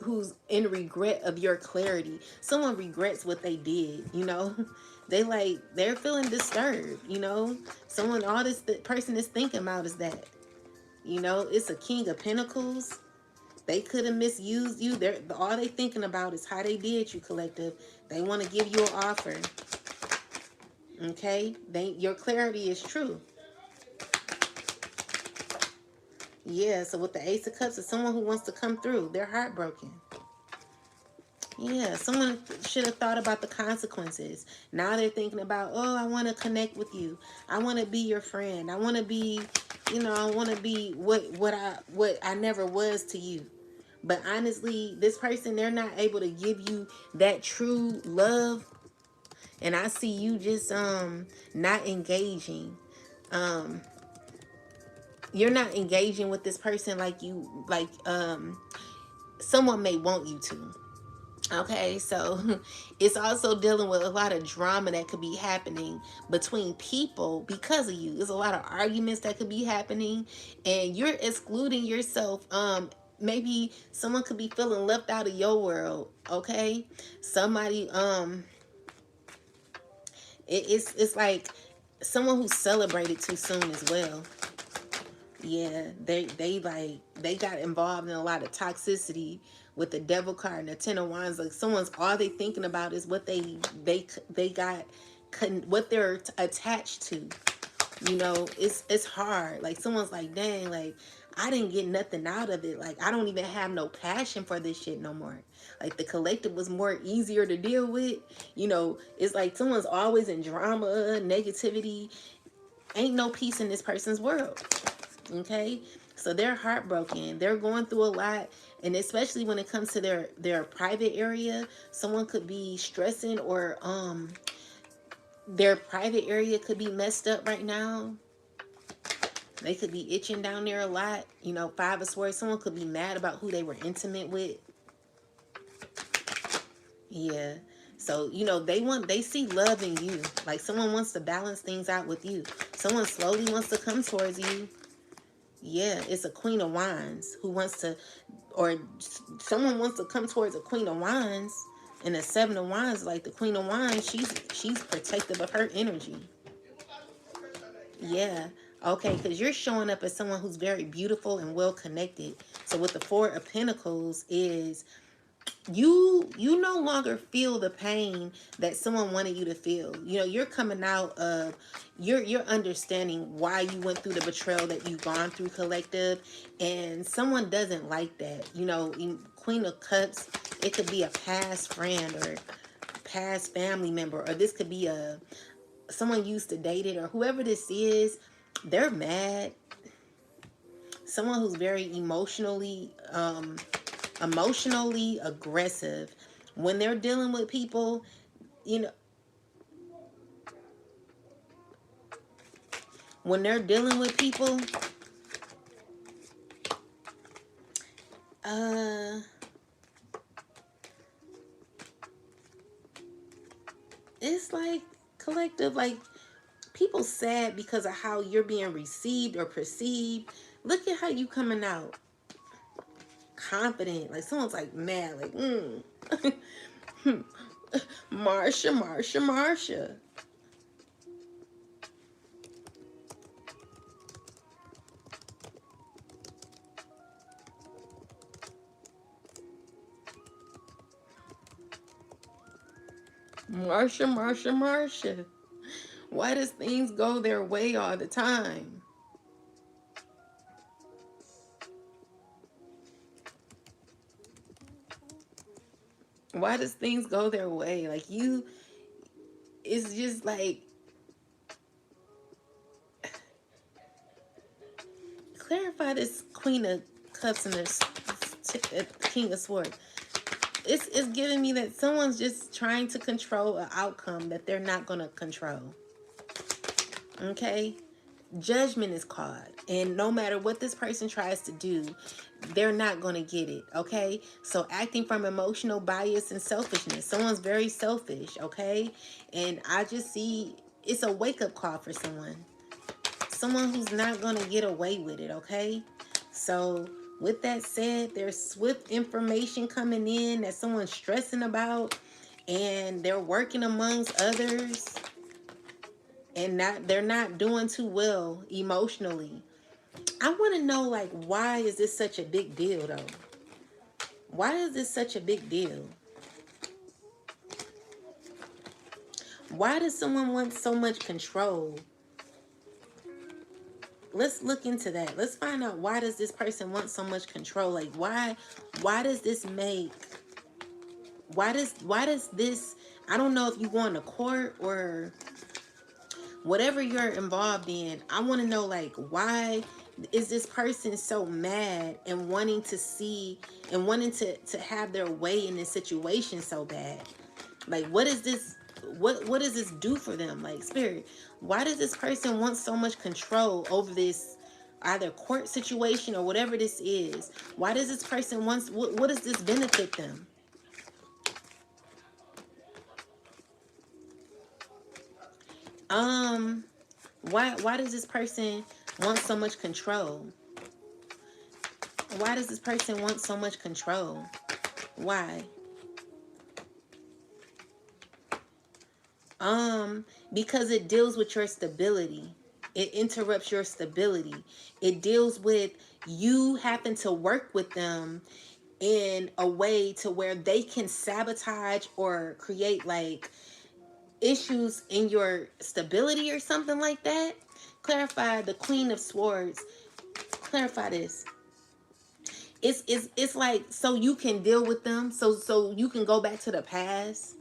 who's in regret of your clarity. Someone regrets what they did. They're feeling disturbed. Someone, all this the person is thinking about is that. It's a King of Pentacles. They could have misused you. All they thinking about is how they did you, collective. They want to give you an offer. Okay? Your clarity is true. Yeah, so with the Ace of Cups, it's someone who wants to come through. They're heartbroken. Yeah, someone should have thought about the consequences. Now they're thinking about, oh, I want to connect with you. I want to be your friend. I want to be, I want to be what I never was to you. But honestly, this person, they're not able to give you that true love. And I see you just not engaging. You're not engaging with this person like someone may want you to. Okay, so it's also dealing with a lot of drama that could be happening between people because of you. There's a lot of arguments that could be happening, and you're excluding yourself. Maybe someone could be feeling left out of your world. Okay, somebody it's like someone who celebrated too soon as well. Yeah, they got involved in a lot of toxicity with the Devil card and the Ten of Wands. Like someone's, all they thinking about is what they got, what they're attached to. It's hard. Like someone's like, dang, like I didn't get nothing out of it. Like I don't even have no passion for this shit no more. Like the collective was more easier to deal with. It's like someone's always in drama, negativity. Ain't no peace in this person's world. Okay, so they're heartbroken. They're going through a lot, and especially when it comes to their private area, someone could be stressing, or their private area could be messed up right now. They could be itching down there a lot. Five of Swords. Someone could be mad about who they were intimate with. Yeah. So, they see love in you. Like someone wants to balance things out with you. Someone slowly wants to come towards you. Yeah, it's a Queen of Wands who wants to, or someone wants to come towards a Queen of Wands, and a Seven of Wands. Like the Queen of Wands, she's protective of her energy. Yeah, okay, because you're showing up as someone who's very beautiful and well connected. So with the Four of Pentacles is you no longer feel the pain that someone wanted you to feel. You're coming out of, you're understanding why you went through the betrayal that you've gone through, collective, and someone doesn't like that. Queen of Cups, it could be a past friend or past family member, or this could be someone you used to date it, or whoever this is. They're mad. Someone who's very emotionally aggressive when they're dealing with people. you know when they're dealing with people, uh, it's like collective, like people sad because of how you're being received or perceived. Look at how you coming out confident, like someone's like mad, like Marsha, Marsha, Marsha. Marsha, Marsha, Marsha. Why does things go their way all the time? Why does things go their way? Like you, it's just like clarify this Queen of Cups and this King of Swords. It's giving me that someone's just trying to control an outcome that they're not gonna control. Okay? Judgment is called, and no matter what this person tries to do, they're not going to get it. Okay, so acting from emotional bias and selfishness, someone's very selfish. Okay, and I just see it's a wake-up call for someone who's not going to get away with it. Okay, so with that said, there's swift information coming in that someone's stressing about, and they're working amongst others, and they're not doing too well emotionally. I want to know, like, why is this such a big deal, though? Why is this such a big deal? Why does someone want so much control? Let's look into that. Let's find out, why does this person want so much control? Like, why does this make, why does this, I don't know if you going to court or whatever you're involved in. I want to know, like, why is this person so mad and wanting to see and wanting to have their way in this situation so bad? Like, what is this, what does this do for them? Like, spirit, why does this person want so much control over this either court situation or whatever this is? Why does this person want, what does this benefit them? um why does this person want so much control? Why does this person want so much control? Why? Because it deals with your stability. It interrupts your stability. It deals with you having to work with them in a way to where they can sabotage or create like issues in your stability or something like that. Clarify the Queen of Swords. Clarify this. It's like so you can deal with them, so you can go back to the past.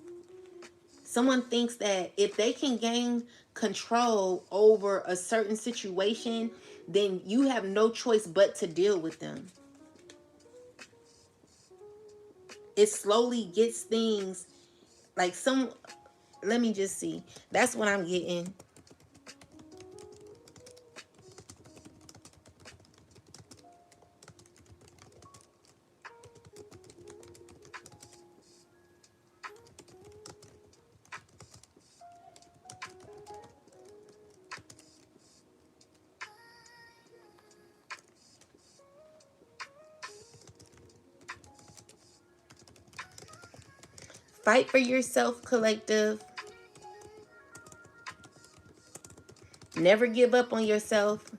Someone thinks that if they can gain control over a certain situation, then you have no choice but to deal with them. It slowly gets things like some, let me just see. That's what I'm getting. Fight for yourself, collective. Never give up on yourself.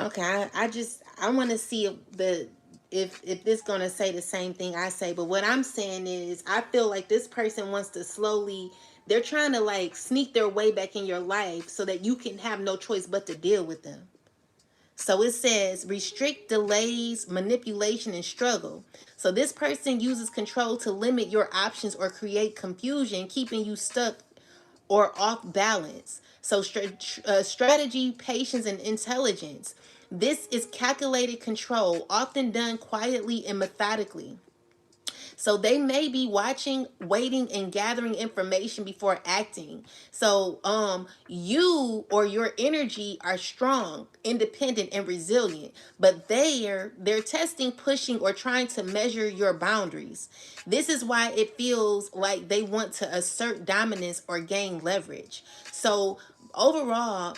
Okay, I want to see if this gonna say the same thing I say, but what I'm saying is I feel like this person wants to slowly, they're trying to like sneak their way back in your life so that you can have no choice but to deal with them. So it says restrict delays, manipulation, and struggle. So this person uses control to limit your options or create confusion, keeping you stuck or off balance. So strategy, patience, and intelligence. This is calculated control, often done quietly and methodically. So they may be watching, waiting, and gathering information before acting. So you or your energy are strong, independent, and resilient, but they're testing, pushing, or trying to measure your boundaries. This is why it feels like they want to assert dominance or gain leverage. So overall,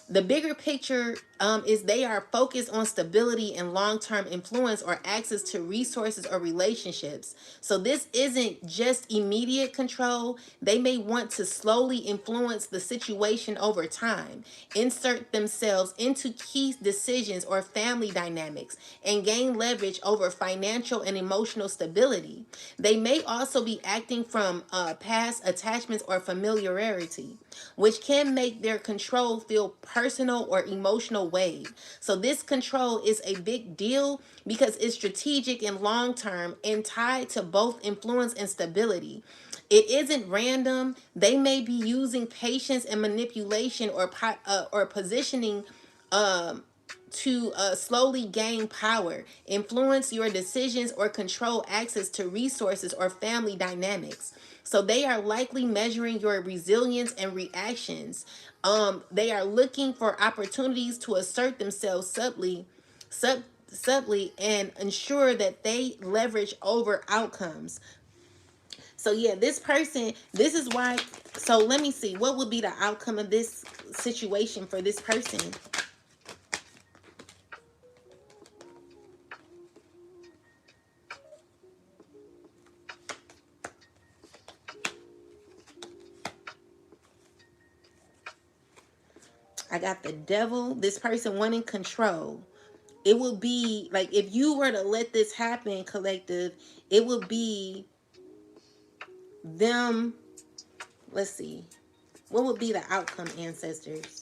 the bigger picture is they are focused on stability and long-term influence or access to resources or relationships. So this isn't just immediate control. They may want to slowly influence the situation over time, insert themselves into key decisions or family dynamics, and gain leverage over financial and emotional stability. They may also be acting from past attachments or familiarity, which can make their control feel personal or emotional weight. So this control is a big deal because it's strategic and long term and tied to both influence and stability. It isn't random. They may be using patience and manipulation or positioning to slowly gain power, influence your decisions, or control access to resources or family dynamics. So they are likely measuring your resilience and reactions. They are looking for opportunities to assert themselves subtly and ensure that they leverage over outcomes. So yeah, this person, this is why. So let me see, what would be the outcome of this situation for this person? I got the devil, this person wanting control. It would be like if you were to let this happen, collective, it would be them. Let's see. What would be the outcome, ancestors,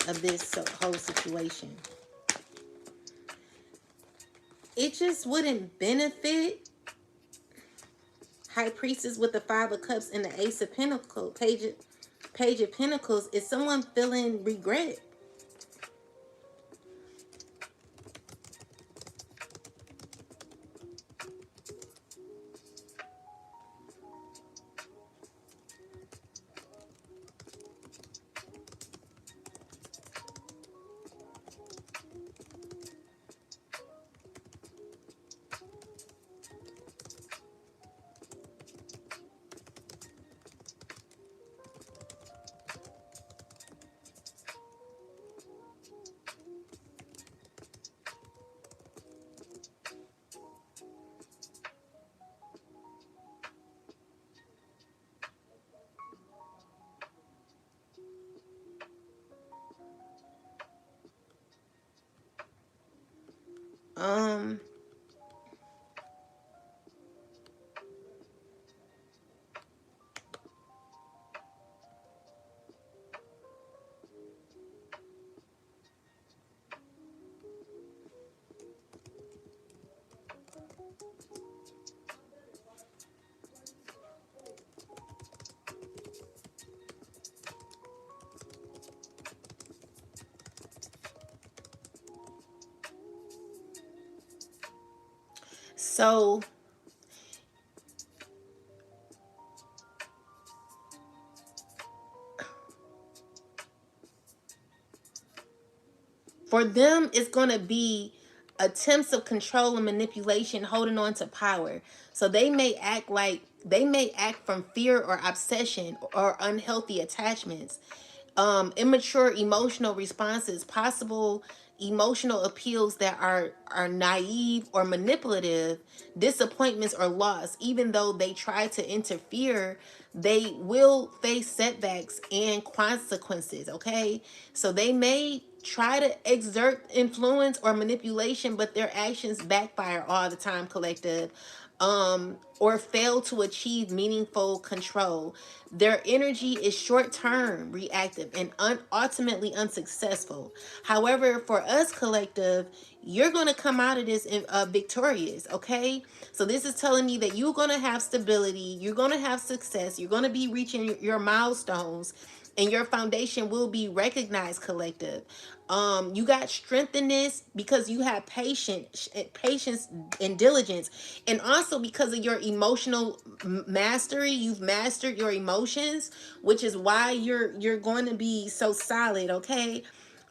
of this whole situation? It just wouldn't benefit. High priestess with the five of cups and the ace of pentacles, page of pentacles. Is someone feeling regret? Um, so for them, it's going to be attempts of control and manipulation, holding on to power. So they may act from fear or obsession or unhealthy attachments, immature emotional responses, possible emotional appeals that are naive or manipulative, disappointments or loss. Even though they try to interfere, they will face setbacks and consequences. Okay, so they may try to exert influence or manipulation, but their actions backfire all the time, collective. Or fail to achieve meaningful control. Their energy is short term, reactive, and ultimately unsuccessful. However, for us, collective, you're going to come out of this victorious, okay? So, this is telling me that you're going to have stability, you're going to have success, you're going to be reaching your milestones, and your foundation will be recognized, collective. You got strength in this because you have patience and diligence, and also because of your emotional mastery. You've mastered your emotions, which is why you're going to be so solid, okay?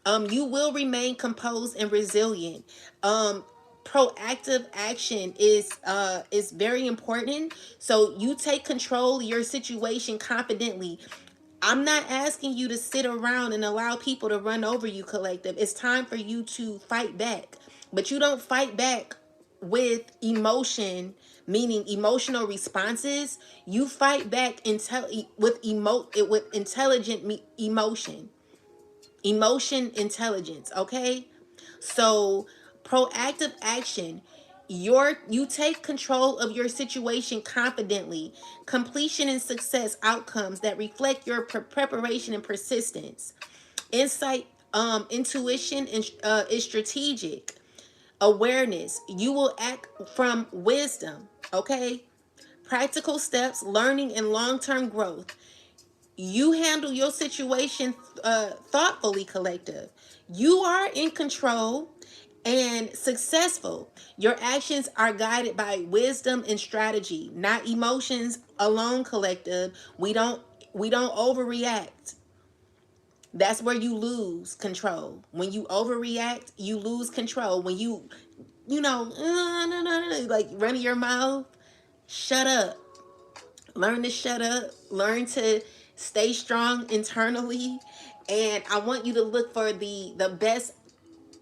You will remain composed and resilient. Proactive action is very important. So you take control of your situation confidently. I'm not asking you to sit around and allow people to run over you, collective. It's time for you to fight back. But you don't fight back with emotion, meaning emotional responses. You fight back with intelligent emotion. Emotion intelligence, okay? So, proactive action. You take control of your situation confidently. Completion and success outcomes that reflect your preparation and persistence. Insight, intuition, and is strategic. Awareness. You will act from wisdom. Okay. Practical steps, learning, and long-term growth. You handle your situation thoughtfully, collective. You are in control and successful. Your actions are guided by wisdom and strategy, not emotions alone, collective. We don't overreact. That's where you lose control. When you overreact, you lose control. When like running your mouth, shut up. Learn to shut up. Learn to stay strong internally. And I want you to look for the best.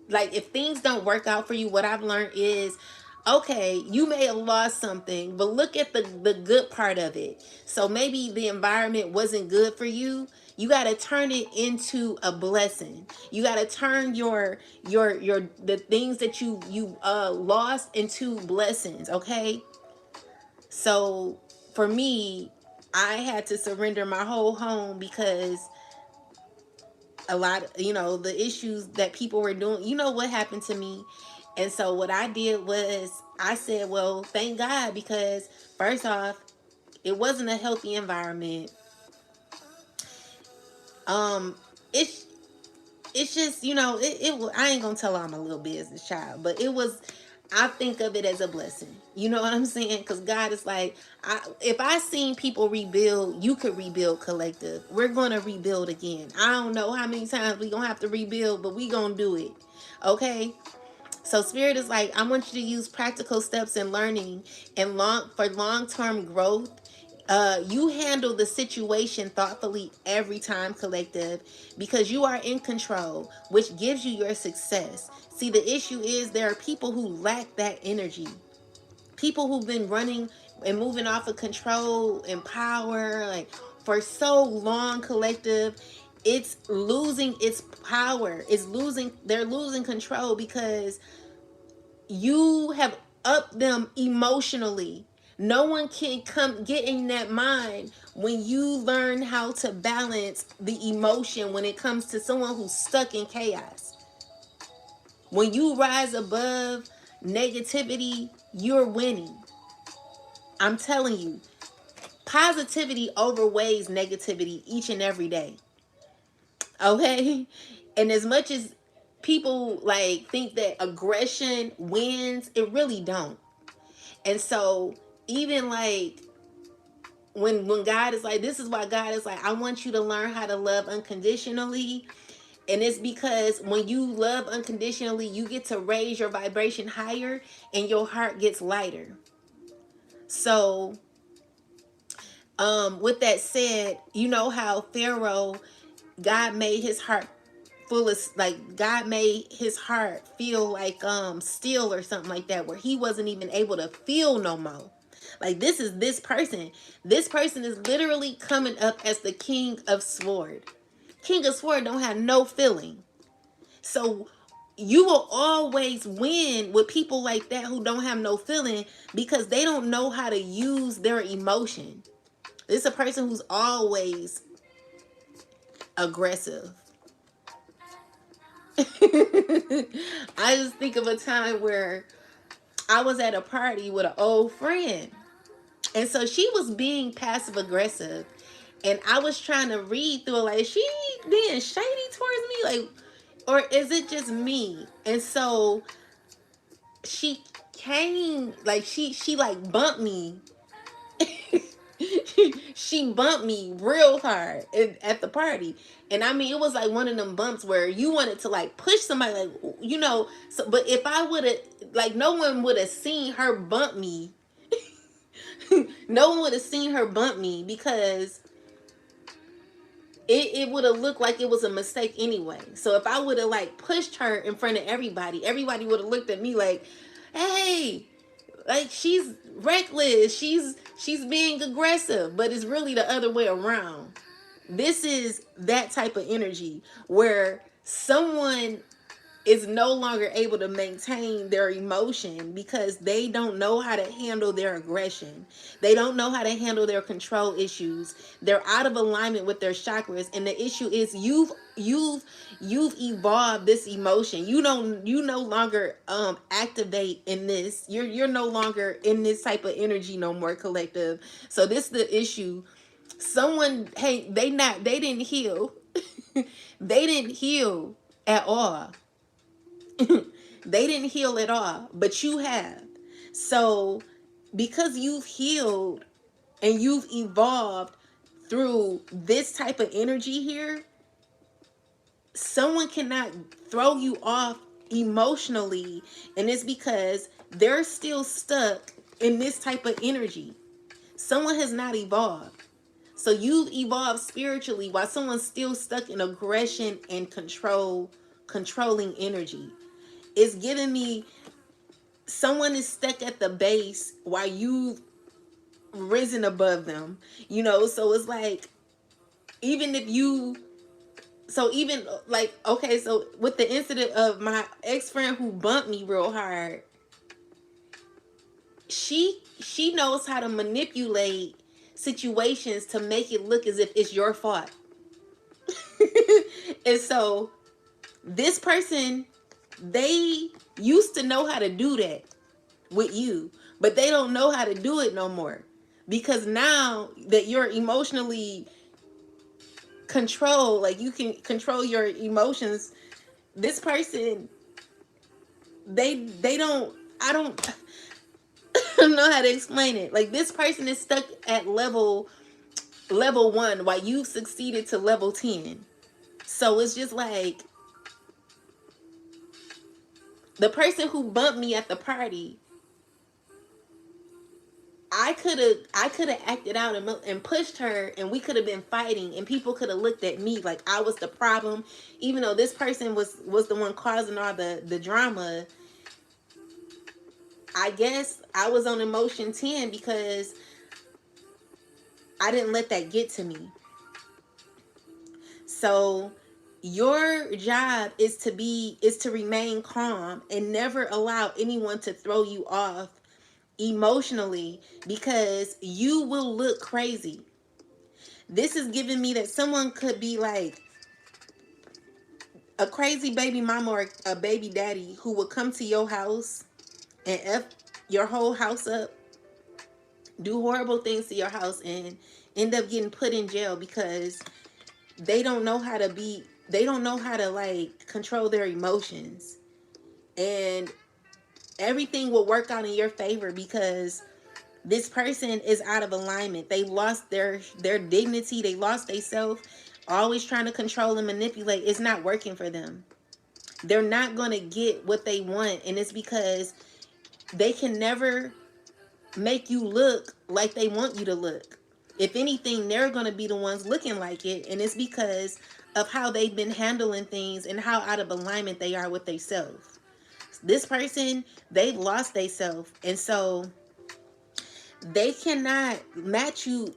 Like, if things don't work out for you, what I've learned is, okay, you may have lost something, but look at the good part of it. So maybe the environment wasn't good for you. You got to turn it into a blessing. You got to turn your the things that you lost into blessings, okay? So for me, I had to surrender my whole home because a lot, the issues that people were doing, what happened to me. And so what I did was I said, well, thank God, because first off, it wasn't a healthy environment. Um, it's it's just, I ain't gonna tell all my little business, child, but it was, I think of it as a blessing. You know what I'm saying? Because God is like, if I seen people rebuild, you could rebuild, collective. We're gonna rebuild again. I don't know how many times we gonna have to rebuild, but we gonna do it. Okay. So Spirit is like, I want you to use practical steps in learning and long-term growth. You handle the situation thoughtfully every time, collective, because you are in control, which gives you your success. See, the issue is there are people who lack that energy. People who've been running and moving off of control and power, like, for so long, collective, it's losing its power. They're losing control because you have upped them emotionally. No one can come get in that mind when you learn how to balance the emotion when it comes to someone who's stuck in chaos. When you rise above negativity, you're winning. I'm telling you, positivity overweighs negativity each and every day. Okay? And as much as people like think that aggression wins, it really don't. And so even like when God is like, this is why God is like, I want you to learn how to love unconditionally. And it's because when you love unconditionally, you get to raise your vibration higher and your heart gets lighter. So with that said, you know how Pharaoh, God made his heart full of, like, God made his heart feel like steel or something like that, where he wasn't even able to feel no more. Like, this person. This person is literally coming up as the king of sword. King of sword don't have no feeling. So you will always win with people like that who don't have no feeling because they don't know how to use their emotion. It's a person who's always aggressive. I just think of a time where I was at a party with an old friend. And so she was being passive aggressive. And I was trying to read through it, like, is she being shady towards me? Like, or is it just me? And so she came, like, she like bumped me. She bumped me real hard at the party. And I mean, it was like one of them bumps where you wanted to like push somebody, like, you know. So but if I would have, like, no one would have seen her bump me. No one would have seen her bump me because it would have looked like it was a mistake anyway. So if I would have like pushed her in front of everybody, everybody would have looked at me like, hey, like, she's reckless, she's being aggressive. But it's really the other way around. This is that type of energy where someone is no longer able to maintain their emotion because they don't know how to handle their aggression. They don't know how to handle their control issues. They're out of alignment with their chakras, and the issue is you've evolved this emotion. You no longer activate in this. You're no longer in this type of energy no more, collective. So this is the issue. Someone, hey, they didn't heal. They didn't heal at all. They didn't heal at all, but you have. So because you've healed and you've evolved through this type of energy here, someone cannot throw you off emotionally, and it's because they're still stuck in this type of energy. Someone has not evolved. So you've evolved spiritually while someone's still stuck in aggression and controlling energy. It's giving me someone is stuck at the base while you've risen above them, you know. So it's like, even if you, so even like, okay, so with the incident of my ex-friend who bumped me real hard, she knows how to manipulate situations to make it look as if it's your fault. And so this person, they used to know how to do that with you, but they don't know how to do it no more because now that you're emotionally controlled, like, you can control your emotions, this person, they don't, I don't I don't know how to explain it. Like, this person is stuck at level 1 while you succeeded to level 10. So it's just like, the person who bumped me at the party, I could have acted out and pushed her, and we could have been fighting, and people could have looked at me like I was the problem, even though this person was the one causing all the drama. I guess I was on emotion 10 because I didn't let that get to me. So your job is to remain calm and never allow anyone to throw you off emotionally, because you will look crazy. This is giving me that someone could be like a crazy baby mama or a baby daddy who would come to your house and F your whole house up, do horrible things to your house, and end up getting put in jail because they don't know how to like control their emotions. And everything will work out in your favor because this person is out of alignment. They lost their dignity. They lost their self. Always trying to control and manipulate. It's not working for them. They're not going to get what they want. And it's because they can never make you look like they want you to look. If anything, they're going to be the ones looking like it. And it's because of how they've been handling things and how out of alignment they are with themselves. This person, they've lost themselves. And so they cannot match you.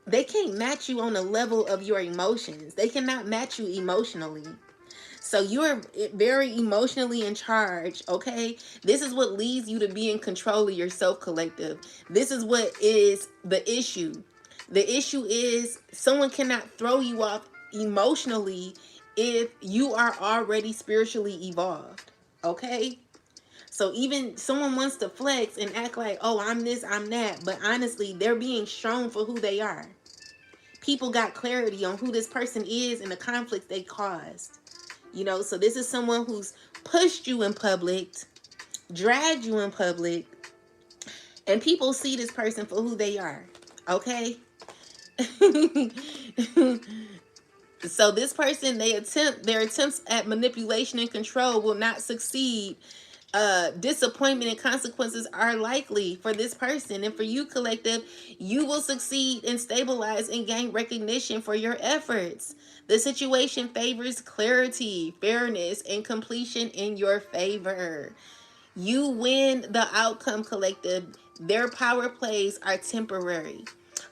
They can't match you on the level of your emotions. They cannot match you emotionally. So you're very emotionally in charge, okay? This is what leads you to be in control of yourself, collective. This is what is the issue. The issue is someone cannot throw you off emotionally if you are already spiritually evolved, okay? So even someone wants to flex and act like, oh, I'm this, I'm that, but honestly, they're being shown for who they are. People got clarity on who this person is and the conflicts they caused. You know, so this is someone who's pushed you in public, dragged you in public, and people see this person for who they are. Okay? So this person, their attempts at manipulation and control will not succeed. Disappointment and consequences are likely for this person, and for you, collective, you will succeed and stabilize and gain recognition for your efforts. The situation favors clarity, fairness, and completion in your favor. You win the outcome, collective. Their power plays are temporary,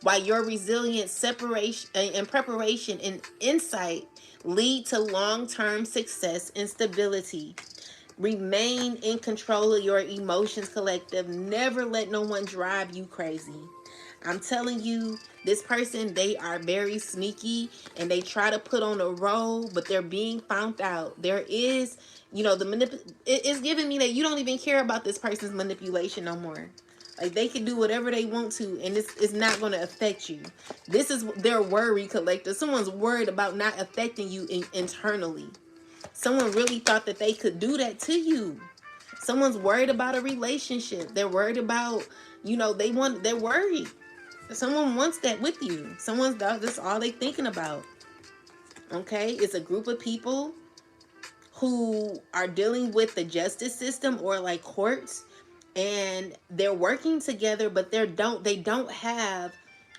while your resilience, separation, and preparation and insight lead to long-term success and stability. Remain in control of your emotions, collective. Never let no one drive you crazy. I'm telling you, this person, they are very sneaky and they try to put on a role, but they're being found out. There is, it's giving me that you don't even care about this person's manipulation no more. Like they can do whatever they want to, and it's not going to affect you. This is their worry, collective. Someone's worried about not affecting you internally. Someone really thought that they could do that to you. Someone's worried about a relationship. They're worried about, they're worried. Someone wants that with you. That's all they thinking about. Okay? It's a group of people who are dealing with the justice system or like courts, and they're working together, but they don't have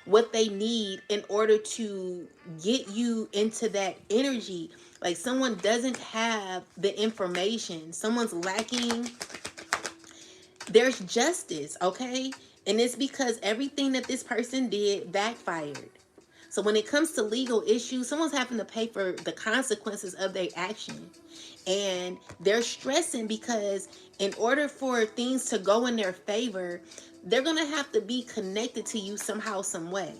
what they need in order to get you into that energy. Like someone doesn't have the information. Someone's lacking. There's justice, okay? And it's because everything that this person did backfired. So when it comes to legal issues, someone's having to pay for the consequences of their action. And they're stressing because in order for things to go in their favor, they're going to have to be connected to you somehow, some way.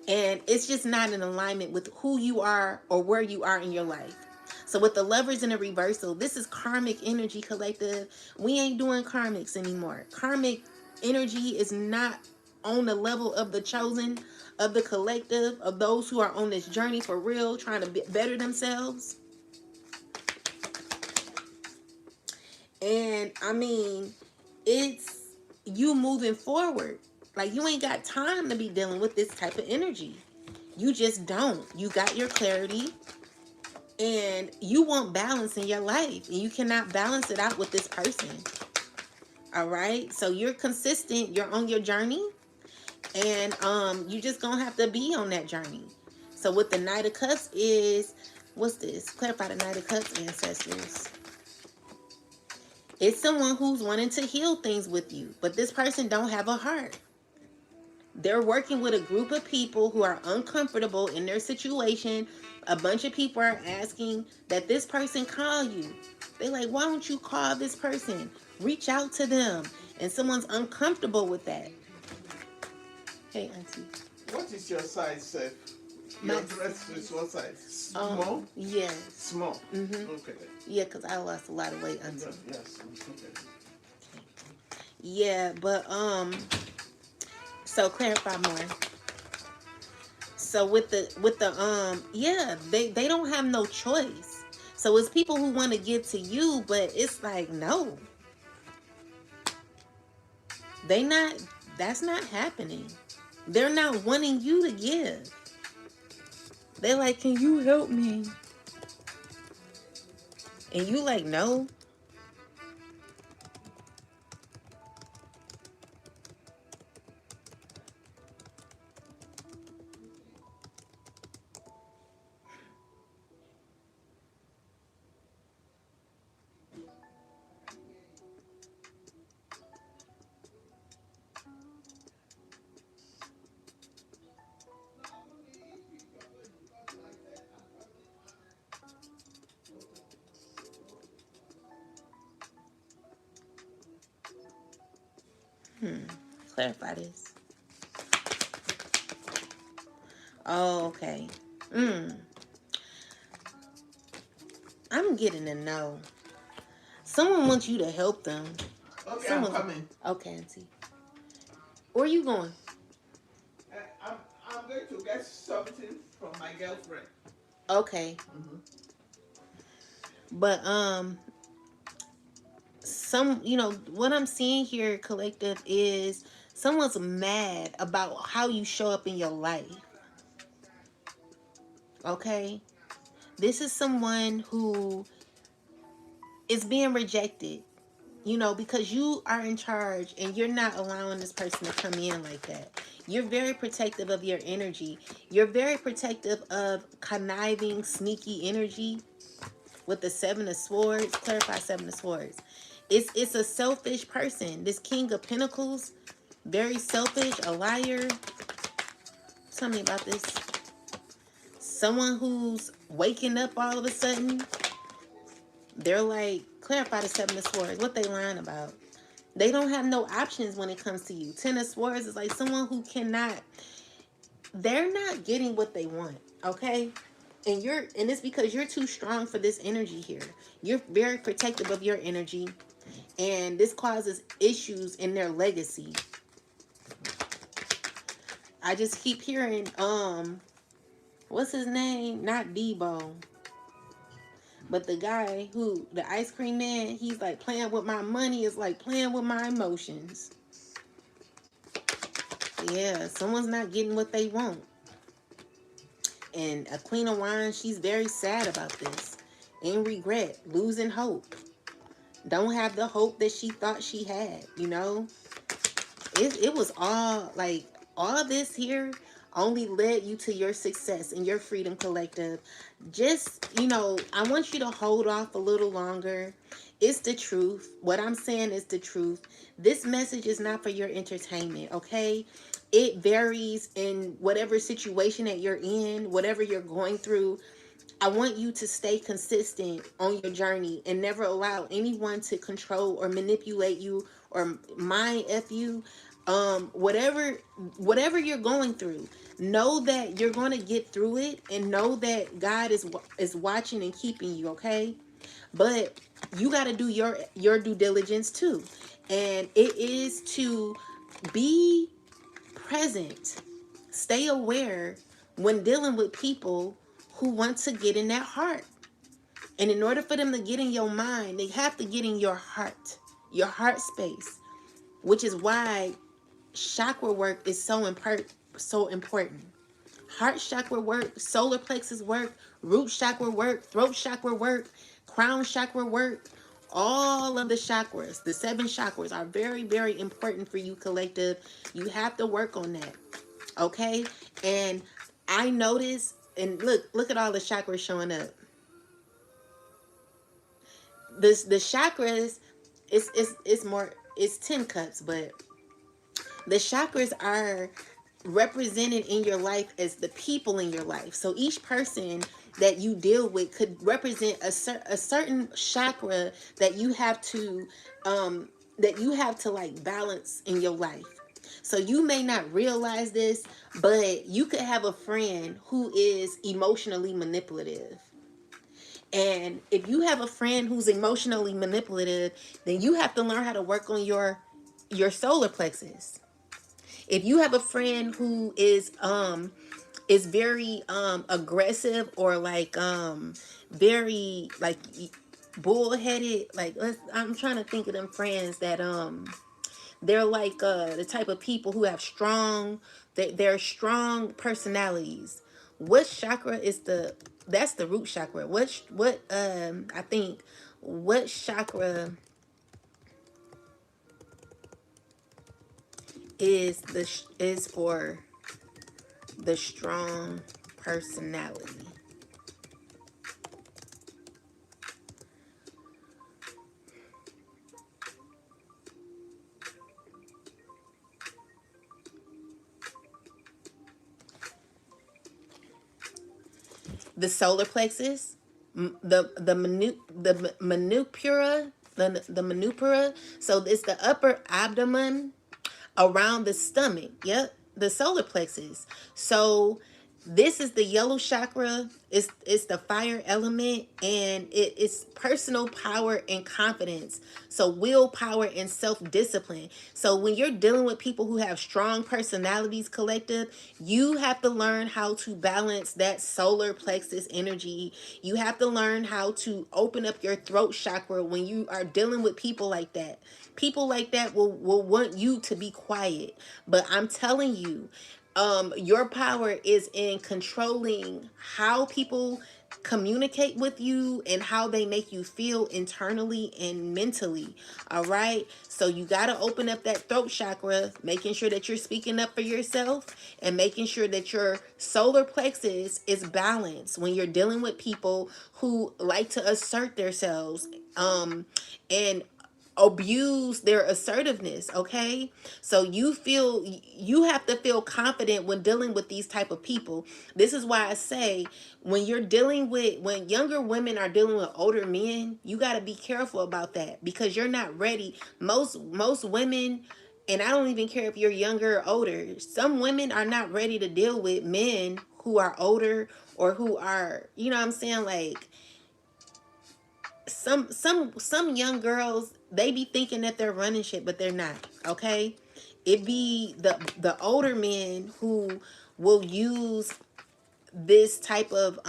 And it's just not in alignment with who you are or where you are in your life. So with the lovers in a reversal, this is karmic energy, collective. We ain't doing karmics anymore. Karmic energy is not on the level of the chosen, of the collective, of those who are on this journey for real, trying to better themselves. And I mean, it's you moving forward. Like you ain't got time to be dealing with this type of energy. You just don't. You got your clarity and you want balance in your life, and you cannot balance it out with this person. All right? So you're consistent, you're on your journey, and you just going to have to be on that journey. So with the Knight of Cups is what's this? Clarify the Knight of Cups, ancestors. It's someone who's wanting to heal things with you, but this person don't have a heart. They're working with a group of people who are uncomfortable in their situation. A bunch of people are asking that this person call you. They're like, why don't you call this person? Reach out to them. And someone's uncomfortable with that. Hey, Auntie. What is your size, Seth? Your dress is what size? Small? Yeah. Small. Mm-hmm. Okay. Yeah, because I lost a lot of weight, Auntie. Yes. Okay. Yeah, but so clarify more. So with the yeah, they don't have no choice. So it's people who want to get to you, but it's like no. That's not happening. They're not wanting you to give. They're like, "Can you help me?" And you like, "No." Clarify this. Oh, okay. Mm, I'm getting a no. Someone wants you to help them. Okay, I'm Someone's coming. okay, Auntie. Where are you going? Uh, I'm I'm going to get something from my girlfriend. Okay, Mm-hmm. but some what I'm seeing here, collective, is someone's mad about how you show up in your life. Okay, this is someone who is being rejected. Because you are in charge and you're not allowing this person to come in like that. You're very protective of your energy. You're very protective of conniving, sneaky energy with the Seven of Swords. Clarify Seven of Swords. It's a selfish person. This King of Pentacles, very selfish, a liar. Tell me about this. Someone who's waking up all of a sudden. They're like, clarify the Seven of Swords. What they lying about? They don't have no options when it comes to you. Ten of Swords is like someone who cannot, they're not getting what they want, okay? And it's because you're too strong for this energy here. You're very protective of your energy, and this causes issues in their legacy. I just keep hearing, what's his name? Not Debo, but the guy who, the ice cream man, he's like, playing with my money is like playing with my emotions. Yeah, someone's not getting what they want. And a Queen of Wands, she's very sad about this. In regret, losing hope. Don't have the hope that she thought she had. It was all, like, all this here only led you to your success and your freedom, collective. Just, I want you to hold off a little longer. It's the truth. What I'm saying is the truth. This message is not for your entertainment, okay? It varies in whatever situation that you're in, whatever you're going through. I want you to stay consistent on your journey and never allow anyone to control or manipulate you or mind F you. Whatever you're going through, know that you're going to get through it, and know that God is watching and keeping you, okay? But you got to do your due diligence too. And it is to be present. Stay aware when dealing with people who want to get in that heart. And in order for them to get in your mind, they have to get in your heart space, which is why chakra work is so important. Heart chakra work, solar plexus work, root chakra work, throat chakra work, crown chakra work. All of the chakras, the 7 chakras, are very, very important for you, collective. You have to work on that. Okay? And I notice, and look at all the chakras showing up. The chakras, it's more, it's 10 cups, but the chakras are represented in your life as the people in your life. So each person that you deal with could represent a certain chakra that you have to like balance in your life. So you may not realize this, but you could have a friend who is emotionally manipulative. And if you have a friend who's emotionally manipulative, then you have to learn how to work on your solar plexus. If you have a friend who is very aggressive, or like very like bullheaded, like, I'm trying to think of them friends that they're like the type of people who have they're strong personalities. What chakra is that's the root chakra. What I think, what chakra is for the strong personality? The solar plexus, the manipura, the manipura. So it's the upper abdomen, around the stomach. Yep, the solar plexus. So this is the yellow chakra. It's the fire element, and it's personal power and confidence. So willpower and self-discipline. So when you're dealing with people who have strong personalities, collective, you have to learn how to balance that solar plexus energy. You have to learn how to open up your throat chakra when you are dealing with people like that. People like that will want you to be quiet. But I'm telling you, your power is in controlling how people communicate with you and how they make you feel internally and mentally. All right, so you got to open up that throat chakra, making sure that you're speaking up for yourself and making sure that your solar plexus is balanced when you're dealing with people who like to assert themselves, and abuse their assertiveness. Okay, so you have to feel confident when dealing with these type of people. This is why I say, when you're dealing with, when younger women are dealing with older men, you got to be careful about that, because you're not ready. Most women, and I don't even care if you're younger or older, some women are not ready to deal with men who are older, or who are, you know what I'm saying, like some young girls, they be thinking that they're running shit, but they're not. Okay, it be the older men who will use this type of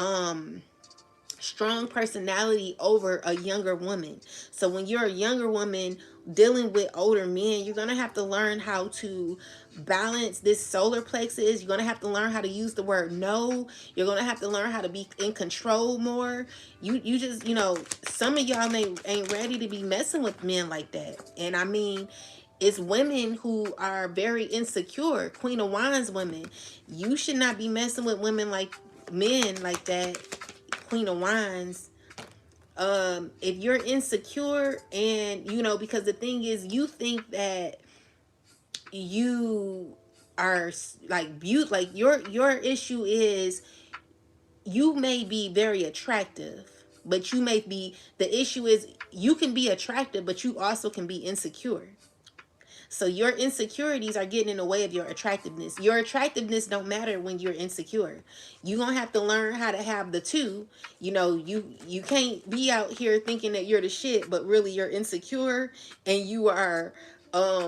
strong personality over a younger woman. So when you're a younger woman dealing with older men, you're going to have to learn how to balance this solar plexus. You're going to have to learn how to use the word no. You're going to have to learn how to be in control more. You just, some of y'all ain't ready to be messing with men like that. And I mean, it's women who are very insecure. Queen of Wands women. You should not be messing with women like men like that. Queen of Wands. If you're insecure, and because the thing is, you think that you are like beauty, like your issue is, you may be very attractive, but you may be, the issue is, you can be attractive, but you also can be insecure. So your insecurities are getting in the way of your attractiveness. Your attractiveness don't matter when you're insecure. You're going to have to learn how to have the two. You can't be out here thinking that you're the shit, but really you're insecure, and you are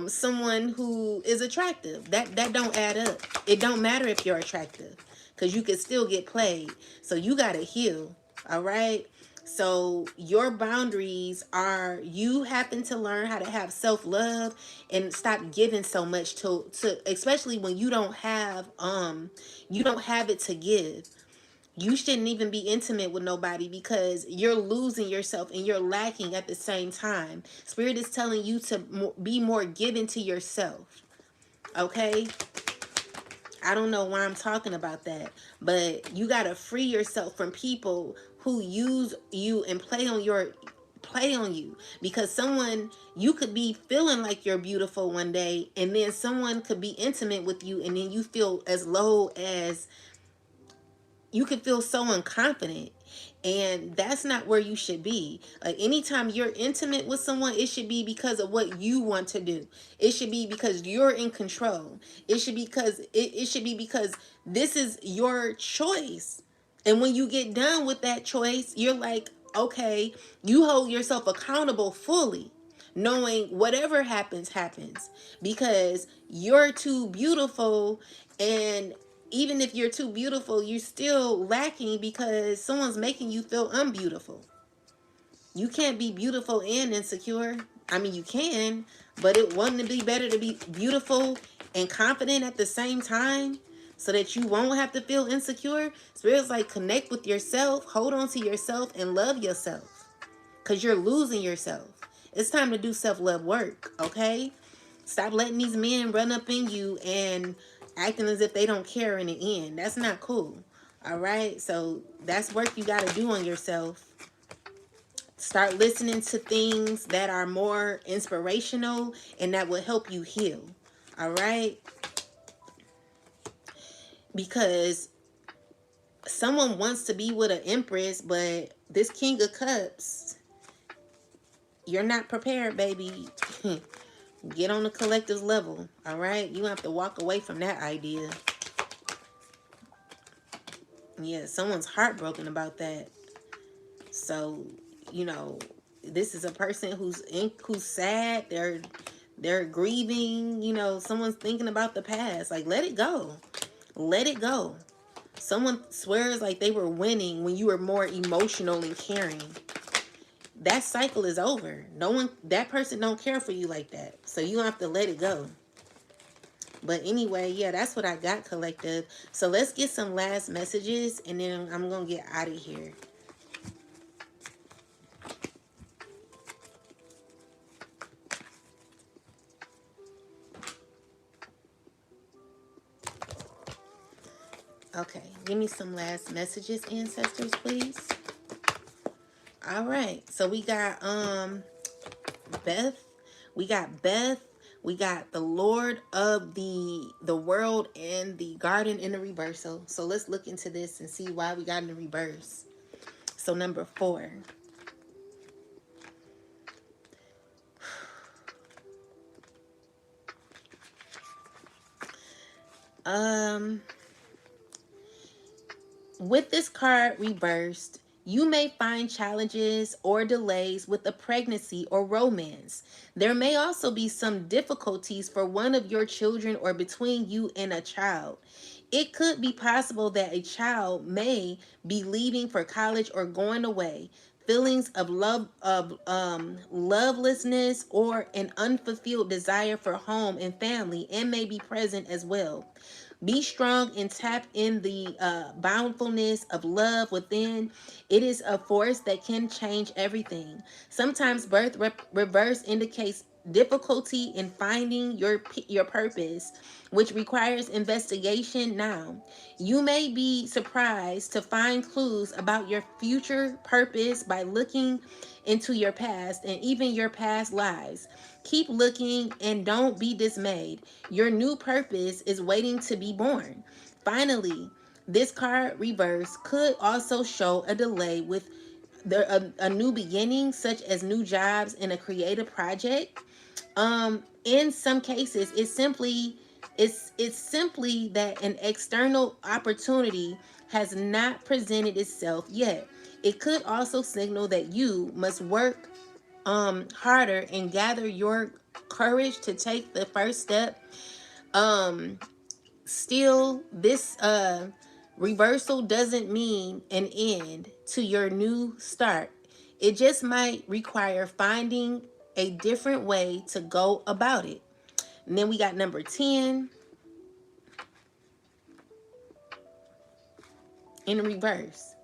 someone who is attractive. That don't add up. It don't matter if you're attractive, cuz you can still get played. So you got to heal. All right? So your boundaries are, you happen to learn how to have self-love and stop giving so much to especially when you don't have it to give. You shouldn't even be intimate with nobody, because you're losing yourself and you're lacking at the same time. Spirit is telling you to be more given to yourself. Okay? I don't know why I'm talking about that, but you got to free yourself from people who use you and play on you, because someone, you could be feeling like you're beautiful one day, and then someone could be intimate with you, and then you feel as low as, you could feel so unconfident, and that's not where you should be. Like, anytime you're intimate with someone, it should be because of what you want to do. It should be because you're in control. It should be because this is your choice. And when you get done with that choice, you're like, okay, you hold yourself accountable fully, knowing whatever happens, because you're too beautiful. And even if you're too beautiful, you're still lacking, because someone's making you feel unbeautiful. You can't be beautiful and insecure. I mean, you can, but it wouldn't be better to be beautiful and confident at the same time, so that you won't have to feel insecure? Spirit's like, connect with yourself, hold on to yourself, and love yourself, because you're losing yourself. It's time to do self-love work, okay? Stop letting these men run up in you and acting as if they don't care in the end. That's not cool. All right? So that's work you got to do on yourself. Start listening to things that are more inspirational and that will help you heal. All right? Because someone wants to be with an empress, but this King of Cups, you're not prepared, baby. Get on the collective's level. All right. You have to walk away from that idea. Yeah, someone's heartbroken about that. So, you know, this is a person who's sad. They're grieving. You know, someone's thinking about the past. Like, let it go. Let it go. Someone swears like they were winning when you were more emotional and caring. That cycle is over. No one, that person don't care for you like that. So you have to let it go. But anyway, yeah, that's what I got, collective. So let's get some last messages and then I'm going to get out of here. Okay, give me some last messages, ancestors, please. All right. So we got Beth. We got Beth. We got the Lord of the world and the garden in the reversal. So let's look into this and see why we got in the reverse. So number 4. Um With this card reversed, you may find challenges or delays with a pregnancy or romance. There may also be some difficulties for one of your children or between you and a child. It could be possible that a child may be leaving for college or going away. Feelings of lovelessness or an unfulfilled desire for home and family and may be present as well. Be strong and tap in the boundfulness of love within. It is a force that can change everything. Sometimes birth reverse indicates difficulty in finding your purpose, which requires investigation now. You may be surprised to find clues about your future purpose by looking into your past and even your past lives. Keep looking and don't be dismayed. Your new purpose is waiting to be born. Finally, this card reverse could also show a delay with a new beginning, such as new jobs in a creative project. In some cases, it's simply that an external opportunity has not presented itself yet. It could also signal that you must work harder and gather your courage to take the first step. um Still, this reversal doesn't mean an end to your new start. It just might require finding a different way to go about it. And then we got number 10 in reverse.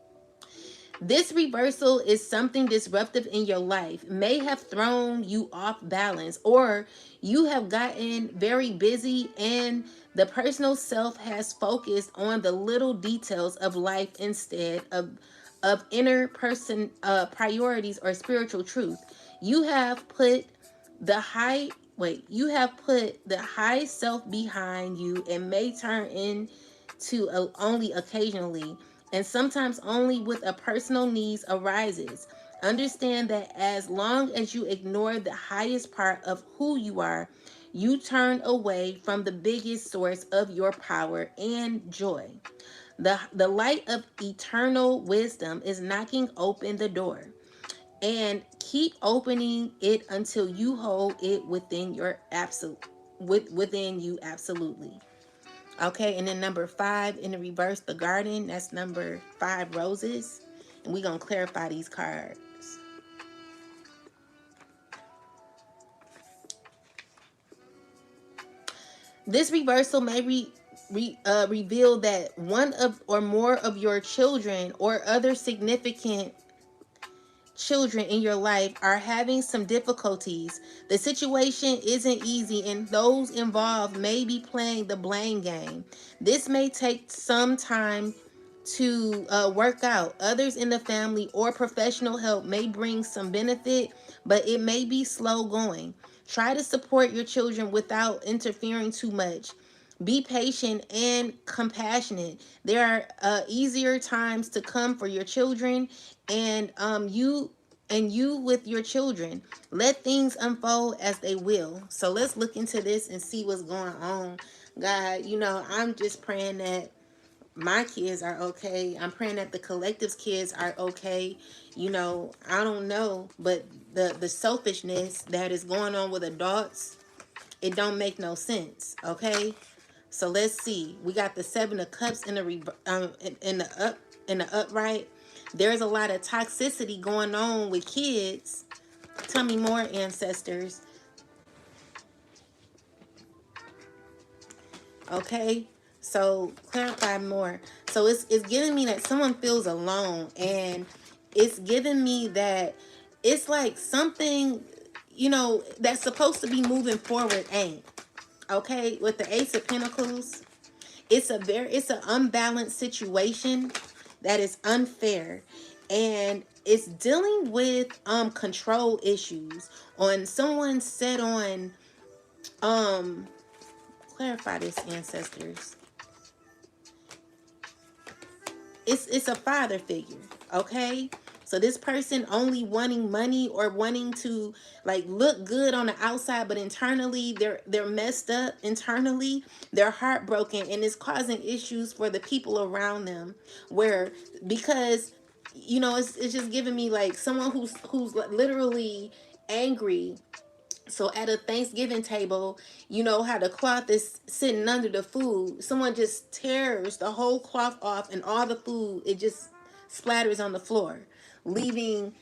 This reversal is something disruptive in your life, may have thrown you off balance, or you have gotten very busy and the personal self has focused on the little details of life instead of inner person priorities or spiritual truth. You have put the high you have put the high self behind you and may turn into only occasionally and sometimes only with a personal needs arises. Understand that as long as you ignore the highest part of who you are, you turn away from the biggest source of your power and joy. The light of eternal wisdom is knocking open the door, and keep opening it until you hold it within your within you absolutely. Okay, and then number 5 in the reverse, the garden, that's number 5, roses. And we're going to clarify these cards. This reversal may reveal that one of or more of your children or other significant children in your life are having some difficulties. The situation isn't easy, and those involved may be playing the blame game. This may take some time to work out. Others in the family or professional help may bring some benefit, but it may be slow going. Try to support your children without interfering too much. Be patient and compassionate. There are easier times to come for your children, and you and you with your children. Let things unfold as they will. So let's look into this and see what's going on. God, I'm just praying that my kids are okay. I'm praying that the collective's kids are okay. I don't know, but the selfishness that is going on with adults, it don't make no sense. Okay, so let's see. We got the 7 of Cups in the in the upright. There's a lot of toxicity going on with kids. Tell me more, ancestors. Okay, so clarify more. So it's giving me that someone feels alone, and it's giving me that it's like something that's supposed to be moving forward ain't. Okay, with the Ace of Pentacles, it's an unbalanced situation that is unfair, and it's dealing with control issues on someone set on um clarify this, ancestors. It's a father figure. Okay, so this person only wanting money or wanting to like look good on the outside, but internally they're messed up. Internally they're heartbroken, and it's causing issues for the people around them, where because it's just giving me like someone who's literally angry. So at a Thanksgiving table, you know how the cloth is sitting under the food. Someone just tears the whole cloth off, and all the food, it just splatters on the floor, leaving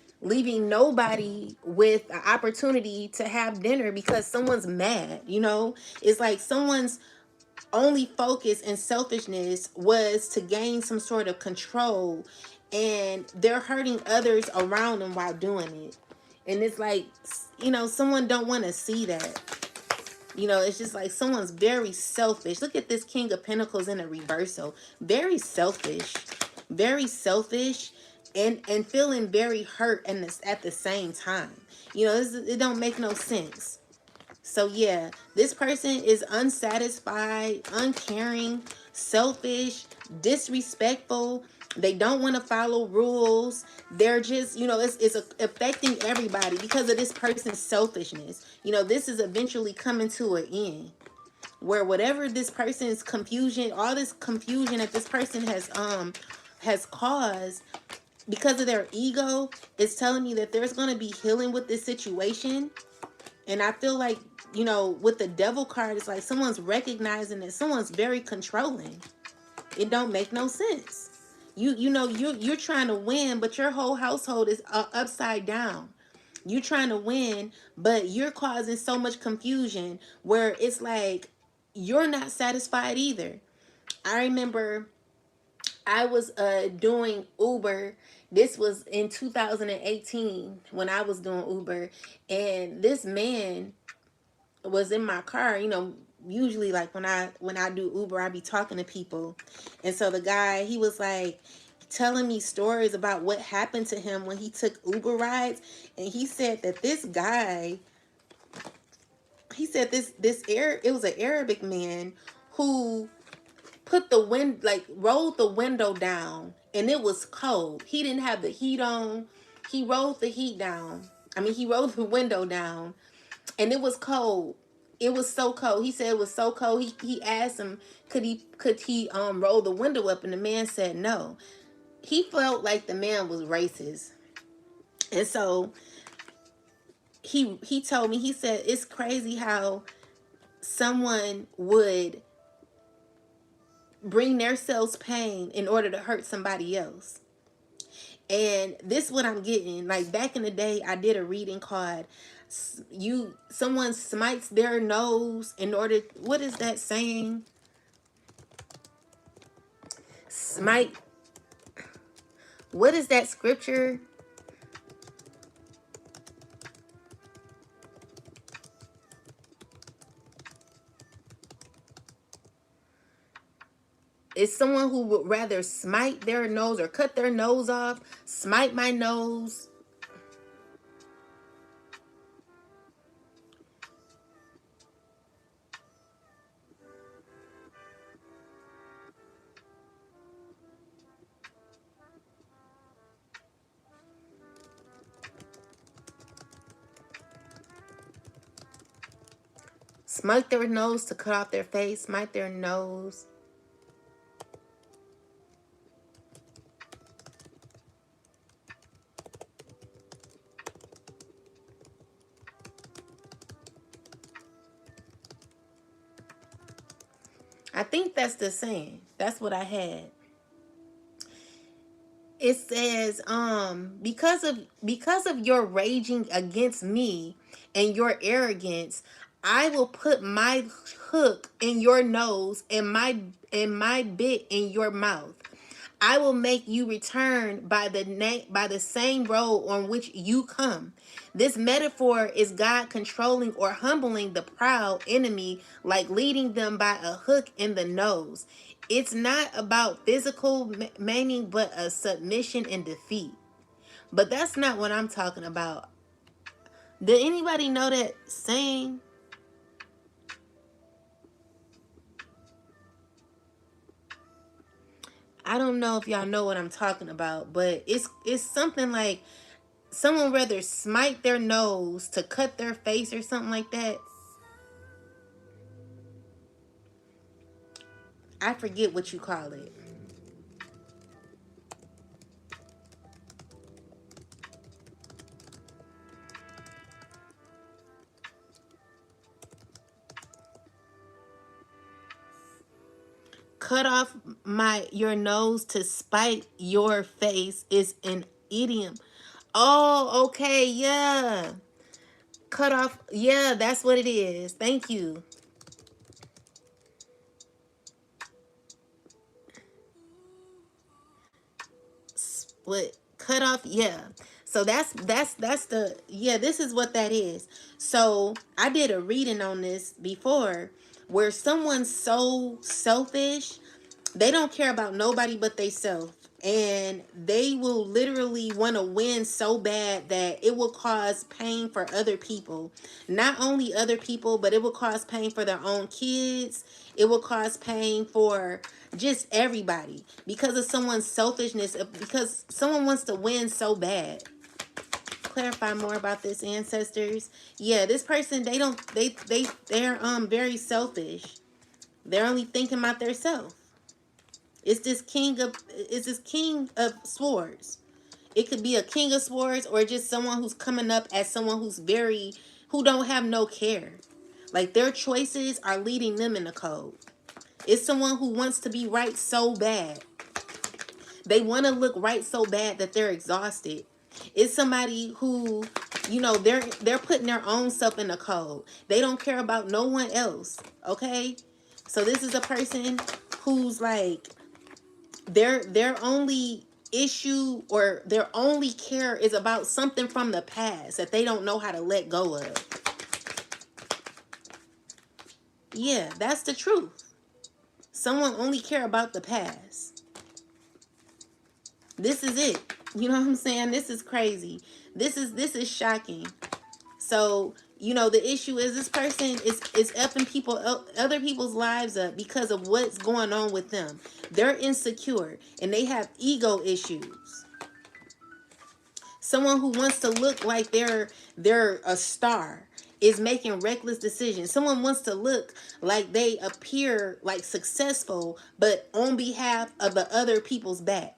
nobody with an opportunity to have dinner because someone's mad. It's like someone's only focus and selfishness was to gain some sort of control, and they're hurting others around them while doing it. And it's like, someone don't want to see that. It's just like someone's very selfish. Look at this King of Pentacles in a reversal. Very selfish. Very selfish, and feeling very hurt and at the same time. It don't make no sense. So yeah, this person is unsatisfied, uncaring, selfish, disrespectful. They don't want to follow rules. They're just, it's affecting everybody because of this person's selfishness. This is eventually coming to an end, where whatever this person's confusion, all this confusion that this person has caused because of their ego, is telling me that there's going to be healing with this situation. And I feel like, with the devil card, it's like someone's recognizing that someone's very controlling. It don't make no sense. You're trying to win, but your whole household is upside down. You're trying to win, but you're causing so much confusion where it's like you're not satisfied either. I remember I was doing Uber. This was in 2018 when I was doing Uber, and this man was in my car. Usually like when I do Uber, I be talking to people. And so the guy, he was like telling me stories about what happened to him when he took Uber rides. And he said that this guy, he said it was an Arabic man who put the rolled the window down, and it was cold. He didn't have the heat on. He rolled the heat down. He rolled the window down, and it was cold. It was so cold. He said it was so cold. He asked him, could he roll the window up, and the man said no. He felt like the man was racist. And so he told me, he said it's crazy how someone would bring themselves pain in order to hurt somebody else. And this is what I'm getting. Like back in the day, I did a reading called someone smites their nose in order, what is that saying? Smite, what is that scripture? It's someone who would rather smite their nose or cut their nose off. Smite my nose. Smite their nose to cut off their face. Smite their nose. I think that's the saying. That's what I had. It says, because of your raging against me and your arrogance, I will put my hook in your nose and my bit in your mouth. I will make you return by the same road on which you come. This metaphor is God controlling or humbling the proud enemy, like leading them by a hook in the nose. It's not about physical maiming, but a submission and defeat. But that's not what I'm talking about. Did anybody know that saying? I don't know if y'all know what I'm talking about, but it's something like someone rather smite their nose to cut their face or something like that. I forget what you call it. Cut off your nose to spite your face is an idiom. Oh, okay, yeah. Cut off, yeah, that's what it is. Thank you. Split, cut off, yeah. So that's the, yeah, this is what that is. So I did a reading on this before where someone's so selfish, they don't care about nobody but theyself, and they will literally want to win so bad that it will cause pain for other people. Not only other people, but it will cause pain for their own kids. It will cause pain for just everybody because of someone's selfishness, because someone wants to win so bad. Clarify more about this, ancestors. Yeah, this person, they're very selfish. They're only thinking about their self. It's this king of swords. It could be a king of swords or just someone who's coming up as someone who don't have no care. Like their choices are leading them in the code. It's someone who wants to be right so bad. They want to look right so bad that they're exhausted. It's somebody who, they're putting their own self in the code. They don't care about no one else. Okay? So this is a person who's like, their only issue or their only care is about something from the past that they don't know how to let go of. Yeah, that's the truth. Someone only care about the past. This is it. You know what I'm saying? This is crazy. This is shocking. So, the issue is this person is effing other people's lives up because of what's going on with them. They're insecure and they have ego issues. Someone who wants to look like they're a star is making reckless decisions. Someone wants to look like they appear like successful, but on behalf of the other people's back.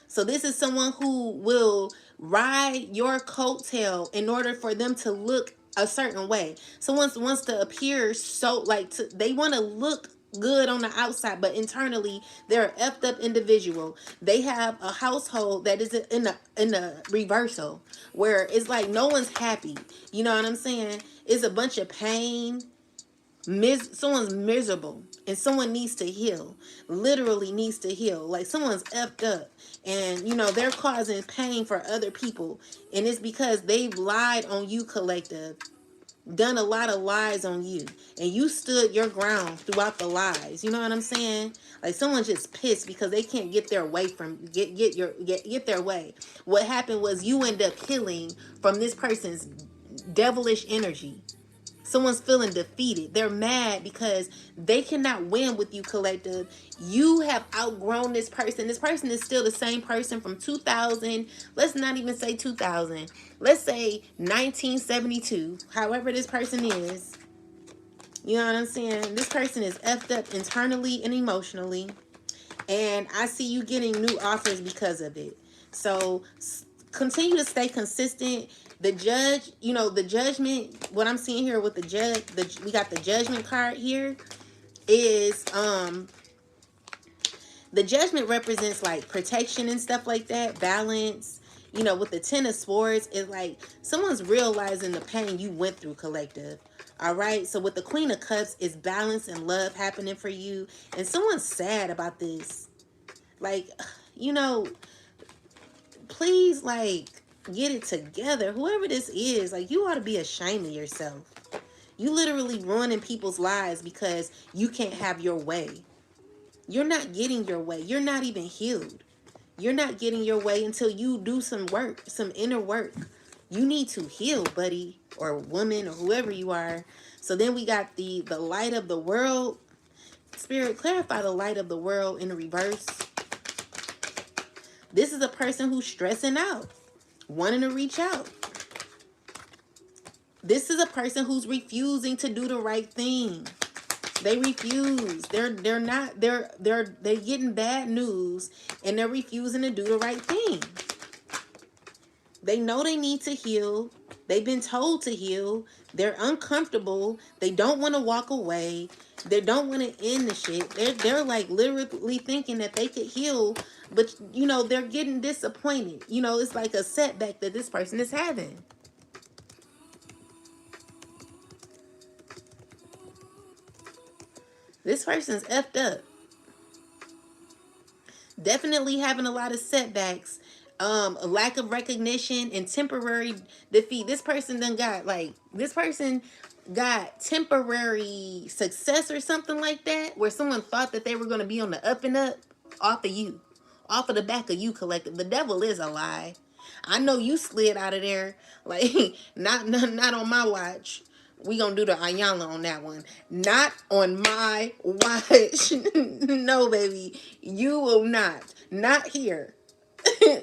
So this is someone who will ride your coattail in order for them to look a certain way. Someone wants to appear so they want to look good on the outside, but internally they're an effed up individual. They have a household that is in a reversal where it's like no one's happy. You know what I'm saying? It's a bunch of pain. Someone's miserable and someone needs to heal, literally needs to heal. Like someone's effed up and they're causing pain for other people, and it's because they've lied on you, collective, done a lot of lies on you, and you stood your ground throughout the lies. You know what I'm saying? Like someone's just pissed because they can't get their way get their way. What happened was you end up healing from this person's devilish energy. Someone's feeling defeated. They're mad because they cannot win with you, collective. You have outgrown this person. This person is still the same person from 2000. Let's not even say 2000. Let's say 1972. However this person is. You know what I'm saying? This person is effed up internally and emotionally. And I see you getting new offers because of it. So continue to stay consistent. The judge, you know, the judgment, what I'm seeing here with the judge, we got the judgment card here, is the judgment represents like protection and stuff like that, balance. You know, with the Ten of Swords, it's like someone's realizing the pain you went through, collective. All right. So with the Queen of Cups, it's balance and love happening for you. And someone's sad about this. Like, you know, please, like, get it together. Whoever this is, like, you ought to be ashamed of yourself. You literally ruining people's lives because you can't have your way. You're not getting your way. You're not even healed. You're not getting your way until you do some work, some inner work. You need to heal, buddy, or woman, or whoever you are. So then we got the light of the world. Spirit, clarify the light of the world in reverse. This is a person who's stressing out, wanting to reach out. This is a person who's refusing to do the right thing. They refuse. They're getting bad news and they're refusing to do the right thing. They know they need to heal. They've been told to heal. They're uncomfortable. They don't want to walk away. They don't want to end the shit. They're like literally thinking that they could heal, but you know, they're getting disappointed. You know, it's like a setback that this person is having. This person's effed up. Definitely having a lot of setbacks, a lack of recognition and temporary defeat. This person got temporary success or something like that, where someone thought that they were going to be on the up and up off of you, off of the back of you, collective. The devil is a lie. I know you slid out of there, like, not on my watch. We gonna do the Ayala on that one. Not on my watch. No, baby. You will not. Not here.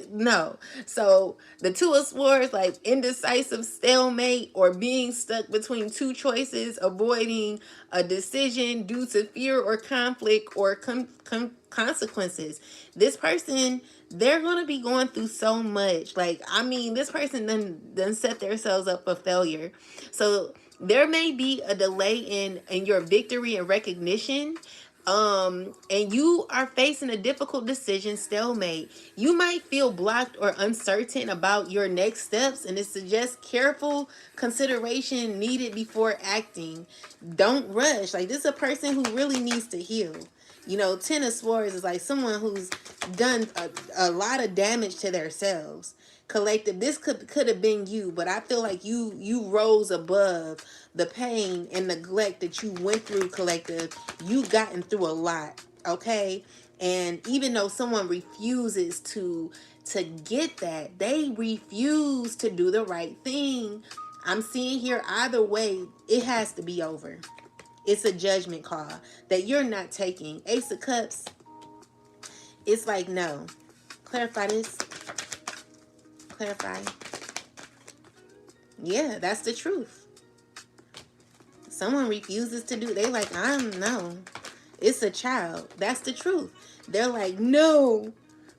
No. So the Two of Swords, like indecisive stalemate or being stuck between two choices, avoiding a decision due to fear or conflict or consequences. This person, they're going to be going through so much. Like, I mean, this person done set themselves up for failure. So there may be a delay in your victory and recognition. And you are facing a difficult decision, stalemate. You might feel blocked or uncertain about your next steps, and it suggests careful consideration needed before acting. Don't rush. Like, this is a person who really needs to heal. You know, Ten of Swords is like someone who's done a lot of damage to themselves. Collective, this could have been you, but I feel like you rose above the pain and neglect that you went through, collective. You gotten through a lot, okay? And even though someone refuses to get that, they refuse to do the right thing. I'm seeing here either way, it has to be over. It's a judgment call that you're not taking. Ace of Cups, it's like, no. Clarify this. Clarify. Yeah, that's the truth. Someone refuses to do, they like, no. It's a child. That's the truth. They're like, no,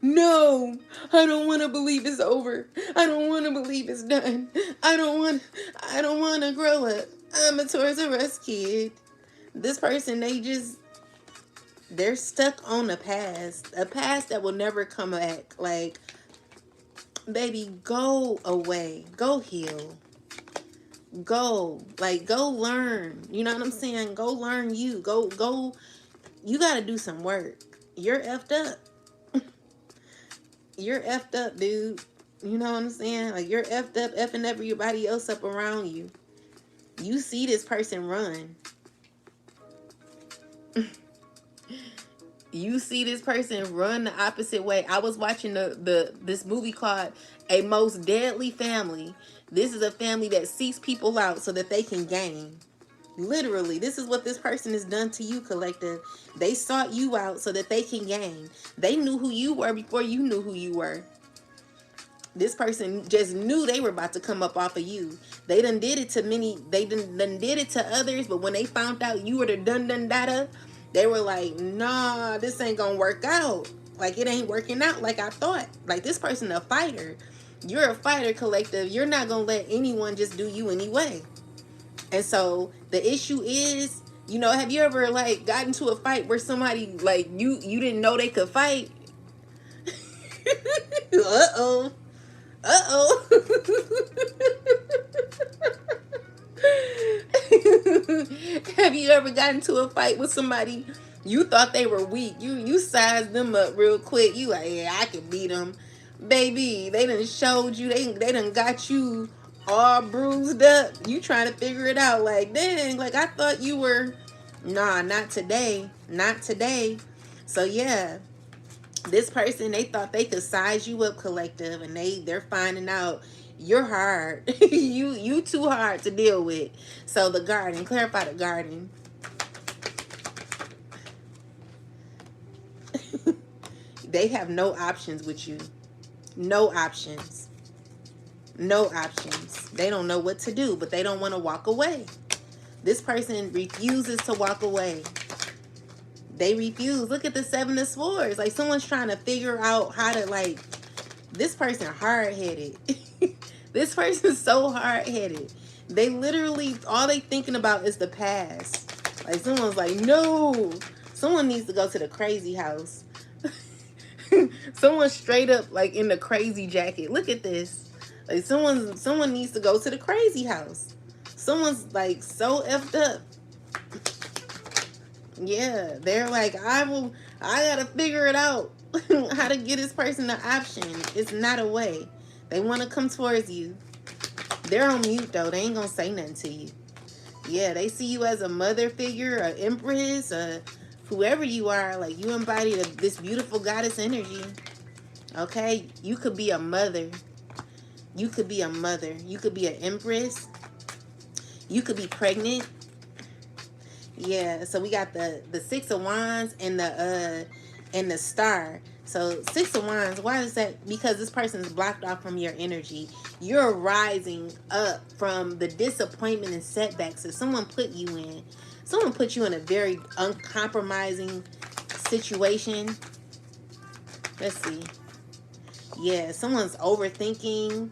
I don't want to believe it's over. I don't want to believe it's done. I don't want to grow up. I'm a Toys R Us kid. This person, they're stuck on a past that will never come back. Like, baby, go away. Go heal. Go learn. You know what I'm saying? Go learn you. Go. You got to do some work. You're effed up. You're effed up, dude. You know what I'm saying? Like, you're effed up, effing everybody else up around you. You see this person run. You see this person run the opposite way. I was watching this movie called A Most Deadly Family. This is a family that seeks people out so that they can gain. Literally, this is what this person has done to you, collective. They sought you out so that they can gain. They knew who you were before you knew who you were. This person just knew they were about to come up off of you. They done did it to many, they done did it to others, but when they found out you were the dun data, they were like, nah, this ain't gonna work out. Like, it ain't working out like I thought. Like, this person a fighter. You're a fighter, collective. You're not gonna let anyone just do you anyway. And so the issue is, you know, have you ever like got into a fight where somebody like you didn't know they could fight? Uh-oh. Uh-oh. Have you ever gotten into a fight with somebody you thought they were weak? You sized them up real quick. You like, yeah, I can beat them. Baby, they done showed you, they done got you all bruised up. You trying to figure it out like, dang, like I thought you were. Nah, not today. Not today. So yeah, this person, they thought they could size you up, collective, and they're finding out you're hard. you too hard to deal with. So the garden, clarify the garden. They have no options with you. No options. No options. They don't know what to do, but they don't want to walk away. This person refuses to walk away. They refuse. Look at the Seven of Swords. Like, someone's trying to figure out how to, like, this person hard-headed. This person's so hard-headed. They literally, all they thinking about is the past. Like, someone's like, no. Someone needs to go to the crazy house. Someone straight up, like, in the crazy jacket. Look at this. Like, someone needs to go to the crazy house. Someone's, like, so effed up. Yeah, they're like, I gotta figure it out. How to get this person the option. It's not a way. They want to come towards you. They're on mute, though. They ain't gonna say nothing to you. Yeah, they see you as a mother figure, an empress, whoever you are. Like, you embody this beautiful goddess energy. Okay? You could be a mother. You could be a mother. You could be an empress. You could be pregnant. Yeah, so we got the Six of Wands and the Star. So Six of Wands, why is that? Because this person is blocked off from your energy. You're rising up from the disappointment and setbacks that someone put you in. Someone put you in a very uncompromising situation. Let's see. Yeah, someone's overthinking.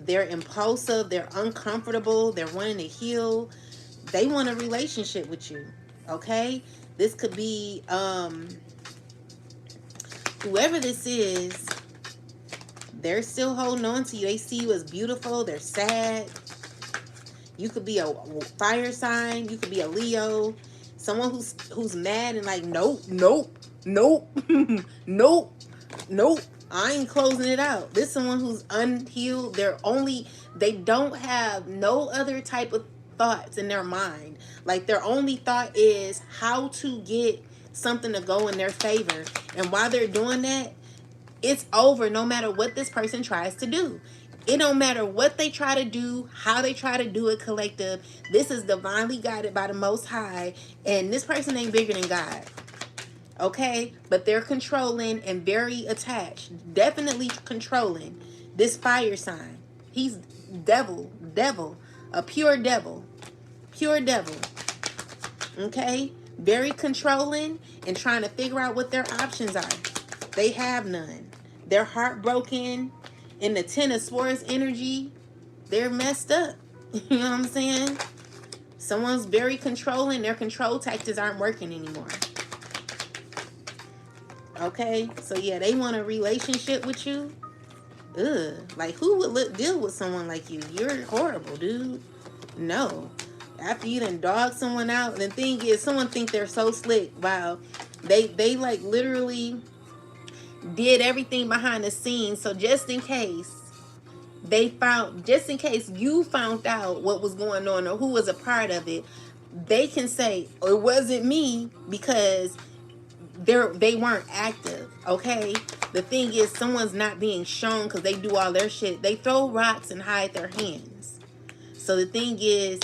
They're impulsive. They're uncomfortable. They're wanting to heal. They want a relationship with you. Okay? This could be whoever this is, they're still holding on to you. They see you as beautiful. They're sad. You could be a fire sign. You could be a Leo. Someone who's mad and like, nope, nope, nope, nope, nope. I ain't closing it out. This is someone who's unhealed. They don't have no other type of thoughts in their mind. Like, their only thought is how to get something to go in their favor. And while they're doing that, it's over no matter what this person tries to do. It don't matter what they try to do, how they try to do it, collective. This is divinely guided by the Most High. And this person ain't bigger than God. Okay? But they're controlling and very attached. Definitely controlling this fire sign. He's devil. A pure devil. Pure devil. Okay? Very controlling and trying to figure out what their options are. They have none. They're heartbroken. In the Ten of Swords energy, they're messed up. You know what I'm saying? Someone's very controlling. Their control tactics aren't working anymore. Okay? So yeah, they want a relationship with you. Ugh. Like, who would deal with someone like you? You're horrible, dude. No. After you done dog someone out, the thing is, someone think they're so slick. Wow. They like literally did everything behind the scenes. So just in case you found out what was going on or who was a part of it, they can say, it wasn't me, because they weren't active. Okay? The thing is, someone's not being shown because they do all their shit. They throw rocks and hide their hands. So the thing is,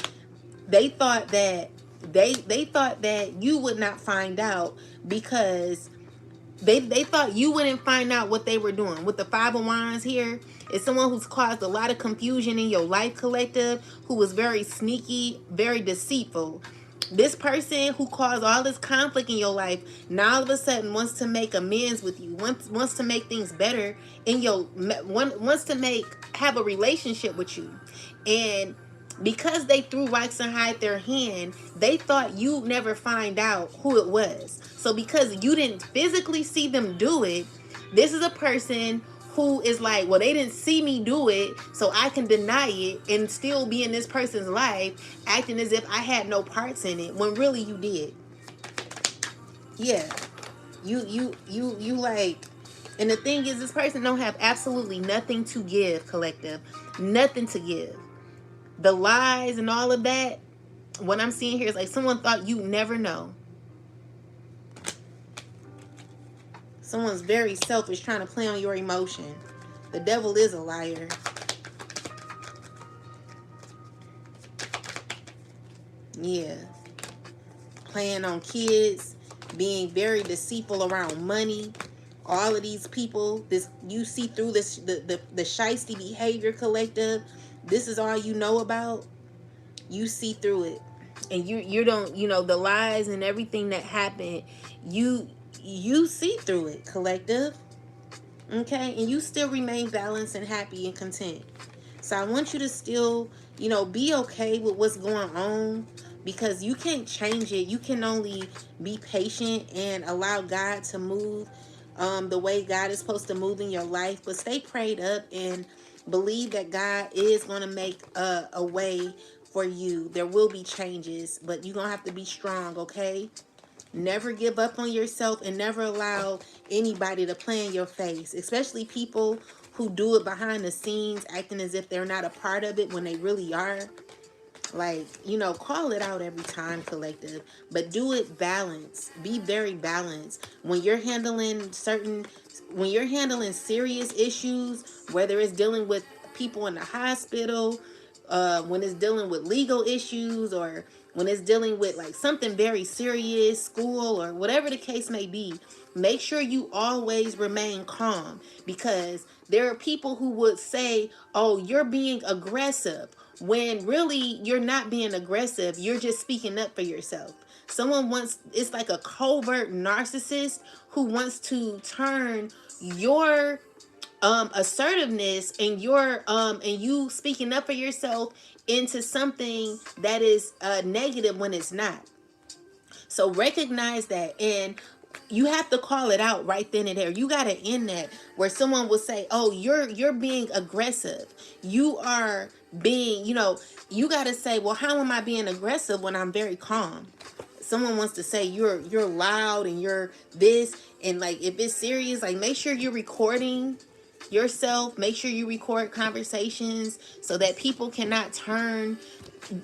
they thought that you would not find out because They thought you wouldn't find out what they were doing. With the Five of Wands here, is someone who's caused a lot of confusion in your life, collective, who was very sneaky, very deceitful. This person who caused all this conflict in your life now all of a sudden wants to make amends with you, wants to make things better in your, wants to make, have a relationship with you. And because they threw rocks and hide their hand, they thought you'd never find out who it was. So because you didn't physically see them do it, this is a person who is like, well, they didn't see me do it, so I can deny it and still be in this person's life, acting as if I had no parts in it, when really you did. Yeah. You like, and the thing is, this person don't have absolutely nothing to give, collective. Nothing to give. The lies and all of that, what I'm seeing here is like someone thought you never know. Someone's very selfish, trying to play on your emotion. The devil is a liar. Yeah. Playing on kids, being very deceitful around money. All of these people, this, you see through this, the shiesty behavior, collective. This is all you know about. You see through it. And you don't, you know, the lies and everything that happened, you see through it, collective. Okay? And you still remain balanced and happy and content. So I want you to still, you know, be okay with what's going on, because you can't change it. You can only be patient and allow God to move the way God is supposed to move in your life. But stay prayed up and believe that God is going to make a way for you. There will be changes, but you're going to have to be strong, okay? Never give up on yourself, and never allow anybody to play in your face, especially people who do it behind the scenes, acting as if they're not a part of it when they really are. Like, you know, call it out every time, collective, but do it balanced. Be very balanced when you're handling when you're handling serious issues, whether it's dealing with people in the hospital, when it's dealing with legal issues, or when it's dealing with like something very serious, school, or whatever the case may be. Make sure you always remain calm, because there are people who would say, oh, you're being aggressive, when really you're not being aggressive. You're just speaking up for yourself. Someone wants, it's like a covert narcissist who wants to turn your assertiveness and your and you speaking up for yourself into something that is negative when it's not. So recognize that, and you have to call it out right then and there. You got to end that, where someone will say, oh, you're being aggressive. You are being, you know, you got to say, well, how am I being aggressive when I'm very calm? Someone wants to say you're loud and you're this, and like if it's serious, like make sure you're recording yourself. Make sure you record conversations so that people cannot turn,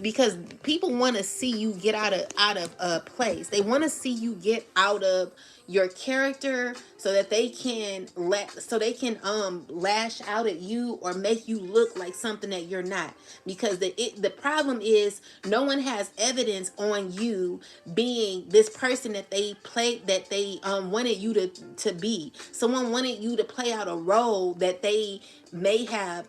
because people want to see you get out of a place. They want to see you get out of your character, so that they can lash out at you or make you look like something that you're not. Because the problem is, no one has evidence on you being this person that they played, that they wanted you to be. Someone wanted you to play out a role that they may have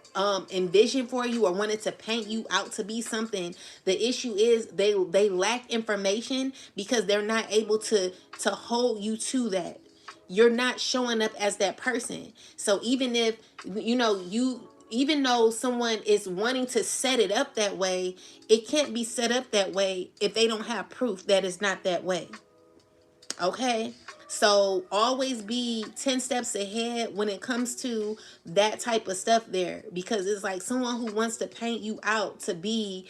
envisioned for you, or wanted to paint you out to be something. The issue is they lack information, because they're not able to hold you to that. You're not showing up as that person. So even if you know you even though someone is wanting to set it up that way, it can't be set up that way if they don't have proof that it's not that way. Okay? So always be 10 steps ahead when it comes to that type of stuff there, because it's like someone who wants to paint you out to be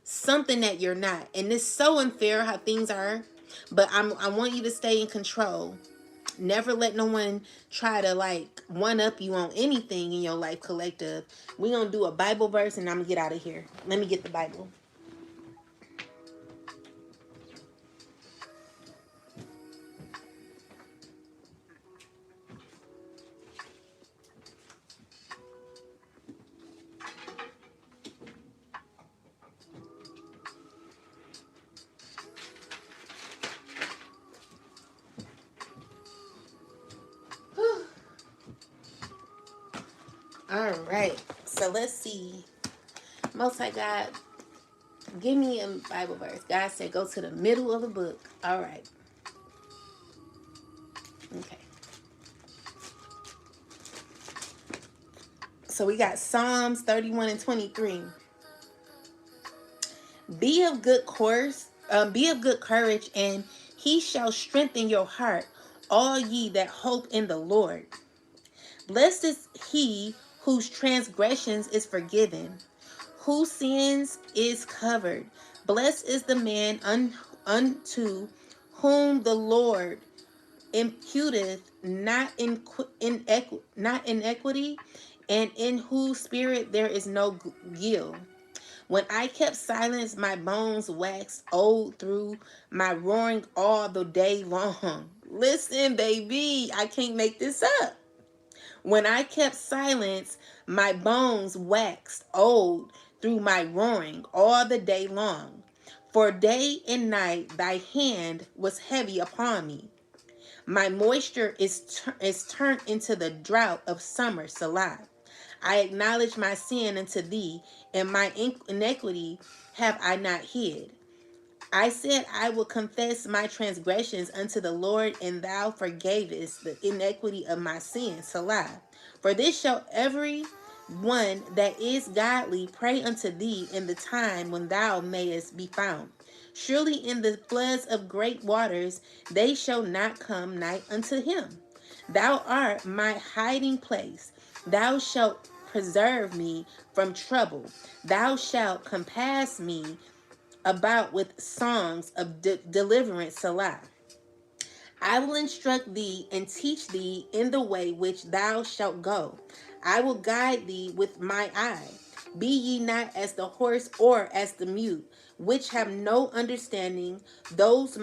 something that you're not. And it's so unfair how things are, but I want you to stay in control. Never let no one try to like one up you on anything in your life, collective. We're going to do a Bible verse and I'm going to get out of here. Let me get the Bible. All right. So let's see. Most High God, give me a Bible verse. God said, go to the middle of the book. All right. Okay. So we got Psalms 31 and 23. Be of good course, be of good courage, and he shall strengthen your heart, all ye that hope in the Lord. Blessed is he whose transgressions is forgiven, whose sins is covered. Blessed is the man unto whom the Lord imputeth not iniquity, and in whose spirit there is no guilt. When I kept silence, my bones waxed old through my roaring all the day long. Listen, baby, I can't make this up. When I kept silence, my bones waxed old through my roaring all the day long. For day and night thy hand was heavy upon me. My moisture is turned into the drought of summer, Salah. I acknowledge my sin unto thee, and my iniquity have I not hid. I said, I will confess my transgressions unto the Lord, and thou forgavest the iniquity of my sin, Salah. For this shall every one that is godly pray unto thee in the time when thou mayest be found. Surely in the floods of great waters they shall not come nigh unto him. Thou art my hiding place. Thou shalt preserve me from trouble. Thou shalt compass me about with songs of deliverance, Salah. I will instruct thee and teach thee in the way which thou shalt go. I will guide thee with my eye. Be ye not as the horse or as the mute, which have no understanding, whose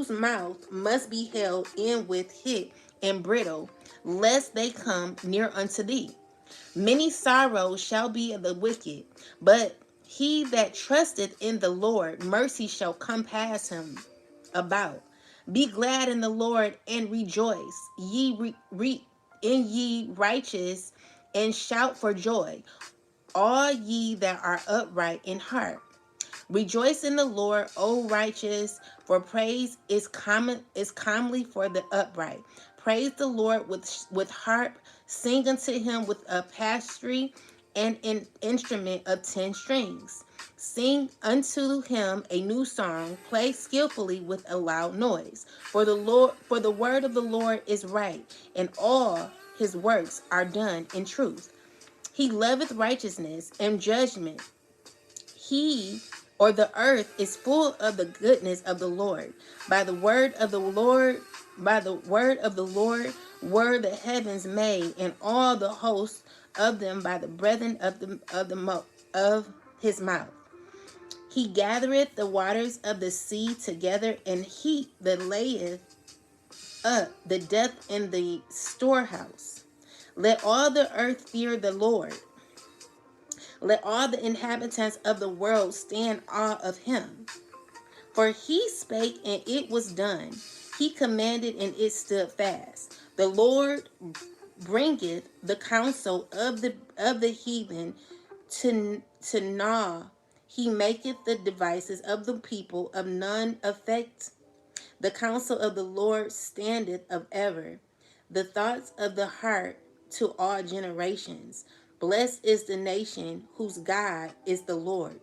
mouth must be held in with hit and brittle, lest they come near unto thee. Many sorrows shall be of the wicked, but he that trusteth in the Lord, mercy shall compass him about. Be glad in the Lord and rejoice, in ye righteous, and shout for joy, all ye that are upright in heart. Rejoice in the Lord, O righteous, for praise is comely for the upright. Praise the Lord with harp, sing unto him with a pastry and an instrument of 10 strings. Sing unto him a new song, play skillfully with a loud noise. For the word of the Lord is right, and all his works are done in truth. He loveth righteousness and judgment. He or the earth is full of the goodness of the Lord. By the word of the Lord, were the heavens made, and all the hosts of them by the breath of his mouth. He gathereth the waters of the sea together, and heat that layeth up the depth in the storehouse. Let all the earth fear the Lord. Let all the inhabitants of the world stand awe of him. For he spake, and it was done. He commanded, and it stood fast. The Lord bringeth the counsel of the heathen to gnaw. He maketh the devices of the people of none effect. The counsel of the Lord standeth of ever, the thoughts of the heart to all generations. Blessed is the nation whose God is the Lord,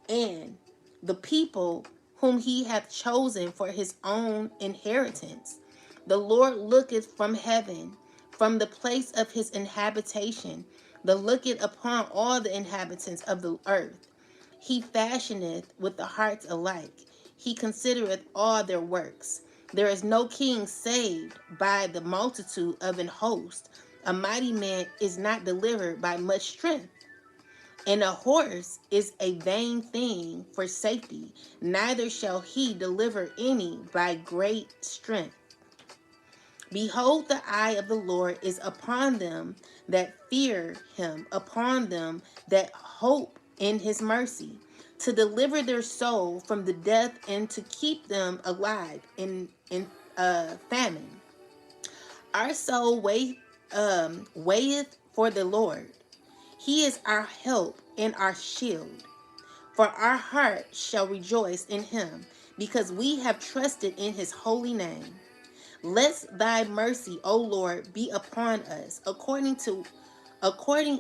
and the people whom he hath chosen for his own inheritance. The Lord looketh from heaven, from the place of his habitation, the looketh upon all the inhabitants of the earth. He fashioneth with the hearts alike. He considereth all their works. There is no king saved by the multitude of an host. A mighty man is not delivered by much strength. And a horse is a vain thing for safety, neither shall he deliver any by great strength. Behold, the eye of the Lord is upon them that fear him, upon them that hope in his mercy, to deliver their soul from the death and to keep them alive in famine. Our soul waiteth for the Lord. He is our help and our shield. For our heart shall rejoice in him, because we have trusted in his holy name. Let thy mercy, O Lord, be upon us, according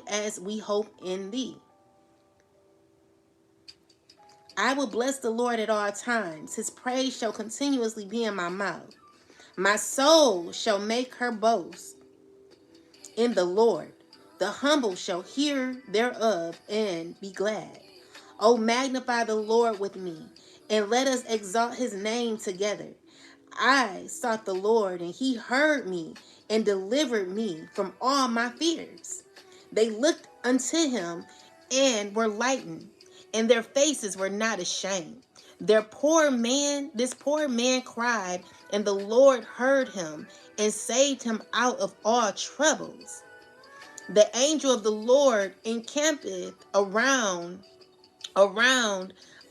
as we hope in thee. I will bless the Lord at all times. His praise shall continuously be in my mouth. My soul shall make her boast in the Lord. The humble shall hear thereof and be glad. O magnify the Lord with me, and let us exalt his name together. I sought the Lord, and he heard me and delivered me from all my fears. They looked unto him and were lightened, and their faces were not ashamed. This poor man cried, and the Lord heard him and saved him out of all troubles. The angel of the Lord encampeth around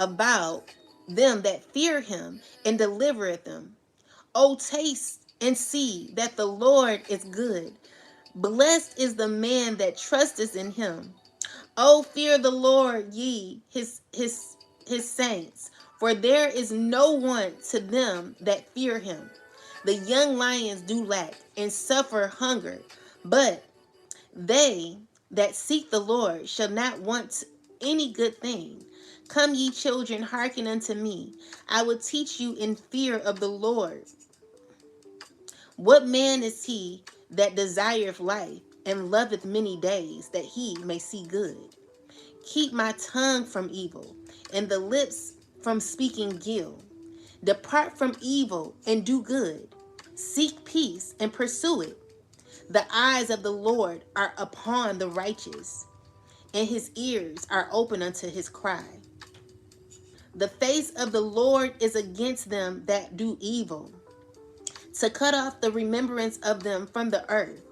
about them that fear him and delivereth them. O taste and see that the Lord is good. Blessed is the man that trusteth in him. O fear the Lord, ye his saints, for there is no want to them that fear him. The young lions do lack and suffer hunger, but they that seek the Lord shall not want any good thing. Come, ye children, hearken unto me. I will teach you in fear of the Lord. What man is he that desireth life and loveth many days, that he may see good? Keep my tongue from evil, and the lips from speaking guile. Depart from evil and do good. Seek peace and pursue it. The eyes of the Lord are upon the righteous, and his ears are open unto his cry. The face of the Lord is against them that do evil, to cut off the remembrance of them from the earth.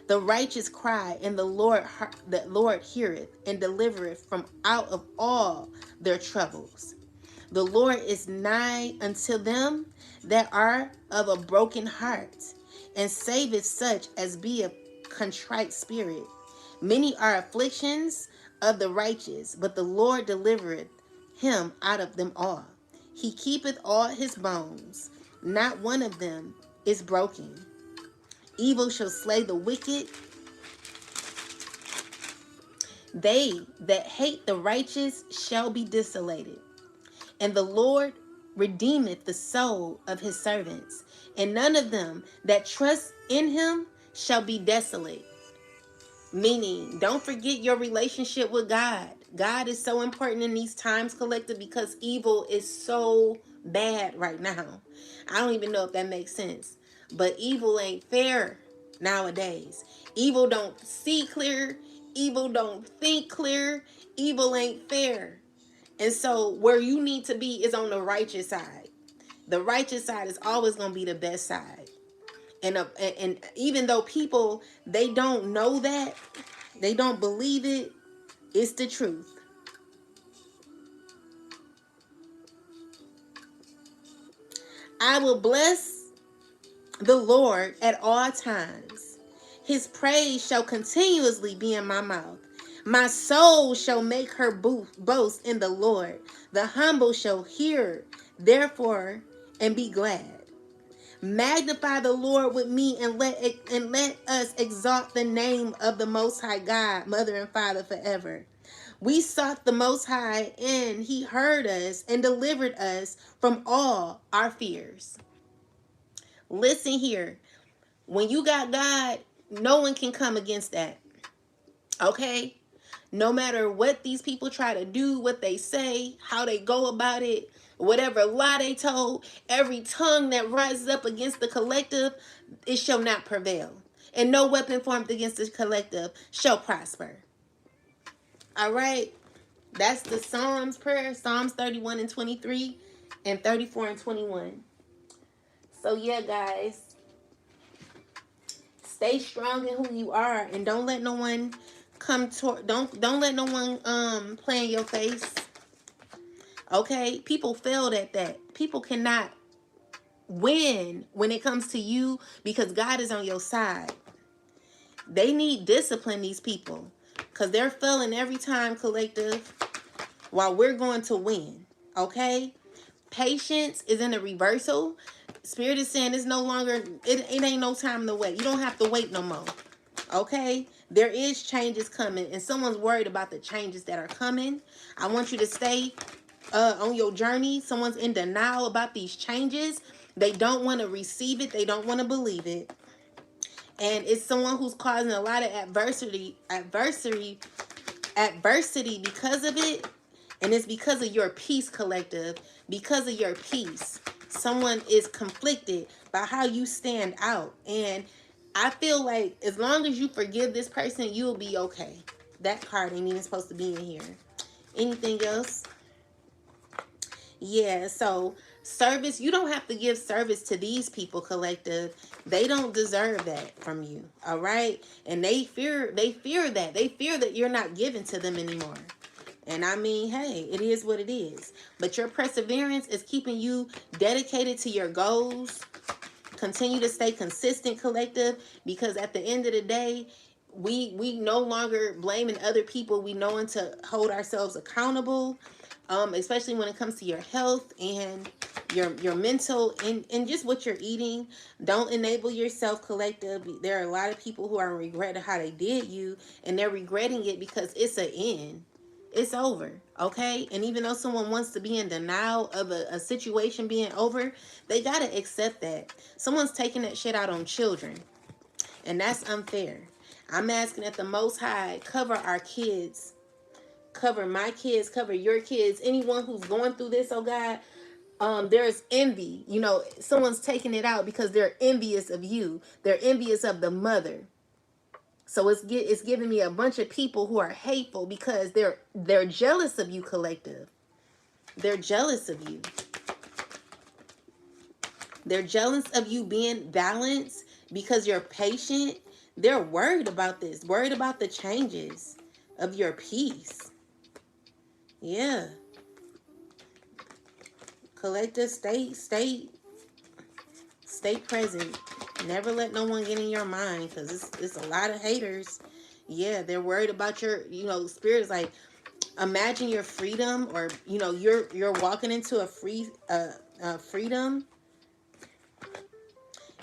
The righteous cry, and the Lord heareth and delivereth from out of all their troubles. The Lord is nigh unto them that are of a broken heart, and saveth such as be of contrite spirit. Many are afflictions of the righteous, but the Lord delivereth him out of them all. He keepeth all his bones, not one of them is broken. Evil shall slay the wicked. They that hate the righteous shall be desolated. And the Lord redeemeth the soul of his servants, and none of them that trust in him shall be desolate. Meaning, don't forget your relationship with God. God is so important in these times, collective, because evil is so bad right now. I don't even know if that makes sense. But evil ain't fair nowadays. Evil don't see clear. Evil don't think clear. Evil ain't fair. And so where you need to be is on the righteous side. The righteous side is always going to be the best side. And even though people, they don't know that, they don't believe it, it's the truth. I will bless the Lord at all times. His praise shall continuously be in my mouth. My soul shall make her boast in the Lord. The humble shall hear, therefore, and be glad. Magnify the Lord with me, and let us exalt the name of the Most High God, Mother and Father forever. We sought the Most High, and he heard us and delivered us from all our fears. Listen here. When you got God, no one can come against that. Okay? No matter what these people try to do, what they say, how they go about it, whatever lie they told, every tongue that rises up against the collective, it shall not prevail. And no weapon formed against the collective shall prosper. All right? That's the Psalms prayer, Psalms 31 and 23 and 34 and 21. So yeah, guys, stay strong in who you are, and don't let no one don't let no one play in your face. Okay? People failed at that. People cannot win when it comes to you, because God is on your side. They need discipline, these people, because they're failing every time, collective, while we're going to win. Okay? Patience is in a reversal. Spirit is saying it's no longer, it ain't no time to wait. You don't have to wait no more. Okay? There is changes coming, and someone's worried about the changes that are coming. I want you to stay on your journey. Someone's in denial about these changes. They don't want to receive it. They don't want to believe it. And it's someone who's causing a lot of adversity because of it. And it's because of your peace, collective. Because of your peace. Someone is conflicted by how you stand out. And I feel like as long as you forgive this person, you'll be okay. That card ain't even supposed to be in here. Anything else? Yeah, so service, you don't have to give service to these people, collective. They don't deserve that from you. All right? And they fear that. They fear that you're not giving to them anymore. And I mean, hey, it is what it is. But your perseverance is keeping you dedicated to your goals. Continue to stay consistent, collective, because at the end of the day, we no longer blaming other people. We knowing to hold ourselves accountable, especially when it comes to your health and your mental and just what you're eating. Don't enable yourself, collective. There are a lot of people who are regretting how they did you, and they're regretting it because it's an end. It's over, okay? And even though someone wants to be in denial of a situation being over, they gotta accept that. Someone's taking that shit out on children, and that's unfair. I'm asking that the Most High cover our kids, cover my kids, cover your kids, anyone who's going through this, oh God. There's envy. You know, someone's taking it out because they're envious of you. They're envious of the mother. So it's giving me a bunch of people who are hateful because they're jealous of you, collective. They're jealous of you. They're jealous of you being balanced because you're patient. They're worried about this, worried about the changes of your peace. Yeah. Collective, stay present. Never let no one get in your mind, because it's a lot of haters. Yeah, they're worried about your, spirit is like, imagine your freedom, or you're walking into a freedom,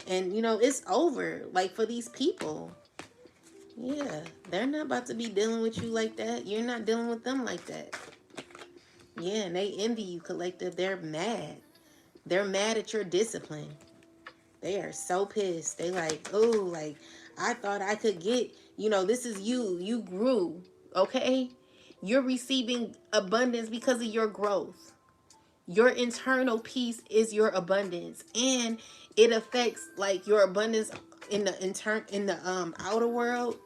and it's over, like, for these people. Yeah, they're not about to be dealing with you like that. You're not dealing with them like that. Yeah, and they envy you, collective. They're mad at your discipline. They are so pissed. They like, oh, like, I thought I could get, this is you. You grew, okay? You're receiving abundance because of your growth. Your internal peace is your abundance, and it affects, like, your abundance in the outer world,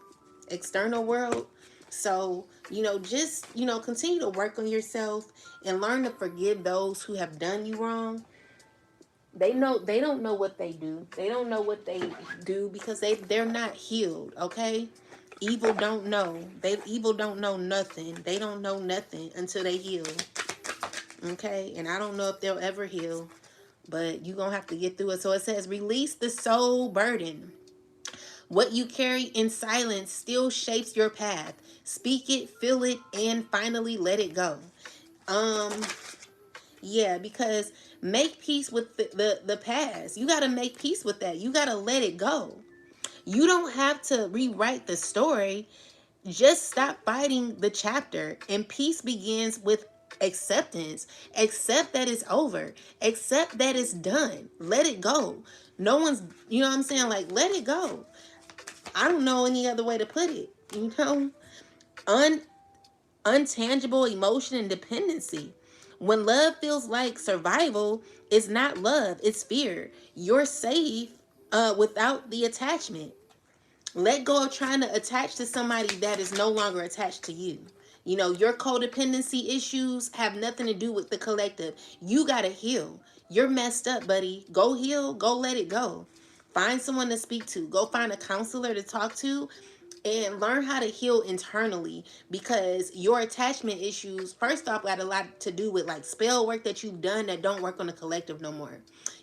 external world. So, just, continue to work on yourself and learn to forgive those who have done you wrong. They don't know what they do. They don't know what they do because they're not healed, okay? Evil don't know nothing. They don't know nothing until they heal. Okay? And I don't know if they'll ever heal, but you're going to have to get through it. So it says, release the soul burden. What you carry in silence still shapes your path. Speak it, feel it, and finally let it go. Yeah, because make peace with the past. You got to make peace with that. You got to let it go. You don't have to rewrite the story. Just stop fighting the chapter. And peace begins with acceptance. Accept that it's over. Accept that it's done. Let it go. No one's, you know what I'm saying? Like, let it go. I don't know any other way to put it. Untangible emotion and dependency. When love feels like survival, it's not love, it's fear. You're safe without the attachment. Let go of trying to attach to somebody that is no longer attached to you. Your codependency issues have nothing to do with the collective. You got to heal. You're messed up, buddy. Go heal. Go let it go. Find someone to speak to. Go find a counselor to talk to. and learn how to heal internally, because your attachment issues, first off, got a lot to do with like spell work that you've done that don't work on the collective no more.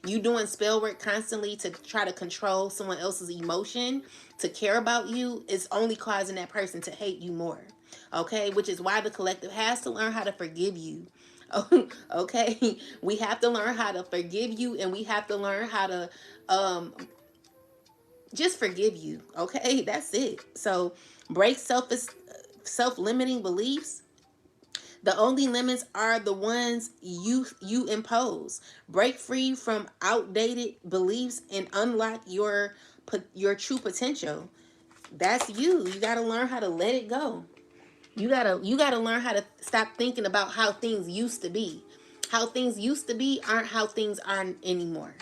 You doing spell work constantly to try to control someone else's emotion to care about you is only causing that person to hate you more. Okay, which is why the collective has to learn how to forgive you. Okay, we have to learn how to forgive you, and we have to learn how to um just forgive you. Okay, that's it. So break self-limiting beliefs. The only limits are the ones you impose. Break free from outdated beliefs and unlock your true potential. That's you. You got to learn how to let it go. You gotta learn how to stop thinking about how things used to be. How things used to be aren't how things are anymore.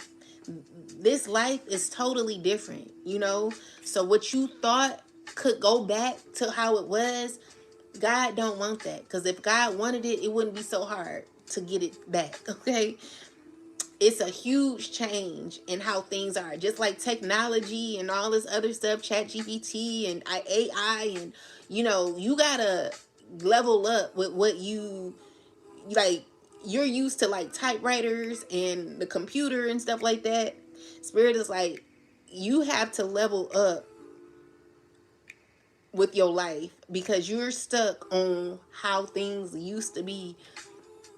This life is totally different, you know? So what you thought could go back to how it was, God don't want that. Because if God wanted it, it wouldn't be so hard to get it back, okay? It's a huge change in how things are. Just like technology and all this other stuff, chat GPT and AI, and you gotta level up with what you like. You're used to like typewriters and the computer and stuff like that. Spirit is like, you have to level up with your life because you're stuck on how things used to be.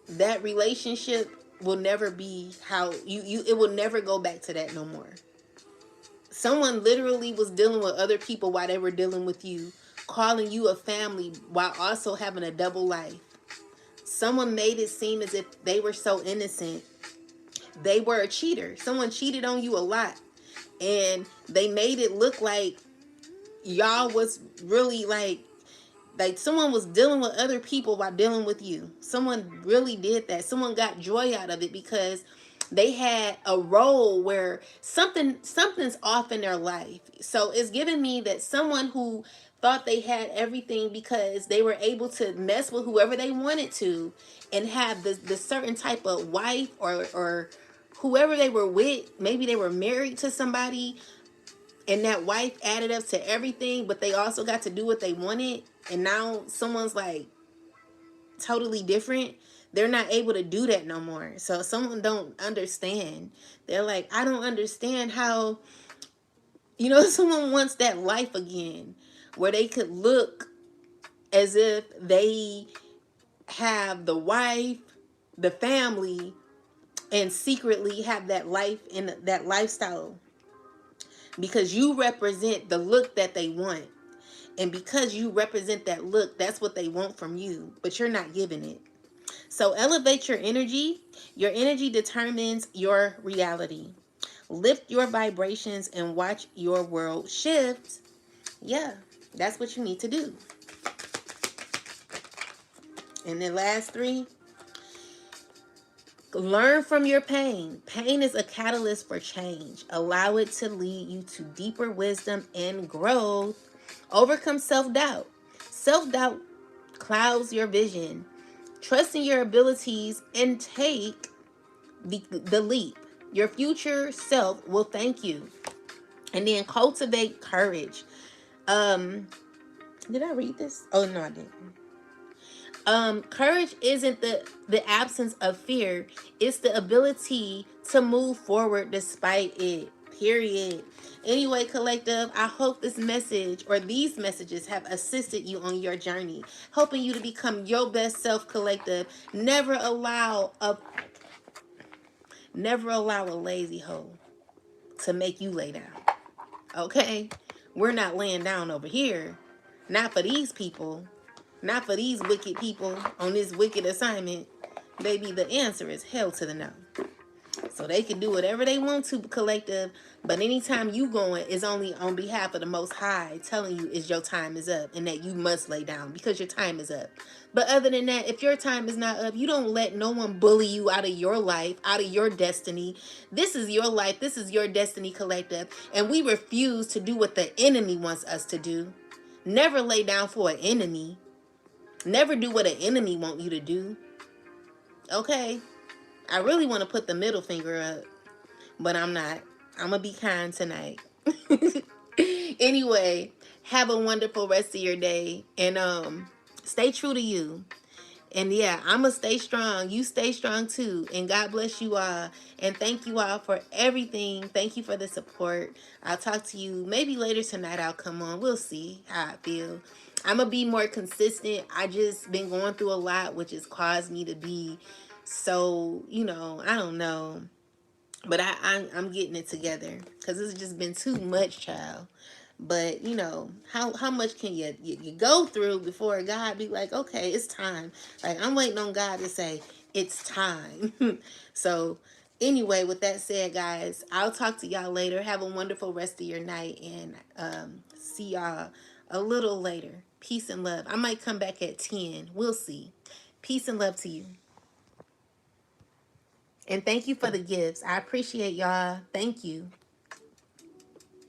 That relationship will never be how you it will never go back to that no more. Someone literally was dealing with other people while they were dealing with you, calling you a family while also having a double life. Someone made it seem as if they were so innocent. They were a cheater. Someone cheated on you a lot, and they made it look like y'all was really like someone was dealing with other people while dealing with you. Someone really did that. Someone got joy out of it because they had a role where something's off in their life. So it's giving me that someone who thought they had everything because they were able to mess with whoever they wanted to and have the certain type of wife or whoever they were with. Maybe they were married to somebody and that wife added up to everything, but they also got to do what they wanted, and now someone's like totally different. They're not able to do that no more. So someone don't understand. They're like, I don't understand how someone wants that life again where they could look as if they have the wife, the family, and secretly have that life and that lifestyle, because you represent the look that they want. And because you represent that look, that's what they want from you, but you're not giving it. So elevate your energy. Your energy determines your reality. Lift your vibrations and watch your world shift. Yeah, that's what you need to do. And the last three, learn from your pain. Pain is a catalyst for change. Allow it to lead you to deeper wisdom and growth. Overcome self-doubt. Self-doubt clouds your vision. Trust in your abilities and take the leap. Your future self will thank you. And then cultivate courage. Um, did I read this? Oh no, I didn't. Courage isn't the absence of fear. It's the ability to move forward despite it. Period. Anyway, collective, I hope this message or these messages have assisted you on your journey, helping you to become your best self, collective. Never allow a lazy hoe to make you lay down. Okay? We're not laying down over here. Not for these people. Not for these wicked people on this wicked assignment. Baby, the answer is hell to the no. So they can do whatever they want to, collective. But anytime you going is only on behalf of the Most High telling you is your time is up and that you must lay down because your time is up. But other than that, if your time is not up, you don't let no one bully you out of your life, out of your destiny. This is your life. This is your destiny, collective. And we refuse to do what the enemy wants us to do. Never lay down for an enemy. Never do what an enemy want you to do. Okay? I really want to put the middle finger up, but I'm not. I'm going to be kind tonight. Anyway, Have a wonderful rest of your day, and stay true to you. And yeah, I'm going to stay strong. You stay strong too. And God bless you all. And thank you all for everything. Thank you for the support. I'll talk to you maybe later tonight. I'll come on. We'll see how I feel. I'm going to be more consistent. I just been going through a lot, which has caused me to be so, I don't know. But I'm getting it together because it's just been too much, child. But how much can you go through before God be like, okay, it's time. Like, I'm waiting on God to say it's time. So anyway, with that said, guys, I'll talk to y'all later. Have a wonderful rest of your night, and see y'all a little later. Peace and love. I might come back at 10. We'll see. Peace and love to you. And thank you for the gifts. I appreciate y'all. Thank you.